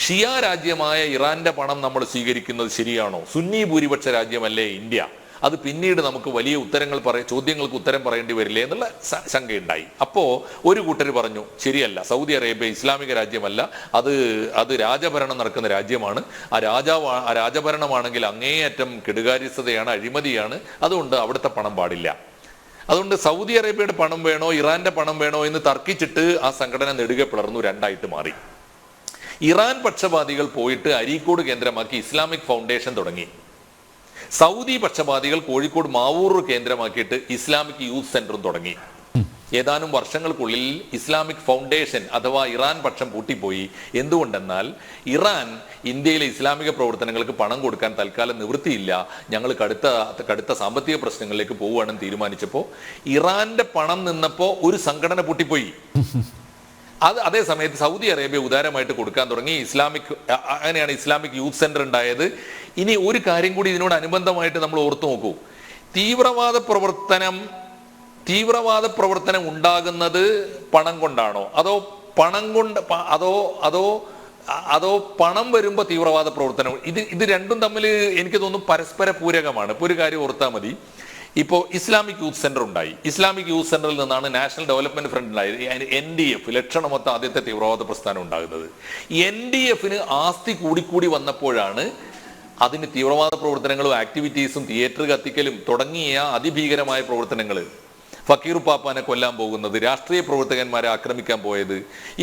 ഷിയ രാജ്യമായ ഇറാന്റെ പണം നമ്മൾ സ്വീകരിക്കുന്നത് ശരിയാണോ? സുന്നി ഭൂരിപക്ഷ രാജ്യമല്ലേ ഇന്ത്യ? അത് പിന്നീട് നമുക്ക് വലിയ ചോദ്യങ്ങൾക്ക് ഉത്തരം പറയേണ്ടി വരില്ലേ എന്നുള്ള ശങ്കയുണ്ടായി. അപ്പോൾ ഒരു കൂട്ടർ പറഞ്ഞു ശരിയല്ല, സൗദി അറേബ്യ ഇസ്ലാമിക രാജ്യമല്ല, അത് രാജഭരണം നടക്കുന്ന രാജ്യമാണ്. ആ രാജഭരണമാണെങ്കിൽ അങ്ങേയറ്റം കെടുകാര്യസ്ഥതയാണ്, അഴിമതിയാണ്. അതുകൊണ്ട് അവിടുത്തെ പണം പാടില്ല. അതുകൊണ്ട് സൗദി അറേബ്യയുടെ പണം വേണോ ഇറാന്റെ പണം വേണോ എന്ന് തർക്കിച്ചിട്ട് ആ സംഘടന നെടുകെ പിളർന്നു, 2ആയിട്ട് മാറി. ഇറാൻ പക്ഷപാതികൾ പോയിട്ട് അരീക്കോട് കേന്ദ്രമാക്കി ഇസ്ലാമിക് ഫൗണ്ടേഷൻ തുടങ്ങി. സൗദി പക്ഷപാതികൾ കോഴിക്കോട് മാവൂർ കേന്ദ്രമാക്കിയിട്ട് ഇസ്ലാമിക് യൂത്ത് സെന്ററും തുടങ്ങി. ഏതാനും വർഷങ്ങൾക്കുള്ളിൽ ഇസ്ലാമിക് ഫൗണ്ടേഷൻ അഥവാ ഇറാൻ പക്ഷം പൂട്ടിപ്പോയി. എന്തുകൊണ്ടെന്നാൽ ഇറാൻ ഇന്ത്യയിലെ ഇസ്ലാമിക പ്രവർത്തനങ്ങൾക്ക് പണം കൊടുക്കാൻ തൽക്കാലം നിവൃത്തിയില്ല, ഞങ്ങൾ കടുത്ത സാമ്പത്തിക പ്രശ്നങ്ങളിലേക്ക് പോവുകയാണെന്ന് തീരുമാനിച്ചപ്പോൾ ഇറാന്റെ പണം നിന്നപ്പോൾ ഒരു സംഘടന പൂട്ടിപ്പോയി. അതേ സമയത്ത് സൗദി അറേബ്യ ഉദാരമായിട്ട് കൊടുക്കാൻ തുടങ്ങി. അങ്ങനെയാണ് ഇസ്ലാമിക് യൂത്ത് സെന്റർ ഉണ്ടായത്. ഇനി ഒരു കാര്യം കൂടി ഇതിനോട് അനുബന്ധമായിട്ട് നമ്മൾ ഓർത്തു നോക്കൂ. തീവ്രവാദ പ്രവർത്തനം ഉണ്ടാകുന്നത് പണം കൊണ്ടാണോ, അതോ പണം വരുമ്പോൾ തീവ്രവാദ പ്രവർത്തനം? ഇത് രണ്ടും തമ്മിൽ എനിക്ക് തോന്നുന്നു പരസ്പര പൂരകമാണ്. ഇപ്പോൾ ഒരു കാര്യം ഓർത്താൽ മതി. ഇപ്പോൾ ഇസ്ലാമിക് യൂത്ത് സെന്റർ ഉണ്ടായി. ഇസ്ലാമിക് യൂത്ത് സെന്ററിൽ നിന്നാണ് നാഷണൽ ഡെവലപ്മെന്റ് ഫ്രണ്ട് ഉണ്ടായത്. NDF, ലക്ഷണമൊത്ത ആദ്യത്തെ തീവ്രവാദ പ്രസ്ഥാനം ഉണ്ടാകുന്നത്. NDFന് ആസ്തി കൂടിക്കൂടി വന്നപ്പോഴാണ് അതിന് തീവ്രവാദ പ്രവർത്തനങ്ങളും ആക്ടിവിറ്റീസും തിയേറ്റർ കത്തിക്കലും തുടങ്ങിയ അതിഭീകരമായ പ്രവർത്തനങ്ങൾ, ഫക്കീർ പാപ്പാനെ കൊല്ലാൻ പോകുന്നത്, രാഷ്ട്രീയ പ്രവർത്തകന്മാരെ ആക്രമിക്കാൻ പോയത്,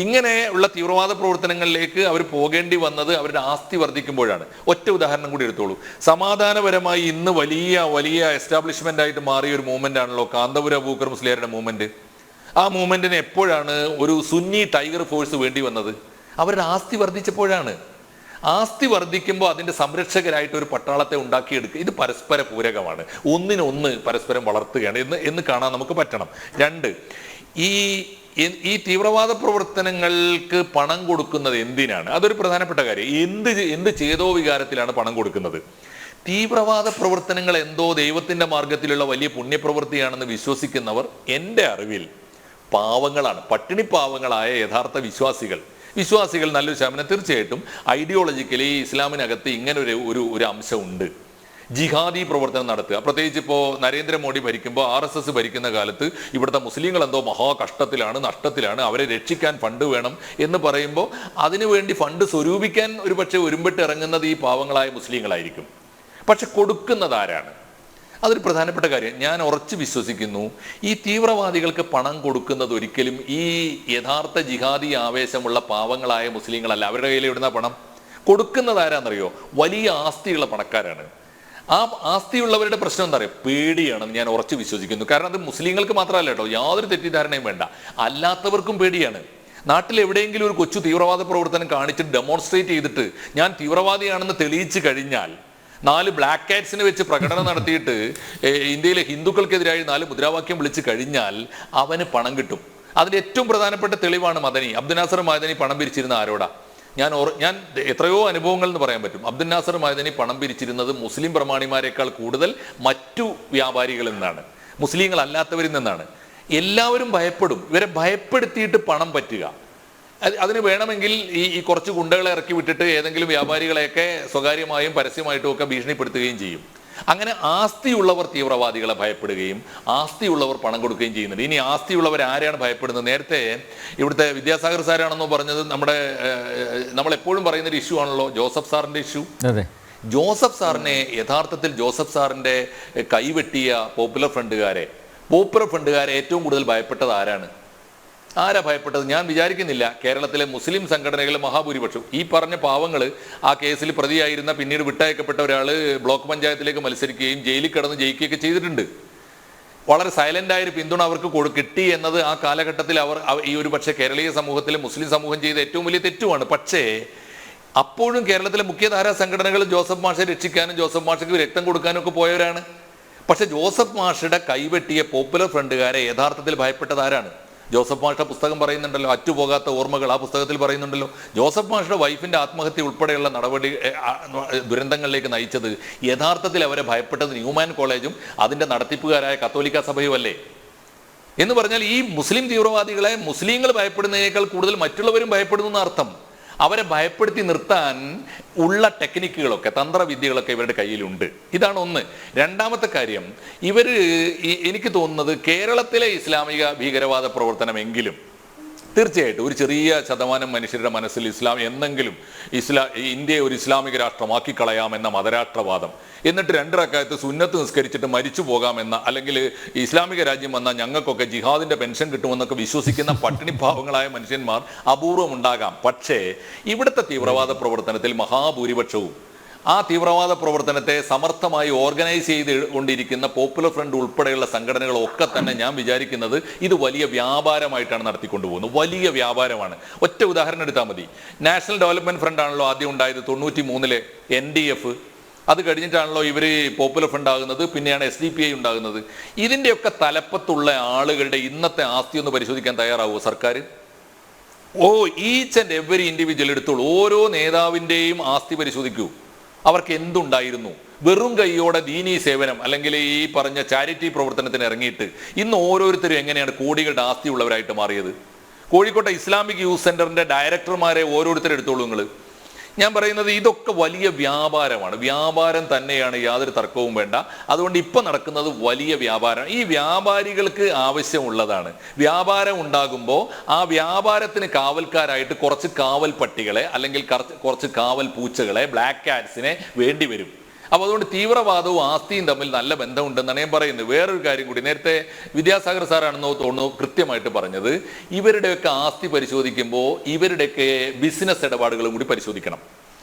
ഇങ്ങനെ ഉള്ള തീവ്രവാദ പ്രവർത്തനങ്ങളിലേക്ക് അവർ പോകേണ്ടി വന്നത് അവരുടെ ആസ്തി വർദ്ധിക്കുമ്പോഴാണ്. ഒറ്റ ഉദാഹരണം കൂടി എടുത്തോളൂ. സമാധാനപരമായി ഇന്ന് വലിയ എസ്റ്റാബ്ലിഷ്മെന്റ് ആയിട്ട് മാറിയ ഒരു മൂവ്മെന്റ് ആണല്ലോ കാന്തപുര അബൂബക്കർ മുസ്ലിയാരുടെ മൂവ്മെന്റ്. ആ മൂവ്മെന്റിന് എപ്പോഴാണ് ഒരു സുന്നി ടൈഗർ ഫോഴ്സ് വേണ്ടി വന്നത്? അവരുടെ ആസ്തി വർദ്ധിച്ചപ്പോഴാണ്. ആസ്തി വർദ്ധിക്കുമ്പോൾ അതിന്റെ സംരക്ഷകരായിട്ട് ഒരു പട്ടാളത്തെ ഉണ്ടാക്കിയെടുക്കുക. ഇത് പരസ്പര പൂരകമാണ്. ഒന്നിനൊന്ന് പരസ്പരം വളർത്തുകയാണ് എന്ന് കാണാൻ നമുക്ക് പറ്റണം. 2, ഈ തീവ്രവാദ പ്രവർത്തനങ്ങൾക്ക് പണം കൊടുക്കുന്നത് എന്തിനാണ്? അതൊരു പ്രധാനപ്പെട്ട കാര്യം. എന്ത് ചേതോ വികാരത്തിലാണ് പണം കൊടുക്കുന്നത്? തീവ്രവാദ പ്രവർത്തനങ്ങൾ എന്തോ ദൈവത്തിന്റെ മാർഗത്തിലുള്ള വലിയ പുണ്യപ്രവൃത്തിയാണെന്ന് വിശ്വസിക്കുന്നവർ എൻ്റെ അറിവിൽ പാവങ്ങളാണ്, പട്ടിണി പാവങ്ങളായ യഥാർത്ഥ വിശ്വാസികൾ നല്ലൊരു ശമനം. തീർച്ചയായിട്ടും ഐഡിയോളജിക്കലി ഇസ്ലാമിനകത്ത് ഇങ്ങനെ ഒരു അംശമുണ്ട്. ജിഹാദി പ്രവർത്തനം നടത്തുക, പ്രത്യേകിച്ച് ഇപ്പോൾ നരേന്ദ്രമോദി ഭരിക്കുമ്പോൾ RSS ഭരിക്കുന്ന കാലത്ത് ഇവിടുത്തെ മുസ്ലിങ്ങൾ എന്തോ മഹാകഷ്ടത്തിലാണ്, നഷ്ടത്തിലാണ്, അവരെ രക്ഷിക്കാൻ ഫണ്ട് വേണം എന്ന് പറയുമ്പോൾ അതിനുവേണ്ടി ഫണ്ട് സ്വരൂപിക്കാൻ ഒരുപക്ഷെ ഒരുമ്പിട്ട് ഇറങ്ങുന്നത് ഈ പാവങ്ങളായ മുസ്ലിങ്ങളായിരിക്കും. പക്ഷെ കൊടുക്കുന്നത് ആരാണ്? അതൊരു പ്രധാനപ്പെട്ട കാര്യം. ഞാൻ ഉറച്ചു വിശ്വസിക്കുന്നു ഈ തീവ്രവാദികൾക്ക് പണം കൊടുക്കുന്നത് ഒരിക്കലും ഈ യഥാർത്ഥ ജിഹാദി ആവേശമുള്ള പാവങ്ങളായ മുസ്ലിങ്ങളല്ല. അവരുടെ കയ്യിൽ ഇടുന്ന പണം കൊടുക്കുന്നത് ആരാന്നറിയോ? വലിയ ആസ്തിയുള്ള പണക്കാരാണ്. ആ ആസ്തിയുള്ളവരുടെ പ്രശ്നം എന്താ പറയുക? പേടിയാണെന്ന് ഞാൻ ഉറച്ചു വിശ്വസിക്കുന്നു. കാരണം അത് മുസ്ലിങ്ങൾക്ക് മാത്രമല്ല കേട്ടോ, യാതൊരു തെറ്റിദ്ധാരണയും വേണ്ട, അല്ലാത്തവർക്കും പേടിയാണ്. നാട്ടിൽ എവിടെയെങ്കിലും ഒരു കൊച്ചു തീവ്രവാദ പ്രവർത്തനം കാണിച്ചിട്ട് ഡെമോൺസ്ട്രേറ്റ് ചെയ്തിട്ട് ഞാൻ തീവ്രവാദിയാണെന്ന് തെളിയിച്ചു കഴിഞ്ഞാൽ 4 ബ്ലാക്ക് കാറ്റ്സിനെ വെച്ച് പ്രകടനം നടത്തിയിട്ട് ഇന്ത്യയിലെ ഹിന്ദുക്കൾക്കെതിരായി 4 മുദ്രാവാക്യം വിളിച്ചു കഴിഞ്ഞാൽ അവന് പണം കിട്ടും. അതിന്റെ ഏറ്റവും പ്രധാനപ്പെട്ട തെളിവാണ് അബ്ദുൽ നാസർ മദനി പണം പിരിച്ചിരുന്ന ആരോടാ? ഞാൻ എത്രയോ അനുഭവങ്ങൾ എന്ന് പറയാൻ പറ്റും. അബ്ദുൽ നാസർ മദനി പണം പിരിച്ചിരുന്നത് മുസ്ലിം പ്രമാണിമാരെക്കാൾ കൂടുതൽ മറ്റു വ്യാപാരികളിൽ നിന്നാണ്, മുസ്ലിങ്ങൾ അല്ലാത്തവരിൽ നിന്നാണ്. എല്ലാവരും ഭയപ്പെടും. ഇവരെ ഭയപ്പെടുത്തിയിട്ട് പണം പറ്റുക. അതിന് വേണമെങ്കിൽ ഈ കുറച്ച് ഗുണ്ടകളെ ഇറക്കി വിട്ടിട്ട് ഏതെങ്കിലും വ്യാപാരികളെയൊക്കെ സ്വകാര്യമായും പരസ്യമായിട്ടും ഒക്കെ ഭീഷണിപ്പെടുത്തുകയും ചെയ്യും. അങ്ങനെ ആസ്തിയുള്ളവർ തീവ്രവാദികളെ ഭയപ്പെടുകയും ആസ്തിയുള്ളവർ പണം കൊടുക്കുകയും ചെയ്യുന്നുണ്ട്. ഇനി ആസ്തിയുള്ളവർ ആരെയാണ് ഭയപ്പെടുന്നത്? നേരത്തെ ഇവിടുത്തെ വിദ്യാസാഗർ സാറാണെന്നോ പറഞ്ഞത് നമ്മളെപ്പോഴും പറയുന്നൊരു ഇഷ്യൂ ആണല്ലോ, ജോസഫ് സാറിന്റെ ഇഷ്യൂ. ജോസഫ് സാറിനെ യഥാർത്ഥത്തിൽ ജോസഫ് സാറിന്റെ കൈവെട്ടിയ പോപ്പുലർ ഫ്രണ്ടുകാരെ ഏറ്റവും കൂടുതൽ ഭയപ്പെട്ടത് ആരാ ഭയപ്പെട്ടത്? ഞാൻ വിചാരിക്കുന്നില്ല കേരളത്തിലെ മുസ്ലിം സംഘടനകളിലെ മഹാഭൂരിപക്ഷം. ഈ പറഞ്ഞ പാവങ്ങൾ ആ കേസിൽ പ്രതിയായിരുന്ന പിന്നീട് വിട്ടയക്കപ്പെട്ട ഒരാൾ ബ്ലോക്ക് പഞ്ചായത്തിലേക്ക് മത്സരിക്കുകയും ജയിലിൽ കിടന്ന് ജയിക്കുകയൊക്കെ ചെയ്തിട്ടുണ്ട്. വളരെ സൈലൻ്റായൊരു പിന്തുണ അവർക്ക് കിട്ടി എന്നത് ആ കാലഘട്ടത്തിൽ ഈ ഒരു പക്ഷേ കേരളീയ സമൂഹത്തിലെ മുസ്ലിം സമൂഹം ചെയ്ത ഏറ്റവും വലിയ തെറ്റുമാണ്. പക്ഷേ അപ്പോഴും കേരളത്തിലെ മുഖ്യധാരാ സംഘടനകൾ ജോസഫ് മാഷെ രക്ഷിക്കാനും ജോസഫ് മാഷയ്ക്ക് രക്തം കൊടുക്കാനും ഒക്കെ പോയവരാണ്. പക്ഷെ ജോസഫ് മാഷയുടെ കൈവെട്ടിയ പോപ്പുലർ ഫ്രണ്ടുകാരെ യഥാർത്ഥത്തിൽ ഭയപ്പെട്ടത് ആരാണ്? ജോസഫ് മാഷയുടെ പുസ്തകം പറയുന്നുണ്ടല്ലോ, അറ്റുപോകാത്ത ഓർമ്മകൾ, ആ പുസ്തകത്തിൽ പറയുന്നുണ്ടല്ലോ, ജോസഫ് മാഷയുടെ വൈഫിന്റെ ആത്മഹത്യ ഉൾപ്പെടെയുള്ള ദുരന്തങ്ങളിലേക്ക് നയിച്ചത് യഥാർത്ഥത്തിൽ അവരെ ഭയപ്പെട്ടത് ന്യൂമാൻ കോളേജും അതിന്റെ നടത്തിപ്പുകാരായ കത്തോലിക്ക സഭയും അല്ലേ? എന്ന് പറഞ്ഞാൽ ഈ മുസ്ലിം തീവ്രവാദികളെ മുസ്ലിങ്ങൾ ഭയപ്പെടുന്നതിനേക്കാൾ കൂടുതൽ മറ്റുള്ളവരും ഭയപ്പെടുന്നു എന്നർത്ഥം. അവരെ ഭയപ്പെടുത്തി നിർത്താൻ ഉള്ള ടെക്നിക്കുകളൊക്കെ, തന്ത്രവിദ്യകളൊക്കെ ഇവരുടെ കയ്യിലുണ്ട്. ഇതാണ് ഒന്ന്. രണ്ടാമത്തെ കാര്യം, എനിക്ക് തോന്നുന്നത് കേരളത്തിലെ ഇസ്ലാമിക ഭീകരവാദ പ്രവർത്തനമെങ്കിലും തീർച്ചയായിട്ടും ഒരു ചെറിയ ശതമാനം മനുഷ്യരുടെ മനസ്സിൽ ഇസ്ലാം എന്നെങ്കിലും ഇന്ത്യയെ ഒരു ഇസ്ലാമിക രാഷ്ട്രമാക്കി കളയാമെന്ന മതരാഷ്ട്രവാദം, എന്നിട്ട് 2 റക്അത്ത് സുന്നത്ത് നിസ്കരിച്ചിട്ട് മരിച്ചു പോകാമെന്ന, അല്ലെങ്കിൽ ഇസ്ലാമിക രാജ്യം വന്നാൽ ഞങ്ങൾക്കൊക്കെ ജിഹാദിന്റെ പെൻഷൻ കിട്ടുമെന്നൊക്കെ വിശ്വസിക്കുന്ന പട്ടിണിഭാവങ്ങളായ മനുഷ്യന്മാർ അപൂർവം ഉണ്ടാകാം. പക്ഷേ ഇവിടുത്തെ തീവ്രവാദ പ്രവർത്തനത്തിൽ മഹാഭൂരിപക്ഷവും ആ തീവ്രവാദ പ്രവർത്തനത്തെ സമർത്ഥമായി ഓർഗനൈസ് ചെയ്തുകൊണ്ടിരിക്കുന്ന പോപ്പുലർ ഫ്രണ്ട് ഉൾപ്പെടെയുള്ള സംഘടനകളൊക്കെ തന്നെ ഞാൻ വിചാരിക്കുന്നത് ഇത് വലിയ വ്യാപാരമായിട്ടാണ് നടത്തിക്കൊണ്ടുപോകുന്നത്. വലിയ വ്യാപാരമാണ്. ഒറ്റ ഉദാഹരണം എടുത്താൽ മതി. നാഷണൽ ഡെവലപ്മെന്റ് ഫ്രണ്ട് ആണല്ലോ ആദ്യം ഉണ്ടായത് 93-ലെ NDF. അത് കഴിഞ്ഞിട്ടാണല്ലോ ഇവർ പോപ്പുലർ ഫ്രണ്ട് ആകുന്നത്, പിന്നെയാണ് SDPI ഉണ്ടാകുന്നത്. ഇതിൻ്റെയൊക്കെ തലപ്പത്തുള്ള ആളുകളുടെ ഇന്നത്തെ ആസ്തി ഒന്ന് പരിശോധിക്കാൻ തയ്യാറാവുമോ സർക്കാർ? ഈച്ച് ആൻഡ് എവറി ഇൻഡിവിജ്വൽ എടുത്തോളൂ. ഓരോ നേതാവിൻ്റെയും ആസ്തി പരിശോധിക്കൂ. അവർക്ക് എന്തുണ്ടായിരുന്നു? വെറും കൈയോടെ ദീനീ സേവനം അല്ലെങ്കിൽ ഈ പറഞ്ഞ ചാരിറ്റി പ്രവർത്തനത്തിന് ഇറങ്ങിയിട്ട് ഇന്ന് ഓരോരുത്തരും എങ്ങനെയാണ് കോടികളുടെ ആസ്തിയുള്ളവരായിട്ട് മാറിയത്? കോഴിക്കോട്ടെ ഇസ്ലാമിക് യൂത്ത് സെന്ററിന്റെ ഡയറക്ടർമാരെ ഓരോരുത്തരും എടുത്തോളൂ നിങ്ങൾ. ഞാൻ പറയുന്നത് ഇതൊക്കെ വലിയ വ്യാപാരമാണ്. വ്യാപാരം തന്നെയാണ്, യാതൊരു തർക്കവും വേണ്ട. അതുകൊണ്ട് ഇപ്പം നടക്കുന്നത് വലിയ വ്യാപാരം. ഈ വ്യാപാരികൾക്ക് ആവശ്യമുള്ളതാണ്. വ്യാപാരം ഉണ്ടാകുമ്പോൾ ആ വ്യാപാരത്തിന് കാവൽക്കാരായിട്ട് കുറച്ച് കാവൽ പട്ടികളെ അല്ലെങ്കിൽ കുറച്ച് കാവൽ പൂച്ചകളെ, ബ്ലാക്ക് കാറ്റ്സിനെ വേണ്ടി വരും. അപ്പോൾ അതുകൊണ്ട് തീവ്രവാദവും ആസ്തിയും തമ്മിൽ നല്ല ബന്ധമുണ്ടെന്നാണ് ഞാൻ പറയുന്നത്. വേറൊരു കാര്യം കൂടി, നേരത്തെ വിദ്യാസാഗർ സാറാണെന്നോ തോന്നുന്നു കൃത്യമായിട്ട് പറഞ്ഞത്, ഇവരുടെയൊക്കെ ആസ്തി പരിശോധിക്കുമ്പോൾ ഇവരുടെയൊക്കെ ബിസിനസ് ഇടപാടുകളും കൂടി പരിശോധിക്കണം.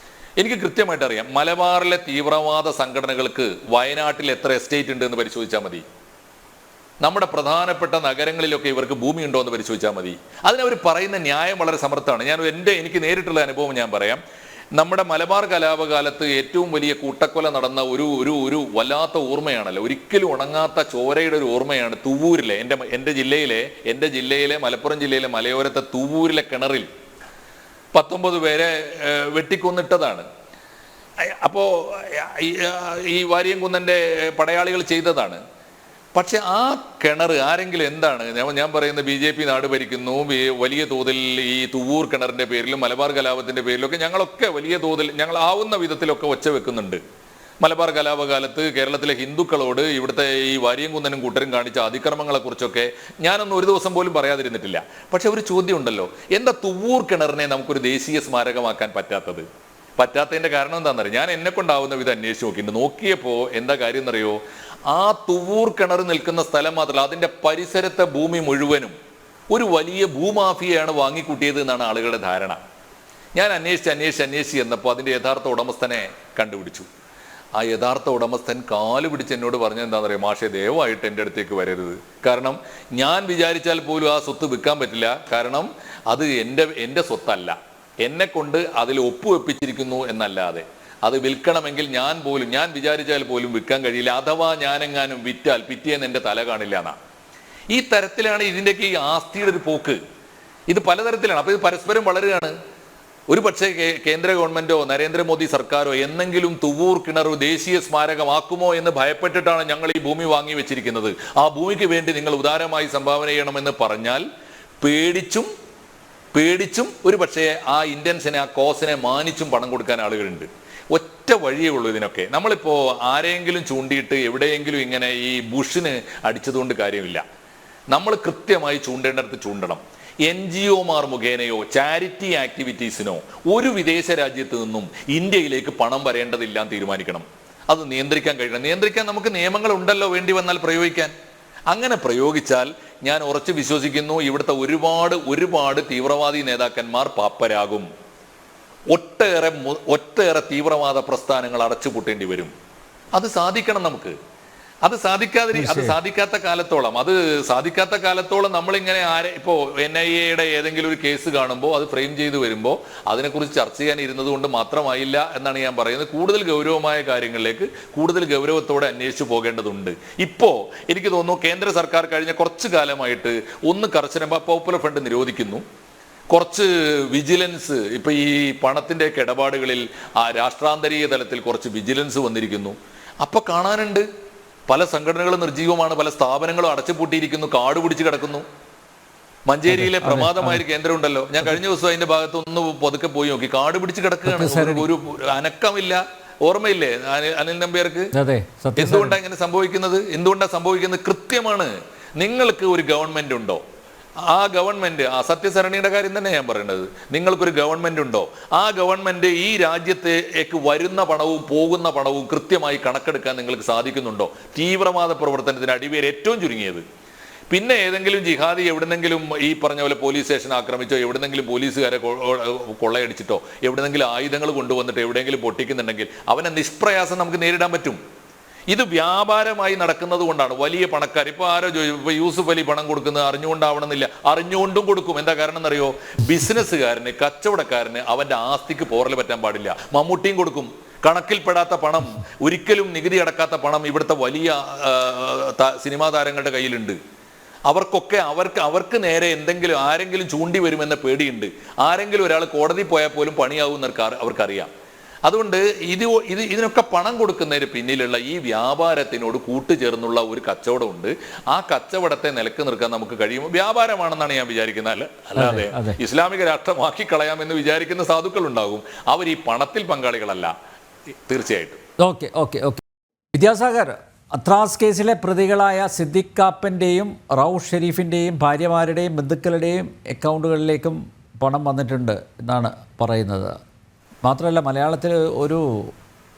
എനിക്ക് കൃത്യമായിട്ട് അറിയാം, മലബാറിലെ തീവ്രവാദ സംഘടനകൾക്ക് വയനാട്ടിൽ എത്ര എസ്റ്റേറ്റ് ഉണ്ട് എന്ന് പരിശോധിച്ചാൽ മതി. നമ്മുടെ പ്രധാനപ്പെട്ട നഗരങ്ങളിലൊക്കെ ഇവർക്ക് ഭൂമി ഉണ്ടോ എന്ന് പരിശോധിച്ചാൽ മതി. അതിനവർ പറയുന്ന ന്യായം വളരെ സമർത്ഥമാണ്. എനിക്ക് നേരിട്ടുള്ള അനുഭവം ഞാൻ പറയാം. നമ്മുടെ മലബാർ കലാപകാലത്ത് ഏറ്റവും വലിയ കൂട്ടക്കൊല നടന്ന ഒരു വല്ലാത്ത ഓർമ്മയാണല്ലോ, ഒരിക്കലും ഉണങ്ങാത്ത ചോരയുടെ ഒരു ഓർമ്മയാണ് തുവൂരിലെ, എൻ്റെ ജില്ലയിലെ മലപ്പുറം ജില്ലയിലെ മലയോരത്തെ തുവൂരിലെ കിണറിൽ 19 പേരെ വെട്ടിക്കൊന്നിട്ടതാണ്. അപ്പോൾ ഈ വാരിയംകുന്നൻ്റെ പടയാളികൾ ചെയ്തതാണ്. പക്ഷെ ആ കിണർ ആരെങ്കിലും എന്താണ് ഞാൻ പറയുന്നത്, BJP നാട് ഭരിക്കുന്നു, വലിയ തോതിൽ ഈ തുവൂർ കിണറിന്റെ പേരിലും മലബാർ കലാപത്തിന്റെ പേരിലൊക്കെ ഞങ്ങളൊക്കെ വലിയ തോതിൽ ഞങ്ങൾ ആവുന്ന വിധത്തിലൊക്കെ ഒച്ച വെക്കുന്നുണ്ട്. മലബാർ കലാപകാലത്ത് കേരളത്തിലെ ഹിന്ദുക്കളോട് ഇവിടുത്തെ ഈ വാരിയംകുന്നനും കൂട്ടരും കാണിച്ച അതിക്രമങ്ങളെ കുറിച്ചൊക്കെ ഞാനൊന്നും ഒരു ദിവസം പോലും പറയാതിരുന്നിട്ടില്ല. പക്ഷെ ഒരു ചോദ്യം ഉണ്ടല്ലോ, എന്താ തുവൂർ കിണറിനെ നമുക്കൊരു ദേശീയ സ്മാരകമാക്കാൻ പറ്റാത്തതിന്റെ കാരണം എന്താണെന്നറിയോ? ഞാൻ എന്നെ കൊണ്ടാവുന്ന വിധം അന്വേഷിച്ച് നോക്കിയിട്ടുണ്ട്. നോക്കിയപ്പോൾ എന്താ കാര്യം എന്നറിയോ? ആ തുവൂർ കിണർ നിൽക്കുന്ന സ്ഥലം മാത്രമല്ല, അതിന്റെ പരിസരത്തെ ഭൂമി മുഴുവനും ഒരു വലിയ ഭൂമാഫിയയാണ് വാങ്ങിക്കൂട്ടിയത് എന്നാണ് ആളുകളുടെ ധാരണ. ഞാൻ അന്വേഷിച്ച് എന്നപ്പോൾ അതിന്റെ യഥാർത്ഥ ഉടമസ്ഥനെ കണ്ടുപിടിച്ചു. ആ യഥാർത്ഥ ഉടമസ്ഥൻ കാല് പിടിച്ച് എന്നോട് പറഞ്ഞത് എന്താണെന്ന് അറിയാം? മാഷെ, ദയവായിട്ട് എൻ്റെ അടുത്തേക്ക് വരരുത്. കാരണം ഞാൻ വിചാരിച്ചാൽ പോലും ആ സ്വത്ത് വിൽക്കാൻ പറ്റില്ല. കാരണം അത് എൻ്റെ സ്വത്തല്ല. എന്നെ കൊണ്ട് അതിൽ ഒപ്പുവെപ്പിച്ചിരിക്കുന്നു എന്നല്ലാതെ അത് വിൽക്കണമെങ്കിൽ ഞാൻ വിചാരിച്ചാൽ പോലും വിൽക്കാൻ കഴിയില്ല. അഥവാ ഞാനെങ്ങാനും വിറ്റാൽ പിറ്റേന്ന് എൻ്റെ തല കാണില്ല എന്നാ. ഈ തരത്തിലാണ് ഇതിൻ്റെയൊക്കെ ഈ ആസ്തിയുടെ ഒരു പോക്ക്. ഇത് പലതരത്തിലാണ്. അപ്പോൾ ഇത് പരസ്പരം വളരുകയാണ്. ഒരു പക്ഷേ കേന്ദ്ര ഗവൺമെന്റോ നരേന്ദ്രമോദി സർക്കാരോ എന്നെങ്കിലും തുവൂർ കിണർ ദേശീയ സ്മാരകമാക്കുമോ എന്ന് ഭയപ്പെട്ടിട്ടാണ് ഞങ്ങൾ ഈ ഭൂമി വാങ്ങി വെച്ചിരിക്കുന്നത്. ആ ഭൂമിക്ക് വേണ്ടി നിങ്ങൾ ഉദാരമായി സംഭാവന ചെയ്യണമെന്ന് പറഞ്ഞാൽ പേടിച്ചും ഒരു പക്ഷേ ആ ഇന്ത്യൻസിനെ, ആ കോസിനെ മാനിച്ചും പണം കൊടുക്കാൻ ആളുകളുണ്ട്. ഒറ്റ വഴിയേ ഉള്ളൂ ഇതിനൊക്കെ. നമ്മളിപ്പോൾ ആരെങ്കിലും ചൂണ്ടിയിട്ട് എവിടെയെങ്കിലും ഇങ്ങനെ ഈ ബുഷിന് അടിച്ചതുകൊണ്ട് കാര്യമില്ല. നമ്മൾ കൃത്യമായി ചൂണ്ടേണ്ടടുത്ത് ചൂണ്ടണം. NGOമാർ മുഖേനയോ ചാരിറ്റി ആക്ടിവിറ്റീസിനോ ഒരു വിദേശ രാജ്യത്ത് നിന്നും ഇന്ത്യയിലേക്ക് പണം വരേണ്ടതില്ല തീരുമാനിക്കണം. അത് നിയന്ത്രിക്കാൻ കഴിയണം. നിയന്ത്രിക്കാൻ നമുക്ക് നിയമങ്ങൾ ഉണ്ടല്ലോ, വേണ്ടി വന്നാൽ പ്രയോഗിക്കാൻ. അങ്ങനെ പ്രയോഗിച്ചാൽ ഞാൻ ഉറച്ചു വിശ്വസിക്കുന്നു ഇവിടുത്തെ ഒരുപാട് തീവ്രവാദി നേതാക്കന്മാർ പാപ്പരാകും. ഒട്ടേറെ തീവ്രവാദ പ്രസ്ഥാനങ്ങൾ അടച്ചുപൂട്ടേണ്ടി വരും. അത് സാധിക്കണം നമുക്ക്. അത് സാധിക്കാത്ത കാലത്തോളം നമ്മളിങ്ങനെ ഇപ്പോ NIA-യുടെ ഏതെങ്കിലും ഒരു കേസ് കാണുമ്പോൾ അത് ഫ്രെയിം ചെയ്ത് വരുമ്പോൾ അതിനെക്കുറിച്ച് ചർച്ച ചെയ്യാൻ ഇരുന്നത് കൊണ്ട് മാത്രമായില്ല എന്നാണ് ഞാൻ പറയുന്നത്. കൂടുതൽ ഗൗരവമായ കാര്യങ്ങളിലേക്ക് കൂടുതൽ ഗൗരവത്തോടെ അന്വേഷിച്ചു പോകേണ്ടതുണ്ട്. ഇപ്പോ എനിക്ക് തോന്നുന്നു കേന്ദ്ര സർക്കാർ കഴിഞ്ഞ കുറച്ചു കാലമായിട്ട് ഒന്ന് കർശന പോപ്പുലർ ഫണ്ട് നിരോധിക്കുന്നു, കുറച്ച് വിജിലൻസ്, ഇപ്പൊ ഈ പണത്തിന്റെ ഇടപാടുകളിൽ രാഷ്ട്രാന്തരീയ തലത്തിൽ കുറച്ച് വിജിലൻസ് വന്നിരിക്കുന്നു. അപ്പൊ കാണാനുണ്ട് പല സംഘടനകളും നിർജീവമാണ്, പല സ്ഥാപനങ്ങളും അടച്ചുപൂട്ടിയിരിക്കുന്നു, കാട് പിടിച്ച് കിടക്കുന്നു. മഞ്ചേരിയിലെ പ്രമാദമായ ഒരു കേന്ദ്രം ഉണ്ടല്ലോ, ഞാൻ കഴിഞ്ഞ ദിവസം അതിന്റെ ഭാഗത്ത് ഒന്ന് പതുക്കെ പോയി നോക്കി, കാട് പിടിച്ച് കിടക്കുകയാണ്, ഒരു അനക്കമില്ല. ഓർമ്മയില്ലേ അനിൽ നമ്പ്യാർക്ക്? എന്തുകൊണ്ടാണ് ഇങ്ങനെ സംഭവിക്കുന്നത്? കൃത്യമാണ്. നിങ്ങൾക്ക് ഒരു ഗവൺമെന്റ് ഉണ്ടോ? ആ ഗവൺമെന്റ്, സത്യസരണിയുടെ കാര്യം തന്നെ ഞാൻ പറയുന്നത്, നിങ്ങൾക്കൊരു ഗവൺമെന്റ് ഉണ്ടോ? ആ ഗവൺമെന്റ് ഈ രാജ്യത്തേക്ക് വരുന്ന പണവും പോകുന്ന പണവും കൃത്യമായി കണക്കെടുക്കാൻ നിങ്ങൾക്ക് സാധിക്കുന്നുണ്ടോ? തീവ്രവാദ പ്രവർത്തനത്തിന് അടിവേര് ഏറ്റവും ചുരുങ്ങിയത്. പിന്നെ ഏതെങ്കിലും ജിഹാദി എവിടെന്നെങ്കിലും ഈ പറഞ്ഞ പോലെ പോലീസ് സ്റ്റേഷൻ ആക്രമിച്ചോ, എവിടെന്നെങ്കിലും പോലീസുകാരെ കൊള്ളയടിച്ചിട്ടോ, എവിടെന്നെങ്കിലും ആയുധങ്ങൾ കൊണ്ടുവന്നിട്ടോ എവിടെയെങ്കിലും പൊട്ടിക്കുന്നുണ്ടെങ്കിൽ അവനെ നിഷ്പ്രയാസം നമുക്ക് നേരിടാൻ പറ്റും. ഇത് വ്യാപാരമായി നടക്കുന്നത് കൊണ്ടാണ് വലിയ പണക്കാർ. ഇപ്പൊ ആരോ ഇപ്പൊ യൂസുഫ് അലി പണം കൊടുക്കുന്നത് അറിഞ്ഞുകൊണ്ടാവണമെന്നില്ല, അറിഞ്ഞുകൊണ്ടും കൊടുക്കും. എന്താ കാരണം എന്നറിയോ? ബിസിനസ്സുകാരന്, കച്ചവടക്കാരന് അവന്റെ ആസ്തിക്ക് പോറൽ പറ്റാൻ പാടില്ല. മമ്മൂട്ടിയും കൊടുക്കും. കണക്കിൽപ്പെടാത്ത പണം, ഒരിക്കലും നികുതി അടക്കാത്ത പണം ഇവിടുത്തെ വലിയ സിനിമാ താരങ്ങളുടെ കയ്യിലുണ്ട്. അവർക്കൊക്കെ അവർക്ക് നേരെ ആരെങ്കിലും ചൂണ്ടി വരുമെന്ന പേടിയുണ്ട്. ആരെങ്കിലും ഒരാൾ കോടതി പോയാൽ പോലും പണിയാവും അവർക്കറിയാം. അതുകൊണ്ട് ഇതിനൊക്കെ പണം കൊടുക്കുന്നതിന് പിന്നിലുള്ള ഈ വ്യാപാരത്തിനോട് കൂട്ടുചേർന്നുള്ള ഒരു കച്ചവടമുണ്ട്. ആ കച്ചവടത്തെ നിലക്ക് നിർക്കാൻ നമുക്ക് കഴിയും. വ്യാപാരമാണെന്നാണ് ഞാൻ വിചാരിക്കുന്നത്. അല്ലാതെ ഇസ്ലാമിക രാഷ്ട്രമാക്കി കളയാമെന്ന് വിചാരിക്കുന്ന സാധുക്കൾ ഉണ്ടാകും. അവർ ഈ പണത്തിൽ പങ്കാളികളല്ല തീർച്ചയായിട്ടും. ഓക്കെ. വിദ്യാസാഗർ, അത്രാസ് കേസിലെ പ്രതികളായ സിദ്ദിഖ് കാപ്പൻ്റെയും റൌഫ് ഷെരീഫിൻ്റെയും ഭാര്യമാരുടെയും ബന്ധുക്കളുടെയും അക്കൗണ്ടുകളിലേക്കും പണം വന്നിട്ടുണ്ട് എന്നാണ് പറയുന്നത്. മാത്രമല്ല മലയാളത്തിൽ ഒരു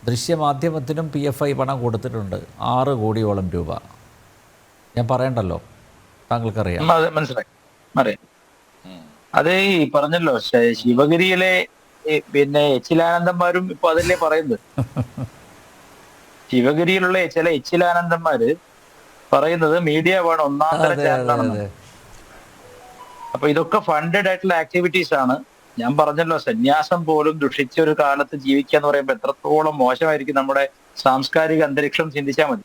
ദൃശ്യമാധ്യമത്തിനും PFI പണം കൊടുത്തിട്ടുണ്ട്, 6 കോടിയോളം രൂപ. ഞാൻ പറയണ്ടല്ലോ, താങ്കൾക്കറിയാം. മനസ്സിലായി. അതേ ഈ പറഞ്ഞല്ലോ, ശിവഗിരിയിലെ പിന്നെ എച്ചിലാനന്ദന്മാരും ഇപ്പൊ അതല്ലേ പറയുന്നത്. ശിവഗിരിയിലുള്ള ചില എച്ചിലാനന്ദന്മാര് പറയുന്നത് മീഡിയ വേണം ഒന്നാം തരം ചാനലാണെന്ന്. അപ്പൊ ഇതൊക്കെ ഫണ്ടഡ് ആയിട്ടുള്ള ആക്ടിവിറ്റീസ് ആണ്. ഞാൻ പറഞ്ഞല്ലോ, സന്യാസം പോലും ദുഷിച്ച ഒരു കാലത്ത് ജീവിക്കുക എന്ന് പറയുമ്പോൾ എത്രത്തോളം മോശമായിരിക്കും നമ്മുടെ സാംസ്കാരിക അന്തരീക്ഷം. ചിന്തിച്ചാൽ മതി.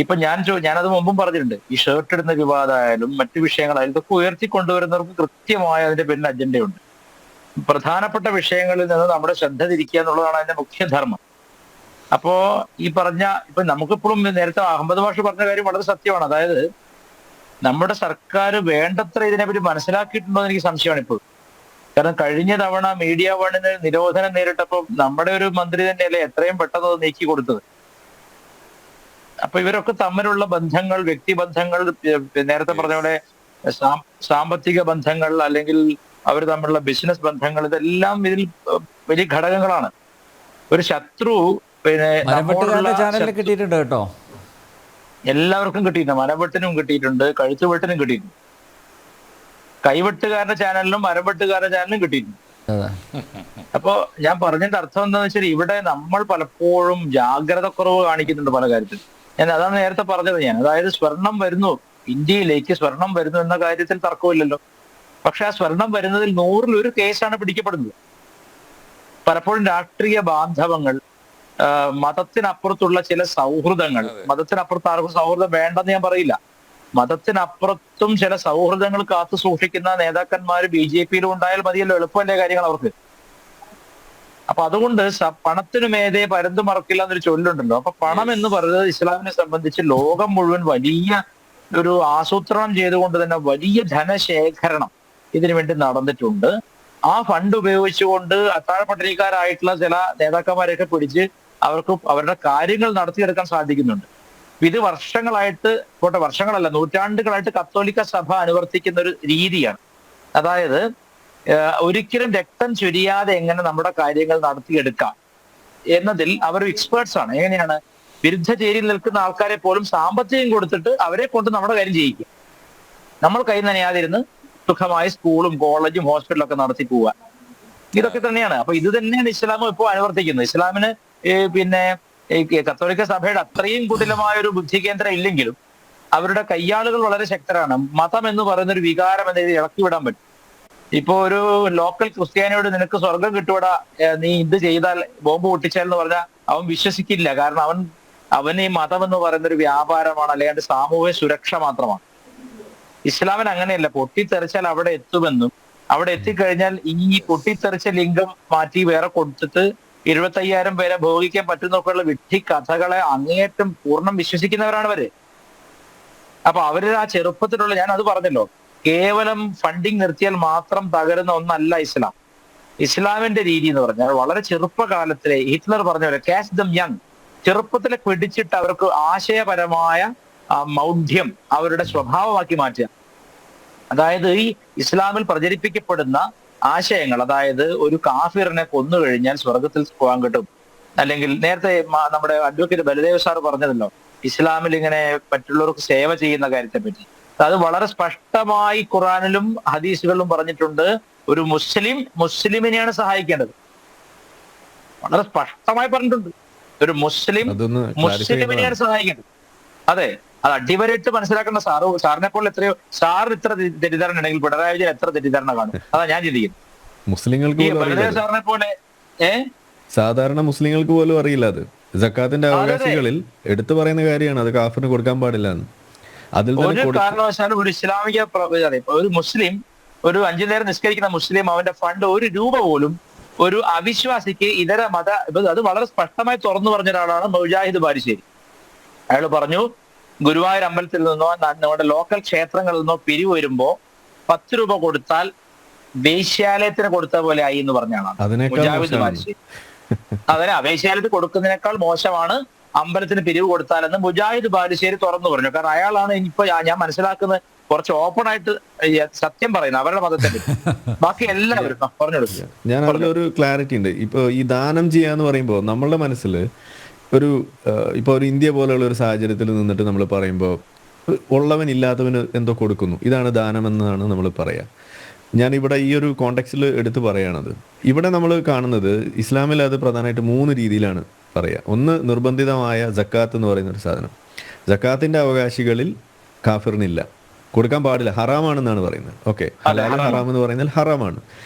ഇപ്പൊ ഞാനത് മുമ്പും പറഞ്ഞിട്ടുണ്ട്, ഈ ഷർട്ട് ഇടുന്ന വിവാദമായാലും മറ്റു വിഷയങ്ങളായാലും ഇതൊക്കെ ഉയർത്തിക്കൊണ്ടുവരുന്നവർക്ക് കൃത്യമായ അതിന്റെ പിന്നിൽ അജണ്ടയുണ്ട്. പ്രധാനപ്പെട്ട വിഷയങ്ങളിൽ നിന്ന് നമ്മുടെ ശ്രദ്ധ തിരിക്കുക എന്നുള്ളതാണ് അതിന്റെ മുഖ്യധർമ്മം. അപ്പോ ഈ ഇപ്പൊ നമുക്കിപ്പോഴും നേരത്തെ അഹമ്മദ് മാഷ് പറഞ്ഞ കാര്യം വളരെ സത്യമാണ്. അതായത് നമ്മുടെ സർക്കാർ വേണ്ടത്ര ഇതിനെപ്പറ്റി മനസ്സിലാക്കിയിട്ടുണ്ടോ എന്ന് എനിക്ക് സംശയമാണ് ഇപ്പോഴും. കാരണം കഴിഞ്ഞ തവണ മീഡിയ വണ്ണിന് നിരോധനം നേരിട്ടപ്പോൾ നമ്മുടെ ഒരു മന്ത്രി തന്നെയല്ലേ എത്രയും പെട്ടെന്ന് അത് നീക്കി കൊടുത്തത്. അപ്പൊ ഇവരൊക്കെ തമ്മിലുള്ള ബന്ധങ്ങൾ, വ്യക്തിബന്ധങ്ങൾ, നേരത്തെ പറഞ്ഞ പോലെ സാമ്പത്തിക ബന്ധങ്ങൾ, അല്ലെങ്കിൽ അവർ തമ്മിലുള്ള ബിസിനസ് ബന്ധങ്ങൾ, ഇതെല്ലാം ഇതിൽ വലിയ ഘടകങ്ങളാണ്. ഒരു ശത്രു കിട്ടിയിട്ടുണ്ട് കേട്ടോ, എല്ലാവർക്കും കിട്ടിയിട്ടുണ്ട്. മരവെട്ടിനും കിട്ടിയിട്ടുണ്ട്, കഴുത്തുവെട്ടിനും കിട്ടിയിട്ടുണ്ട്. കൈവെട്ടുകാരുടെ ചാനലിനും മരവെട്ടുകാരുടെ ചാനലിനും കിട്ടിയിട്ടുണ്ട്. അപ്പോ ഞാൻ പറഞ്ഞതിന്റെ അർത്ഥം എന്താണെന്ന് വെച്ചാൽ ഇവിടെ നമ്മൾ പലപ്പോഴും ജാഗ്രത കുറവ് കാണിക്കുന്നുണ്ട് പല കാര്യത്തിൽ. അതാണ് നേരത്തെ പറഞ്ഞത് ഞാൻ. അതായത് സ്വർണം വരുന്നു, ഇന്ത്യയിലേക്ക് സ്വർണം വരുന്നു എന്ന കാര്യത്തിൽ തർക്കമില്ലല്ലോ. പക്ഷെ ആ സ്വർണം വരുന്നതിൽ 100-ൽ 1 കേസാണ് പിടിക്കപ്പെടുന്നത്. പലപ്പോഴും രാഷ്ട്രീയ ബാന്ധവങ്ങൾ, മതത്തിനപ്പുറത്തുള്ള ചില സൗഹൃദങ്ങൾ, മതത്തിനപ്പുറത്ത് ആർക്കും സൗഹൃദം വേണ്ടെന്ന് ഞാൻ പറയില്ല, മതത്തിനപ്പുറത്തും ചില സൗഹൃദങ്ങൾ കാത്തു സൂക്ഷിക്കുന്ന നേതാക്കന്മാർ BJP-യിലും ഉണ്ടായാൽ മതിയല്ലോ, എളുപ്പമല്ലേ കാര്യങ്ങൾ അവർക്ക്. അപ്പൊ അതുകൊണ്ട് പണത്തിനു മേതെ പരന്തു മറക്കില്ല എന്നൊരു ചൊല്ലുണ്ടല്ലോ. അപ്പൊ പണം എന്ന് പറയുന്നത് ഇസ്ലാമിനെ സംബന്ധിച്ച് ലോകം മുഴുവൻ വലിയ ഒരു ആസൂത്രണം ചെയ്തുകൊണ്ട് തന്നെ വലിയ ധനശേഖരണം ഇതിനു വേണ്ടി നടന്നിട്ടുണ്ട്. ആ ഫണ്ട് ഉപയോഗിച്ചുകൊണ്ട് അത്താഴപ്പട്ടിണിക്കാരായിട്ടുള്ള ചില നേതാക്കന്മാരെയൊക്കെ പിടിച്ച് അവർക്ക് അവരുടെ കാര്യങ്ങൾ നടത്തിയെടുക്കാൻ സാധിക്കുന്നുണ്ട്. ഇത് വർഷങ്ങളായിട്ട്, വർഷങ്ങളല്ല നൂറ്റാണ്ടുകളായിട്ട് കത്തോലിക്ക സഭ അനുവർത്തിക്കുന്ന ഒരു രീതിയാണ്. അതായത് ഒരിക്കലും രക്തം ചൊരിയാതെ എങ്ങനെ നമ്മുടെ കാര്യങ്ങൾ നടത്തിയെടുക്കാം എന്നതിൽ അവർ എക്സ്പേർട്സ് ആണ്. എങ്ങനെയാണ് വിരുദ്ധ ചേരിയിൽ നിൽക്കുന്ന ആൾക്കാരെ പോലും സാമ്പത്തികം കൊടുത്തിട്ട് അവരെ കൊണ്ട് നമ്മുടെ കാര്യം ചെയ്യിക്കുക. നമ്മൾ കൈ നനയാതിരുന്ന് സുഖമായി സ്കൂളും കോളേജും ഹോസ്പിറ്റലും ഒക്കെ നടത്തി പോവുക. ഇതൊക്കെ തന്നെയാണ്. അപ്പൊ ഇത് തന്നെയാണ് ഇസ്ലാമും ഇപ്പോൾ അനുവർത്തിക്കുന്നത്. ഇസ്ലാമിന് പിന്നെ ഈ കത്തോലിക്ക സഭയുടെ അത്രയും കുടിലമായ ഒരു ബുദ്ധി കേന്ദ്രം ഇല്ലെങ്കിലും അവരുടെ കയ്യാളുകൾ വളരെ ശക്തരാണ്. മതം എന്ന് പറയുന്ന ഒരു വികാരം എന്ന രീതിയിൽ ഇളക്കി വിടാൻ പറ്റും. ഇപ്പൊ ഒരു ലോക്കൽ ക്രിസ്ത്യാനിയോട് നിനക്ക് സ്വർഗം കിട്ടുവടാ, നീ ഇത് ചെയ്താൽ ബോംബ് പൊട്ടിച്ചാൽ എന്ന് പറഞ്ഞാൽ അവൻ വിശ്വസിക്കില്ല. കാരണം അവന് ഈ മതം എന്ന് പറയുന്ന ഒരു വ്യാപാരമാണ്, അല്ലെങ്കിൽ സാമൂഹ്യ സുരക്ഷ മാത്രമാണ്. ഇസ്ലാമിന് അങ്ങനെയല്ല. പൊട്ടിത്തെറിച്ചാൽ അവിടെ എത്തുമെന്നും അവിടെ എത്തിക്കഴിഞ്ഞാൽ ഈ പൊട്ടിത്തെറിച്ച ലിംഗം മാറ്റി വേറെ കൊടുത്തിട്ട് 75,000 പേരെ ഭോഗിക്കാൻ പറ്റുന്നൊക്കെയുള്ള വിഡ്ഢി കഥകളെ അങ്ങേയറ്റം പൂർണ്ണം വിശ്വസിക്കുന്നവരാണ് അവര്. അപ്പൊ അവര് ആ ചെറുപ്പത്തിലുള്ള, ഞാൻ അത് പറഞ്ഞല്ലോ, കേവലം ഫണ്ടിങ് നിർത്തിയാൽ മാത്രം തകരുന്ന ഒന്നല്ല ഇസ്ലാം. ഇസ്ലാമിന്റെ രീതി എന്ന് പറഞ്ഞാൽ വളരെ ചെറുപ്പകാലത്തിലെ ഹിറ്റ്ലർ പറഞ്ഞ പോലെ ക്യാച്ച് ദം യങ്, ചെറുപ്പത്തിലെ പിടിച്ചിട്ട് അവർക്ക് ആശയപരമായ മൗഢ്യം അവരുടെ സ്വഭാവമാക്കി മാറ്റുക. അതായത് ഈ ഇസ്ലാമിൽ പ്രചരിപ്പിക്കപ്പെടുന്ന ആശയങ്ങൾ, അതായത് ഒരു കാഫിറിനെ കൊന്നു കഴിഞ്ഞാൽ സ്വർഗത്തിൽ പോകാൻ കിട്ടും, അല്ലെങ്കിൽ നേരത്തെ നമ്മുടെ അഡ്വക്കേറ്റ് ബലദേവ് സാർ പറഞ്ഞതല്ലോ ഇസ്ലാമിൽ ഇങ്ങനെ മറ്റുള്ളവർക്ക് സേവ ചെയ്യുന്ന കാര്യത്തെ പറ്റി. അത് വളരെ സ്പഷ്ടമായി ഖുറാനിലും ഹദീസുകളിലും പറഞ്ഞിട്ടുണ്ട്. ഒരു മുസ്ലിമിനെയാണ് സഹായിക്കേണ്ടത്, വളരെ സ്പഷ്ടമായി പറഞ്ഞിട്ടുണ്ട്. ഒരു മുസ്ലിമിനെയാണ് സഹായിക്കേണ്ടത്. അതെ, അത് അടിവരയിട്ട് മനസ്സിലാക്കേണ്ട. സാറിനെ പോലെ എത്രയോ, സാറിന് ഇത്ര തെറ്റിദ്ധാരണ ഉണ്ടെങ്കിൽ പിണറായി വിജയൻ എത്ര തെറ്റിദ്ധാരണ കാണും? അതാ ഞാൻ ചിന്തിക്കുന്നത്. മുസ്ലിങ്ങൾക്ക് സാറിനെ പോലെ സാധാരണ മുസ്ലിങ്ങൾക്ക് പോലും അറിയില്ല അത്. സക്കാത്തിന്റെ അവകാശികളിൽ എടുത്തു പറയുന്ന കാര്യമാണ് അത് കാഫിറിന് കൊടുക്കാൻ പാടില്ല എന്ന്. അതിൽ ഒരു കാരണവശാലും ഒരു ഇസ്ലാമിക ഒരു മുസ്ലിം, ഒരു 5 നേരം നിസ്കരിക്കുന്ന മുസ്ലിം, അവന്റെ ഫണ്ട് 1 രൂപ പോലും ഒരു അവിശ്വാസിക്ക് ഇതര മത, അത് വളരെ സ്പഷ്ടമായി തുറന്നു പറഞ്ഞ ഒരാളാണ് മുജാഹിദ് ബാലുശ്ശേരി. അയാൾ പറഞ്ഞു, ഗുരുവായൂർ അമ്പലത്തിൽ നിന്നോ നമ്മുടെ ലോക്കൽ ക്ഷേത്രങ്ങളിൽ നിന്നോ പിരിവ് വരുമ്പോ 10 രൂപ കൊടുത്താൽ വേശ്യാലയത്തിന് കൊടുത്ത പോലെ ആയി എന്ന് പറഞ്ഞ ആളാണ് മുജാഹിദ് ബാലുശ്ശേരി. അതിന് വേശ്യാലയത്തിൽ കൊടുക്കുന്നതിനേക്കാൾ മോശമാണ് അമ്പലത്തിന് പിരിവ് കൊടുത്താലെന്ന് മുജാഹിദ് ബാലുശ്ശേരി തുറന്നു പറഞ്ഞു. കാരണം അയാളാണ് ഇനിയിപ്പോ ഞാൻ മനസ്സിലാക്കുന്നത് കുറച്ച് ഓപ്പൺ ആയിട്ട് സത്യം പറയുന്നത് അവരുടെ മതത്തെ. ബാക്കി എല്ലാവരും പറഞ്ഞു കൊടുക്കുക. ഞാൻ അതിലൊരു ക്ലാരിറ്റി ഉണ്ട്. ഇപ്പൊ ഈ ദാനം ചെയ്യാന്ന് പറയുമ്പോൾ നമ്മളുടെ മനസ്സിൽ ഇപ്പോൾ ഒരു ഇന്ത്യ പോലെയുള്ള ഒരു സാഹചര്യത്തിൽ നിന്നിട്ട് നമ്മൾ പറയുമ്പോൾ ഉള്ളവൻ ഇല്ലാത്തവന് എന്തോ കൊടുക്കുന്നു, ഇതാണ് ദാനം എന്നാണ് നമ്മൾ പറയുക. ഞാനിവിടെ ഈ ഒരു കോണ്ടെക്സ്റ്റിൽ എടുത്ത് പറയുകയാണത്. ഇവിടെ നമ്മൾ കാണുന്നത് ഇസ്ലാമിൽ അത് പ്രധാനമായിട്ട് 3 രീതിയിലാണ് പറയുക. ഒന്ന്, നിർബന്ധിതമായ സക്കാത്ത് എന്ന് പറയുന്ന ഒരു സാധനം. സക്കാത്തിന്റെ അവകാശികളിൽ കാഫിറിനില്ല, കൊടുക്കാൻ പാടില്ല, ഹറാമാണെന്നാണ് പറയുന്നത്. ഓക്കെ, ഹലാൽ ഹറാം എന്ന് പറയുന്നത് ഹറാമാണ്.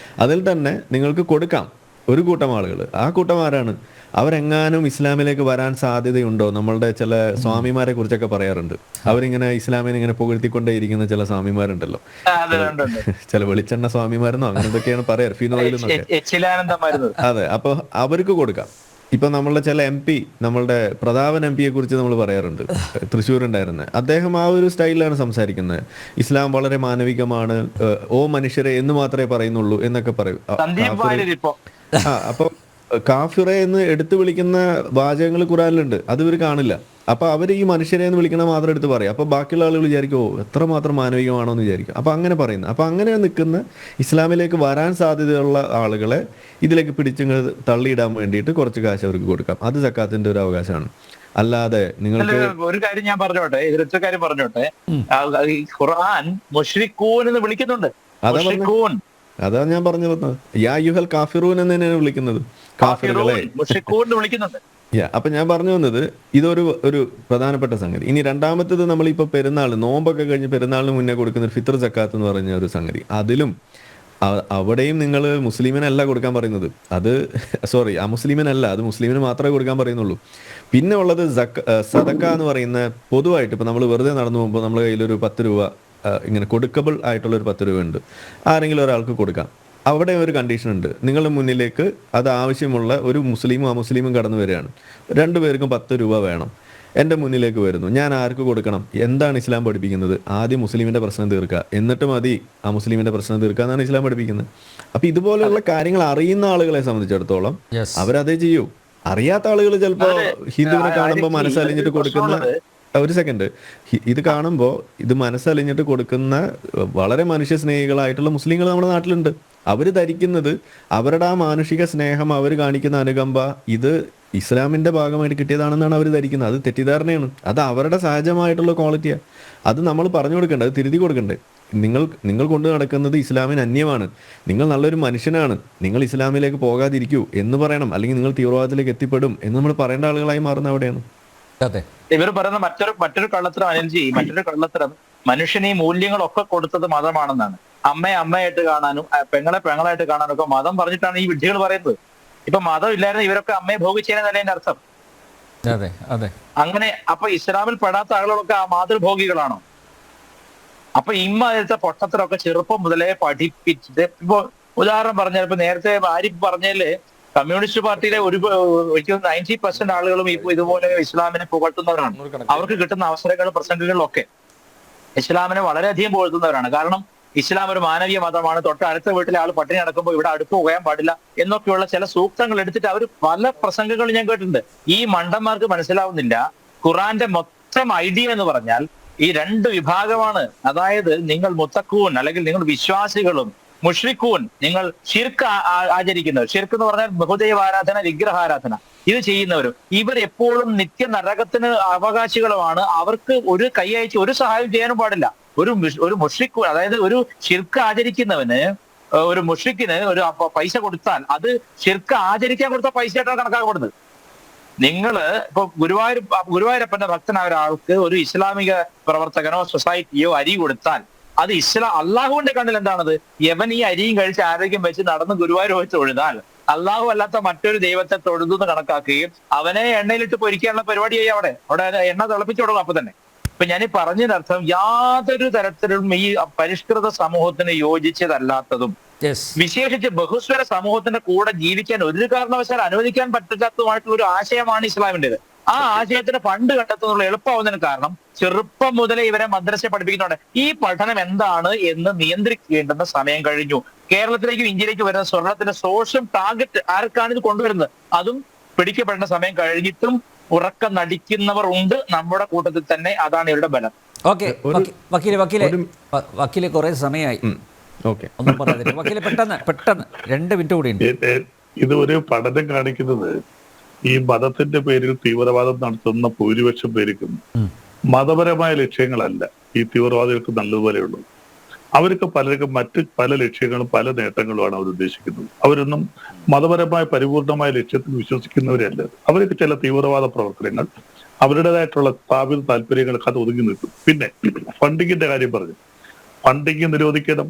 അതിൽ തന്നെ നിങ്ങൾക്ക് കൊടുക്കാം ഒരു കൂട്ടം ആളുകൾ. ആ കൂട്ടം ആരാണ്? അവരെങ്ങാനും ഇസ്ലാമിലേക്ക് വരാൻ സാധ്യതയുണ്ടോ? നമ്മളുടെ ചില സ്വാമിമാരെ കുറിച്ചൊക്കെ പറയാറുണ്ട്. അവരിങ്ങനെ ഇസ്ലാമിനെ ഇങ്ങനെ പുകഴ്ത്തിക്കൊണ്ടേയിരിക്കുന്ന ചില സ്വാമിമാരുണ്ടല്ലോ, ചില വെളിച്ചെണ്ണ സ്വാമിമാരെന്നോ അങ്ങനെ എന്തൊക്കെയാണ് പറയാറ്, ഫിനോയിലെന്നൊക്കെ. അതെ, അപ്പൊ അവർക്ക് കൊടുക്കാം. ഇപ്പൊ നമ്മളുടെ ചില MP, നമ്മളുടെ പ്രതാപൻ MP കുറിച്ച് നമ്മൾ പറയാറുണ്ട്, തൃശ്ശൂരുണ്ടായിരുന്ന അദ്ദേഹം ആ ഒരു സ്റ്റൈലിലാണ് സംസാരിക്കുന്നത്. ഇസ്ലാം വളരെ മാനവികമാണ്, ഓ മനുഷ്യരെ എന്ന് മാത്രമേ പറയുന്നുള്ളൂ എന്നൊക്കെ പറയും. അപ്പൊ കാഫിറെ എന്ന് എടുത്തു വിളിക്കുന്ന വാചകങ്ങൾ ഖുറാനിലുണ്ട്, അത് ഇവർ കാണില്ല. അപ്പൊ അവർ ഈ മനുഷ്യരെ എന്ന് വിളിക്കണ മാത്രം എടുത്ത് പറയും. അപ്പൊ ബാക്കിയുള്ള ആളുകൾ വിചാരിക്കും ഓ എത്രമാത്രം മാനവികമാണോ എന്ന് വിചാരിക്കും. അപ്പൊ അങ്ങനെ പറയുന്നത്. അപ്പൊ അങ്ങനെ നിൽക്കുന്ന ഇസ്ലാമിലേക്ക് വരാൻ സാധ്യതയുള്ള ആളുകളെ ഇതിലേക്ക് പിടിച്ച് തള്ളിയിടാൻ വേണ്ടിയിട്ട് കുറച്ച് കാശ് അവർക്ക് കൊടുക്കാം. അത് സക്കാത്തിന്റെ ഒരു അവകാശമാണ്. അല്ലാതെ നിങ്ങൾക്ക് ഒരു കാര്യം ഞാൻ പറഞ്ഞോട്ടെ, ഇതിലൊറ്റ കാര്യം പറഞ്ഞോട്ടെ, ഖുർആൻ മുശ്രിക്കൂൻ എന്ന് വിളിക്കുന്നുണ്ട്. അതാ ഞാൻ പറഞ്ഞു വന്നത്, യാ യുഹൽ കാഫിറൂൻ എന്ന് തന്നെയാണ് വിളിക്കുന്നത്, കാഫിറുകളെ വിളിക്കുന്നുണ്ട്. അപ്പൊ ഞാൻ പറഞ്ഞു വന്നത് ഇതൊരു പ്രധാനപ്പെട്ട സംഗതി. ഇനി രണ്ടാമത്തേത്, നമ്മളിപ്പോ പെരുന്നാൾ, നോമ്പൊക്കെ കഴിഞ്ഞ് പെരുന്നാളിന് മുന്നേ കൊടുക്കുന്ന ഒരു ഫിത്ർ സക്കാത്ത് എന്ന് പറഞ്ഞ ഒരു സംഗതി. അതിലും അവിടെയും നിങ്ങൾ മുസ്ലിമിനല്ല കൊടുക്കാൻ പറയുന്നത്. അത് ആ മുസ്ലിമിനല്ല, അത് മുസ്ലിമിന് മാത്രമേ കൊടുക്കാൻ പറയുന്നുള്ളൂ. പിന്നെ ഉള്ളത് സദക്ക എന്ന് പറയുന്ന പൊതുവായിട്ട് ഇപ്പൊ നമ്മൾ വെറുതെ നടന്നു പോകുമ്പോൾ നമ്മുടെ കയ്യിലൊരു 10 രൂപ ഇങ്ങനെ കൊടുക്കബിൾ ആയിട്ടുള്ള ഒരു 10 രൂപ ഉണ്ട്, ആരെങ്കിലും ഒരാൾക്ക് കൊടുക്കാം. അവിടെ ഒരു കണ്ടീഷൻ ഉണ്ട്, നിങ്ങളുടെ മുന്നിലേക്ക് അത് ആവശ്യമുള്ള ഒരു മുസ്ലിമും അമുസ്ലിമും കടന്നു വരികയാണ്, 2 പേർക്കും 10 രൂപ വേണം, എൻ്റെ മുന്നിലേക്ക് വരുന്നു, ഞാൻ ആർക്ക് കൊടുക്കണം? എന്താണ് ഇസ്ലാം പഠിപ്പിക്കുന്നത്? ആദ്യം മുസ്ലിമിന്റെ പ്രശ്നം തീർക്കുക, എന്നിട്ട് മതി ആ മുസ്ലിമിന്റെ പ്രശ്നം തീർക്കുക എന്നാണ് ഇസ്ലാം പഠിപ്പിക്കുന്നത്. അപ്പൊ ഇതുപോലെയുള്ള കാര്യങ്ങൾ അറിയുന്ന ആളുകളെ സംബന്ധിച്ചിടത്തോളം അവരതേ ചെയ്യൂ. അറിയാത്ത ആളുകൾ ചിലപ്പോ ഹിന്ദുവിനെ കാണുമ്പോൾ മനസ്സലിഞ്ഞിട്ട് കൊടുക്കുന്ന, ഒരു സെക്കൻഡ്, ഇത് കാണുമ്പോൾ ഇത് മനസ്സലിഞ്ഞിട്ട് കൊടുക്കുന്ന വളരെ മനുഷ്യ സ്നേഹികളായിട്ടുള്ള മുസ്ലിങ്ങൾ നമ്മുടെ നാട്ടിലുണ്ട്. അവർ ധരിക്കുന്നത് അവരുടെ ആ മാനുഷിക സ്നേഹം, അവർ കാണിക്കുന്ന അനുകമ്പ, ഇത് ഇസ്ലാമിന്റെ ഭാഗമായിട്ട് കിട്ടിയതാണെന്നാണ് അവർ ധരിക്കുന്നത്. അത് തെറ്റിദ്ധാരണയാണ്. അത് അവരുടെ സഹജമായിട്ടുള്ള ക്വാളിറ്റിയാണ്. അത് നമ്മൾ പറഞ്ഞു കൊടുക്കണ്ടേ, അത് തിരുത്തി കൊടുക്കണ്ടേ. നിങ്ങൾ കൊണ്ടു നടക്കുന്നത് ഇസ്ലാമിന് അന്യമാണ്, നിങ്ങൾ നല്ലൊരു മനുഷ്യനാണ്, നിങ്ങൾ ഇസ്ലാമിലേക്ക് പോകാതിരിക്കൂ എന്ന് പറയണം, അല്ലെങ്കിൽ നിങ്ങൾ തീവ്രവാദത്തിലേക്ക് എത്തിപ്പെടും എന്ന് നമ്മൾ പറയേണ്ട ആളുകളായി മാറുന്ന അവിടെയാണ്. അതെ, ഇവർ പറയുന്ന മറ്റൊരു കള്ളത്തരം അനിൽജി, മറ്റൊരു കള്ളത്തരം മനുഷ്യന് ഈ മൂല്യങ്ങളൊക്കെ കൊടുത്തത് മതമാണെന്നാണ്. അമ്മയെ അമ്മയായിട്ട് കാണാനും പെങ്ങളെ പെങ്ങളായിട്ട് കാണാനും ഒക്കെ മതം പറഞ്ഞിട്ടാണ് ഈ വിഡ്ഢികൾ പറയുന്നത്. ഇപ്പൊ മതം ഇല്ലായിരുന്നു ഇവരൊക്കെ അമ്മയെ ഭോഗിച്ചതിനല്ലേ എന്റെ അർത്ഥം? അതെ, അതെ. അങ്ങനെ അപ്പൊ ഇസ്ലാമിൽ പെടാത്ത ആളുകളൊക്കെ ആ മാതൃഭോഗികളാണോ? അപ്പൊ ഇമ്മത്തെ പൊട്ടത്തരൊക്കെ ചെറുപ്പം മുതലേ പഠിപ്പിച്ചിട്ട്, ഇപ്പൊ ഉദാഹരണം പറഞ്ഞാൽ ഇപ്പൊ നേരത്തെ ആരിഫ് പറഞ്ഞതില് കമ്മ്യൂണിസ്റ്റ് പാർട്ടിയിലെ ഒരിക്കലും 90% ആളുകളും ഇപ്പൊ ഇതുപോലെ ഇസ്ലാമിനെ പുകഴ്ത്തുന്നവരാണ്. അവർക്ക് കിട്ടുന്ന അവസരങ്ങളും പ്രസംഗങ്ങളിലും ഒക്കെ ഇസ്ലാമിനെ വളരെയധികം പുകഴ്ത്തുന്നവരാണ്. കാരണം ഇസ്ലാം ഒരു മാനവീയ മതമാണ്, തൊട്ട് അടുത്ത വീട്ടിലെ ആൾ പട്ടിണി നടക്കുമ്പോൾ ഇവിടെ അടുപ്പ് പോകാൻ പാടില്ല എന്നൊക്കെയുള്ള ചില സൂക്തങ്ങൾ എടുത്തിട്ട് അവർ പല പ്രസംഗങ്ങളും ഞാൻ കേട്ടിട്ടുണ്ട്. ഈ മണ്ടന്മാർക്ക് മനസ്സിലാവുന്നില്ല ഖുറാന്റെ മൊത്തം ഐഡിയ എന്ന് പറഞ്ഞാൽ ഈ രണ്ട് വിഭാഗമാണ്. അതായത് നിങ്ങൾ മുത്തക്കൂൻ അല്ലെങ്കിൽ നിങ്ങൾ വിശ്വാസികളും, മുഷ്രിഖൂൻ നിങ്ങൾ ഷിർക്ക് ആചരിക്കുന്നവർ. ഷിർക്ക് എന്ന് പറഞ്ഞാൽ ബഹുദൈവ ആരാധന, വിഗ്രഹാരാധന ഇത് ചെയ്യുന്നവരും. ഇവർ എപ്പോഴും നിത്യ നരകത്തിന് അവകാശികളുമാണ്. അവർക്ക് ഒരു കൈ അയച്ച് ഒരു സഹായം ചെയ്യാനും പാടില്ല. ഒരു മുഷ്രിഖ്, അതായത് ഒരു ഷിർക്ക് ആചരിക്കുന്നവന്, ഒരു മുഷ്രിഖിന് ഒരു പൈസ കൊടുത്താൽ അത് ഷിർക്ക് ആചരിക്കാൻ കൊടുത്ത പൈസയായിട്ടാണ് കണക്കാക്കപ്പെടുന്നത്. നിങ്ങള് ഇപ്പൊ ഗുരുവായൂരപ്പന്റെ ഭക്തനായ ഒരാൾക്ക് ഒരു ഇസ്ലാമിക പ്രവർത്തകനോ സൊസൈറ്റിയോ അരി കൊടുത്താൽ അത് അള്ളാഹുവിന്റെ കണ്ണിൽ എന്താണത്? യവൻ ഈ അരിയും കഴിച്ച് ആരോഗ്യം വെച്ച് നടന്ന് ഗുരുവായൂർ വെച്ച് തൊഴുതാൽ അള്ളാഹു അല്ലാത്ത മറ്റൊരു ദൈവത്തെ തൊഴുതെന്ന് കണക്കാക്കുകയും അവനെ എണ്ണയിലിട്ട് പൊരിക്കാനുള്ള പരിപാടിയായി അവിടെ എണ്ണ തിളപ്പിച്ചു കൊടുക്കും. അപ്പൊ തന്നെ ഇപ്പൊ ഞാൻ ഈ പറഞ്ഞതിനർത്ഥം യാതൊരു തരത്തിലും ഈ പരിഷ്കൃത സമൂഹത്തിന് യോജിച്ചതല്ലാത്തതും വിശേഷിച്ച് ബഹുസ്വര സമൂഹത്തിന്റെ കൂടെ ജീവിക്കാൻ ഒരു കാരണവശാൽ അനുവദിക്കാൻ പറ്റാത്തതുമായിട്ടുള്ള ഒരു ആശയമാണ് ഇസ്ലാമിൻ്റെത്. ആ ആശയത്തിന് ഫണ്ട് കണ്ടെത്തുന്നുള്ള എളുപ്പമാവുന്നതിന് കാരണം ചെറുപ്പം മുതലേ ഇവരെ മദ്രസ പഠിപ്പിക്കുന്നുണ്ട്. ഈ പഠനം എന്താണ് എന്ന് നിയന്ത്രിക്കേണ്ടുന്ന സമയം കഴിഞ്ഞു. കേരളത്തിലേക്കും ഇന്ത്യയിലേക്ക് വരുന്ന സ്വർണത്തിന്റെ സോഴ്സും ടാർഗറ്റ് ആർക്കാണ് ഇത് കൊണ്ടുവരുന്നത് അതും പിടിക്കപ്പെടേണ്ട സമയം കഴിഞ്ഞിട്ടും ഉറക്കം നടിക്കുന്നവർ ഉണ്ട് നമ്മുടെ കൂട്ടത്തിൽ തന്നെ. അതാണ് ഇവരുടെ ബലം. ഓക്കെ വക്കീലെ കുറെ സമയമായി, ഒന്നും പറയാതെ വക്കീലെ പെട്ടെന്ന് 2 മിനിറ്റ് കൂടി ഉണ്ട്. ഇത് ഒരു പഠനം കാണിക്കുന്നത് ഈ മതത്തിന്റെ പേരിൽ തീവ്രവാദം നടത്തുന്ന ഭൂരിപക്ഷം പേർക്കും മതപരമായ ലക്ഷ്യങ്ങളല്ല ഈ തീവ്രവാദികൾക്ക് നല്ലതുപോലെയുള്ളൂ. അവർക്ക് പലർക്കും മറ്റ് പല ലക്ഷ്യങ്ങളും പല നേട്ടങ്ങളുമാണ് അവർ ഉദ്ദേശിക്കുന്നത്. അവരൊന്നും മതപരമായ പരിപൂർണമായ ലക്ഷ്യത്തിൽ വിശ്വസിക്കുന്നവരല്ല. അവർക്ക് ചില തീവ്രവാദ പ്രവർത്തനങ്ങൾ അവരുടേതായിട്ടുള്ള സ്ഥാപിത താല്പര്യങ്ങൾക്ക് അത് ഒതുങ്ങി നിൽക്കും. പിന്നെ ഫണ്ടിങ്ങിന്റെ കാര്യം പറഞ്ഞു, ഫണ്ടിങ് നിരോധിക്കണം.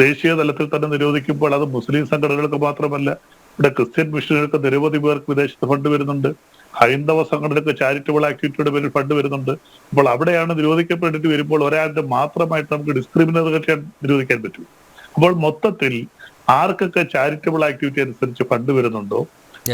ദേശീയ തലത്തിൽ തന്നെ നിരോധിക്കുമ്പോൾ അത് മുസ്ലിം സംഘടനകൾക്ക് മാത്രമല്ല, ഇവിടെ ക്രിസ്ത്യൻ മിഷനുകൾക്ക് നിരവധി പേർക്ക് വിദേശത്ത് ഫണ്ട് വരുന്നുണ്ട്. ഹൈന്ദവ സംഘടനകൾക്ക് ചാരിറ്റബിൾ ആക്ടിവിറ്റിയുടെ പേരിൽ ഫണ്ട് വരുന്നുണ്ട്. അപ്പോൾ അവിടെയാണ് നിരോധിക്കപ്പെട്ടിട്ട് വരുമ്പോൾ ഒരാളുടെ മാത്രമായിട്ട് നമുക്ക് ഡിസ്ക്രിമിനേഷൻ നിരോധിക്കാൻ പറ്റും. അപ്പോൾ മൊത്തത്തിൽ ആർക്കൊക്കെ ചാരിറ്റബിൾ ആക്ടിവിറ്റി അനുസരിച്ച് ഫണ്ട് വരുന്നുണ്ടോ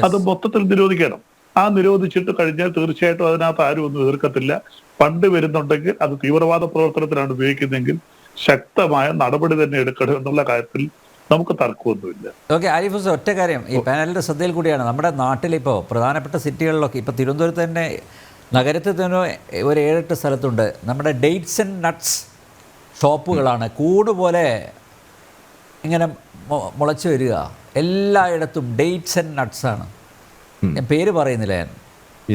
അത് മൊത്തത്തിൽ നിരോധിക്കണം. ആ നിരോധിച്ചിട്ട് കഴിഞ്ഞാൽ തീർച്ചയായിട്ടും അതിനകത്ത് ആരും ഒന്നും എതിർക്കത്തില്ല. ഫണ്ട് വരുന്നുണ്ടെങ്കിൽ അത് തീവ്രവാദ പ്രവർത്തനത്തിനാണ് ഉപയോഗിക്കുന്നതെങ്കിൽ ശക്തമായ നടപടി തന്നെ എടുക്കണം എന്നുള്ള കാര്യത്തിൽ നമുക്ക് തർക്കമൊന്നുമില്ല. ഓക്കെ, ആരിഫ് ഹുസൈൻ, ഒറ്റ കാര്യം ഈ പാനലിൻ്റെ ശ്രദ്ധയിൽ കൂടിയാണ്. നമ്മുടെ നാട്ടിലിപ്പോൾ പ്രധാനപ്പെട്ട സിറ്റികളിലൊക്കെ, ഇപ്പോൾ തിരുവനന്തപുരത്ത് തന്നെ നഗരത്തിൽ തന്നെ ഒരു 7-8 സ്ഥലത്തുണ്ട് നമ്മുടെ ഡേറ്റ്സ് ആൻഡ് നട്ട്സ് ഷോപ്പുകളാണ് കൂടുപോലെ ഇങ്ങനെ മുളച്ചു വരിക. എല്ലായിടത്തും ഡേറ്റ്സ് ആൻഡ് നട്ട്സ് ആണ്. ഞാൻ പേര് പറയുന്നില്ല.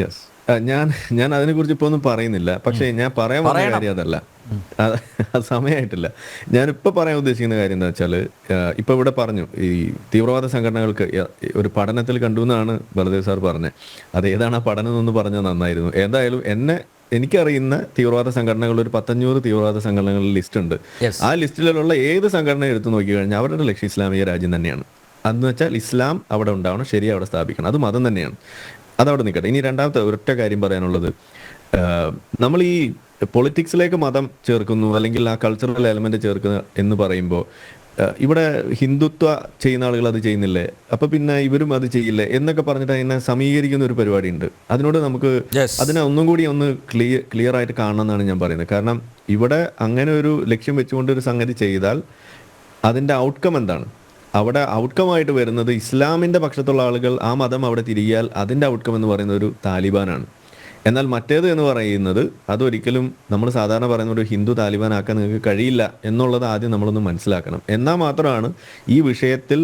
യെസ്, ഞാൻ അതിനെക്കുറിച്ച് ഇപ്പോൾ ഒന്നും പറയുന്നില്ല. പക്ഷേ ഞാൻ പറയാൻ വന്ന കാര്യം അതല്ല, അത് സമയമായിട്ടില്ല. ഞാനിപ്പോൾ പറയാൻ ഉദ്ദേശിക്കുന്ന കാര്യം എന്താ വെച്ചാൽ, ഇപ്പോൾ ഇവിടെ പറഞ്ഞു ഈ തീവ്രവാദ സംഘടനകൾക്ക് ഒരു പഠനത്തിൽ കണ്ടു എന്നാണ് ബലദേവ് സാർ പറഞ്ഞത്. അത് ഏതാണ് ആ പഠനം എന്നൊന്ന് പറഞ്ഞാൽ നന്നായിരുന്നു. ഏതായാലും എനിക്കറിയുന്ന തീവ്രവാദ സംഘടനകൾ ഒരു 500 തീവ്രവാദ സംഘടനകളുടെ ലിസ്റ്റ് ഉണ്ട്. ആ ലിസ്റ്റിലുള്ള ഏത് സംഘടന എടുത്തു നോക്കി കഴിഞ്ഞാൽ അവരുടെ ലക്ഷ്യം ഇസ്ലാമിക രാജ്യം തന്നെയാണ്. അതെന്ന് വെച്ചാൽ ഇസ്ലാം അവിടെ ഉണ്ടാവണം, ശരിയാ അവിടെ സ്ഥാപിക്കണം, അത് മതം തന്നെയാണ്. അതവിടെ നിൽക്കട്ടെ. ഇനി രണ്ടാമത്തെ ഒരൊറ്റ കാര്യം പറയാനുള്ളത്, നമ്മൾ ഈ പൊളിറ്റിക്സിലേക്ക് മതം ചേർക്കുന്നു അല്ലെങ്കിൽ ആ കൾച്ചറൽ എലമെന്റ് ചേർക്കുക എന്ന് പറയുമ്പോൾ ഇവിടെ ഹിന്ദുത്വ ചെയ്യുന്ന ആളുകൾ അത് ചെയ്യുന്നില്ലേ, അപ്പൊ പിന്നെ ഇവരും അത് ചെയ്യില്ലേ എന്നൊക്കെ പറഞ്ഞിട്ട് അതിനെ സമീകരിക്കുന്ന ഒരു പരിപാടി ഉണ്ട്. അതിനോട് നമുക്ക് അതിനെ ഒന്നും കൂടി ഒന്ന് ക്ലിയർ ആയിട്ട് കാണണം എന്നാണ് ഞാൻ പറയുന്നത്. കാരണം ഇവിടെ അങ്ങനെ ഒരു ലക്ഷ്യം വെച്ചുകൊണ്ട് ഒരു സംഗതി ചെയ്താൽ അതിന്റെ ഔട്ട്കം എന്താണ്? അവിടെ ഔട്ട്കമായിട്ട് വരുന്നത് ഇസ്ലാമിന്റെ പക്ഷത്തുള്ള ആളുകൾ ആ മതം അവിടെ തിരികിയാൽ അതിന്റെ ഔട്ട്കം എന്ന് പറയുന്നത് ഒരു താലിബാനാണ്. എന്നാൽ മറ്റേത് എന്ന് പറയുന്നത് അതൊരിക്കലും നമ്മൾ സാധാരണ പറയുന്ന ഒരു ഹിന്ദു താലിബാൻ ആക്കാൻ നിങ്ങൾക്ക് കഴിയില്ല എന്നുള്ളത് ആദ്യം നമ്മളൊന്ന് മനസ്സിലാക്കണം. എന്നാൽ മാത്രമാണ് ഈ വിഷയത്തിൽ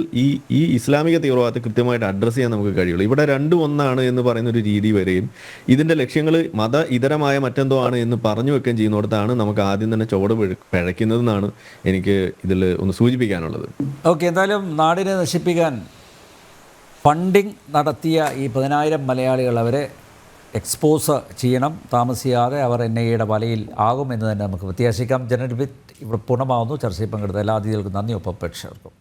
ഈ ഇസ്ലാമിക തീവ്രവാദത്തെ കൃത്യമായിട്ട് അഡ്രസ്സ് ചെയ്യാൻ നമുക്ക് കഴിയുള്ളൂ. ഇവിടെ രണ്ടും ഒന്നാണ് എന്ന് പറയുന്ന ഒരു രീതി വരെയും ഇതിൻ്റെ ലക്ഷ്യങ്ങൾ മത ഇതരമായ മറ്റെന്തോ ആണ് എന്ന് പറഞ്ഞു വെക്കുകയും ചെയ്യുന്നിടത്താണ് നമുക്ക് ആദ്യം തന്നെ ചുവട് പിഴയ്ക്കുന്നതെന്നാണ് എനിക്ക് ഇതിൽ ഒന്ന് സൂചിപ്പിക്കാനുള്ളത്. ഓക്കെ, എന്തായാലും നാടിനെ നശിപ്പിക്കാൻ ഫണ്ടിങ് നടത്തിയ ഈ 10,000 മലയാളികൾ അവരെ എക്സ്പോസ് ചെയ്യണം. താമസിയാതെ അവർ NIA യുടെ വലയിൽ ആകുമെന്ന് തന്നെ നമുക്ക് പ്രത്യാശിക്കാം. ജനറൽ ബിറ്റ് ഇവിടെ പൂർണ്ണമാകുന്നു. ചർച്ചയിൽ പങ്കെടുത്ത എല്ലാ അതിഥികൾക്കും നന്ദി. ഒപ്പം പ്രേക്ഷകർക്കും.